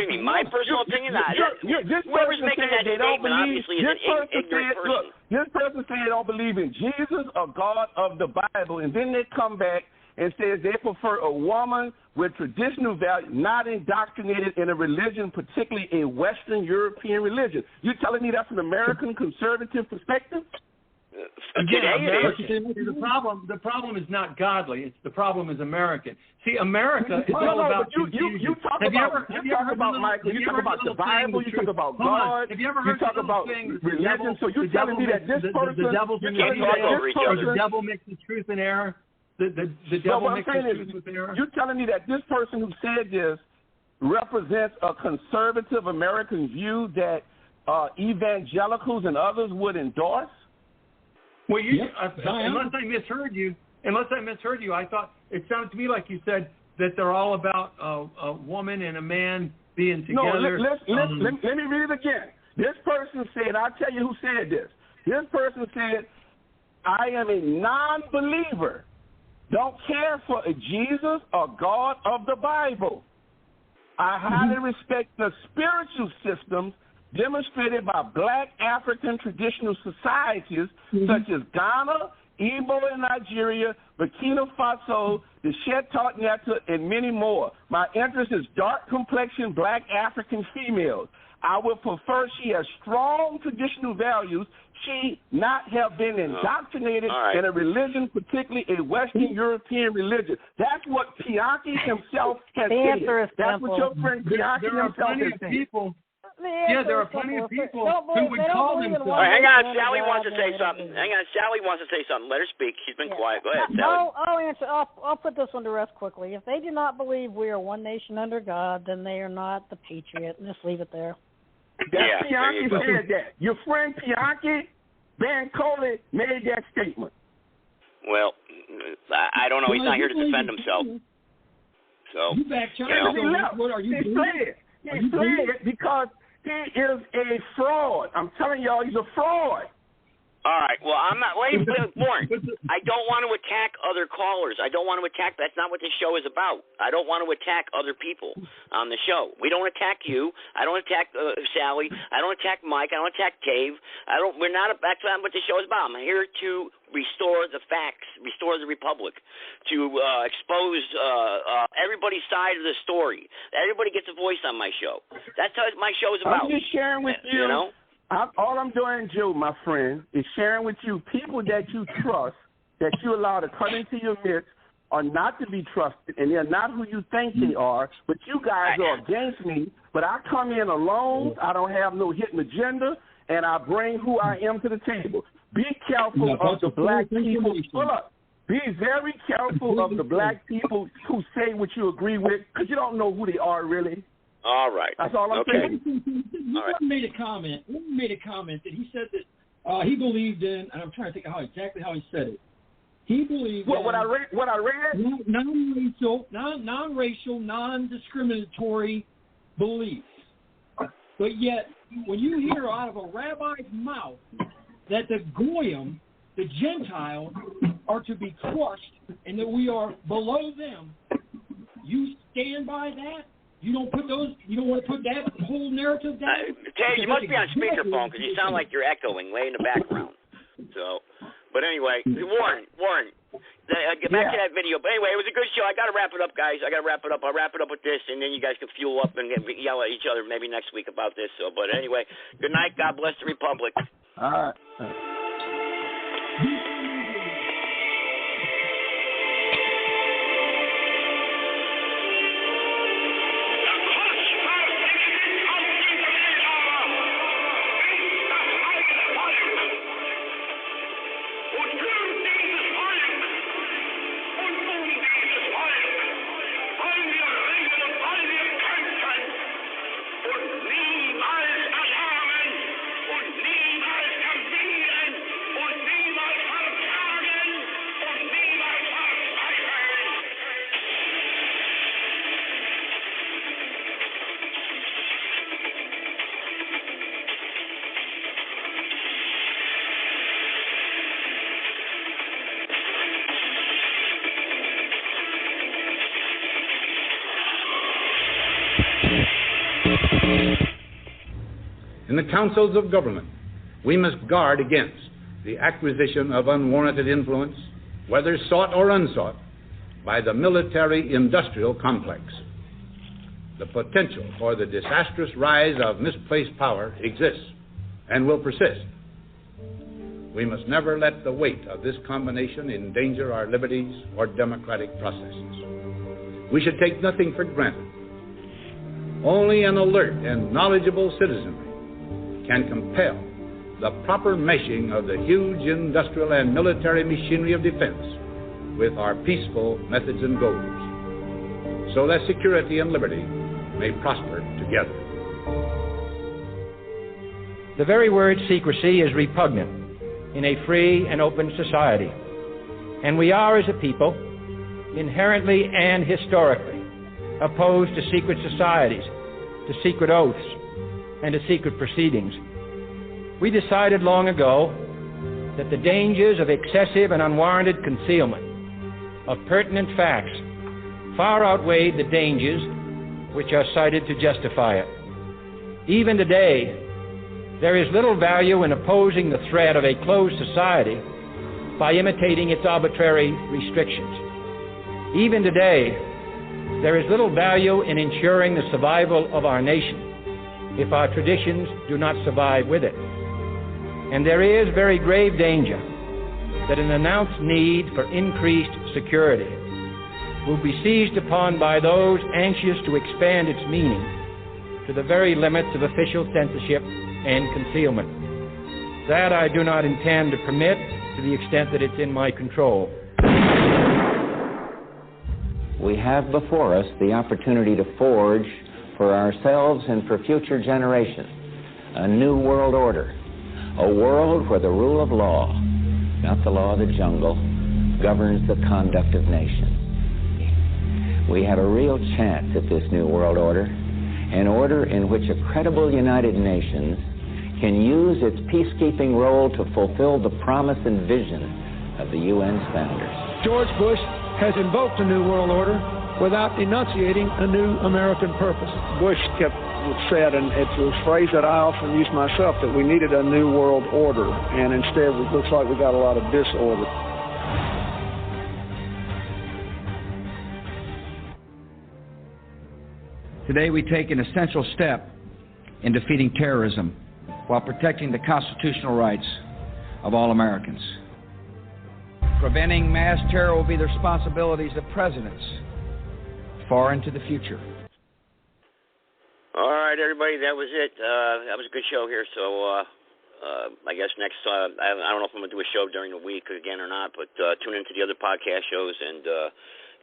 you mean? My personal opinion? Whoever's making that statement obviously is an ignorant person. Look, this person said they don't believe in Jesus or God of the Bible, and then they come back and says they prefer a woman with traditional values, not indoctrinated in a religion, particularly a Western European religion. You telling me that's an American conservative perspective? The problem is not godly. The problem is American. See, America is all about confusion. You talk about Michael. You talk about the Bible. You talk about God. Have you ever heard you talk about religion. So you're telling me that this person, the devil's in the devil makes the truth in error. The devil makes the truth with error. You're telling me that this person who said this represents a conservative American view that evangelicals and others would endorse? Well, unless I misheard you, I thought it sounded to me like you said that they're all about a woman and a man being together. No, let me read it again. This person said, I'll tell you who said this. This person said, I am a non-believer, don't care for a Jesus or God of the Bible. I highly respect the spiritual systems demonstrated by black African traditional societies such as Ghana, Igbo in Nigeria, Burkina Faso, the Chetot Neta, and many more. My interest is dark complexion black African females. I would prefer she has strong traditional values. She not have been indoctrinated in a religion, particularly a Western European religion. That's what Pianki himself has said. That's what your friend Pianki himself has said. There are plenty of people who would call themselves. All right, hang on. Sally wants to say something. Sally wants to say something. Let her speak. She's been quiet. Go ahead, Sally. I'll answer. I'll put this one to rest quickly. If they do not believe we are one nation under God, then they are not the patriot. And just leave it there. That's Pianki said that. Your friend Pianki Bancole made that statement. Well, I don't know. He's not here to defend himself. So, what are you doing? He fled because he is a fraud. I'm telling y'all, he's a fraud. All right. Well, I'm not. Wait, Warren. I don't want to attack other callers. I don't want to attack. That's not what this show is about. I don't want to attack other people on the show. We don't attack you. I don't attack Sally. I don't attack Mike. I don't attack Dave. We're not. That's not what the show is about. I'm here to restore the facts, restore the republic, to expose everybody's side of the story. Everybody gets a voice on my show. That's how my show is about. I'm just sharing with you. You know. All I'm doing, Joe, my friend, is sharing with you people that you trust, that you allow to come into your midst, are not to be trusted, and they're not who you think they are, but you guys are against me. But I come in alone. I don't have no hidden agenda, and I bring who I am to the table. Be careful of the black people. Be very careful of the black people who say what you agree with, because you don't know who they are really. All right. That's all I'm saying. Warren made a comment that he said that he believed in, and I'm trying to think exactly how he said it. He believed in what I read? Non-racial, non-discriminatory beliefs. But yet, when you hear out of a rabbi's mouth that the goyim, the Gentiles, are to be crushed and that we are below them, you stand by that? You don't put those. You don't want to put that whole narrative down. Tay, you must be on speakerphone because you sound like you're echoing way in the background. So, but anyway, Warren, get back to that video. But anyway, it was a good show. I got to wrap it up, guys. I'll wrap it up with this, and then you guys can fuel up and yell at each other maybe next week about this. So, but anyway, good night. God bless the Republic. All right. In the councils of government, we must guard against the acquisition of unwarranted influence, whether sought or unsought, by the military-industrial complex. The potential for the disastrous rise of misplaced power exists and will persist. We must never let the weight of this combination endanger our liberties or democratic processes. We should take nothing for granted. Only an alert and knowledgeable citizenry can compel the proper meshing of the huge industrial and military machinery of defense with our peaceful methods and goals, so that security and liberty may prosper together. The very word secrecy is repugnant in a free and open society, and we are, as a people, inherently and historically opposed to secret societies, to secret oaths, and to secret proceedings. We decided long ago that the dangers of excessive and unwarranted concealment of pertinent facts far outweighed the dangers which are cited to justify it. Even today, there is little value in opposing the threat of a closed society by imitating its arbitrary restrictions. Even today, there is little value in ensuring the survival of our nation if our traditions do not survive with it. And there is very grave danger that an announced need for increased security will be seized upon by those anxious to expand its meaning to the very limits of official censorship and concealment. That I do not intend to permit to the extent that it's in my control. We have before us the opportunity to forge for ourselves and for future generations a new world order, a world where the rule of law, not the law of the jungle, governs the conduct of nations. We have a real chance at this new world order, an order in which a credible United Nations can use its peacekeeping role to fulfill the promise and vision of the UN's founders. George Bush has invoked a new world order without enunciating a new American purpose. Bush said, and it's a phrase that I often use myself, that we needed a new world order, and instead it looks like we got a lot of disorder. Today we take an essential step in defeating terrorism while protecting the constitutional rights of all Americans. Preventing mass terror will be the responsibilities of presidents far into the future. All right, everybody, that was it. That was a good show here. So I guess next I don't know if I'm going to do a show during the week again or not, but tune into the other podcast shows, and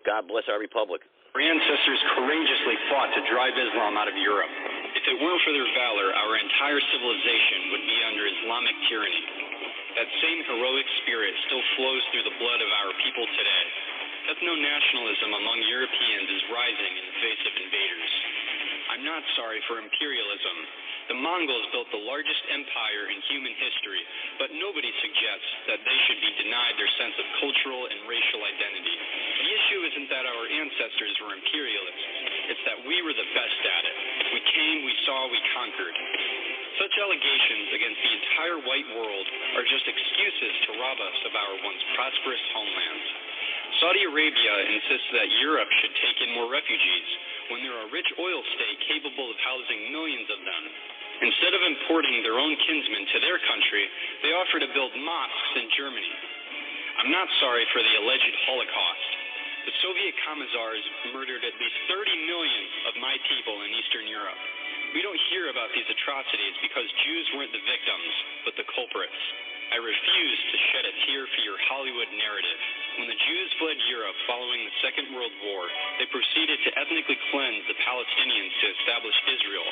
God bless our republic. Our ancestors courageously fought to drive Islam out of Europe. If it weren't for their valor, our entire civilization would be under Islamic tyranny. That same heroic spirit still flows through the blood of our people today. Ethno-nationalism among Europeans is rising in the face of invaders. I'm not sorry for imperialism. The Mongols built the largest empire in human history, but nobody suggests that they should be denied their sense of cultural and racial identity. The issue isn't that our ancestors were imperialists. It's that we were the best at it. We came, we saw, we conquered. Such allegations against the entire white world are just excuses to rob us of our once prosperous homelands. Saudi Arabia insists that Europe should take in more refugees when they're a rich oil state capable of housing millions of them. Instead of importing their own kinsmen to their country, they offer to build mosques in Germany. I'm not sorry for the alleged Holocaust. The Soviet Commissars murdered at least 30 million of my people in Eastern Europe. We don't hear about these atrocities because Jews weren't the victims, but the culprits. I refuse to shed a tear for your Hollywood narrative. When the Jews fled Europe following the Second World War, they proceeded to ethnically cleanse the Palestinians to establish Israel.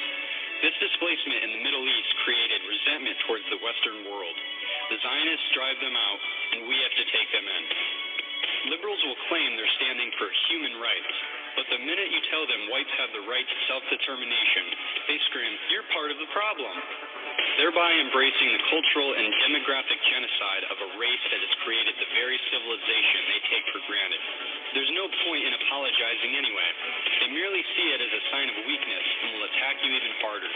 This displacement in the Middle East created resentment towards the Western world. The Zionists drive them out, and we have to take them in. Liberals will claim they're standing for human rights, but the minute you tell them whites have the right to self-determination, they scream, "You're part of the problem," thereby embracing the cultural and demographic genocide of a race that has created the very civilization they take for granted. There's no point in apologizing anyway. They merely see it as a sign of weakness and will attack you even harder.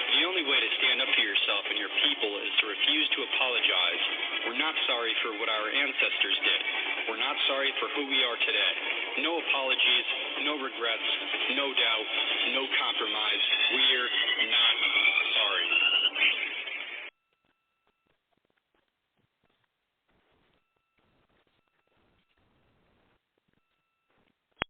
The only way to stand up for yourself and your people is to refuse to apologize. We're not sorry for what our ancestors did. We're not sorry for who we are today. No apologies, no regrets, no doubt, no compromise. We're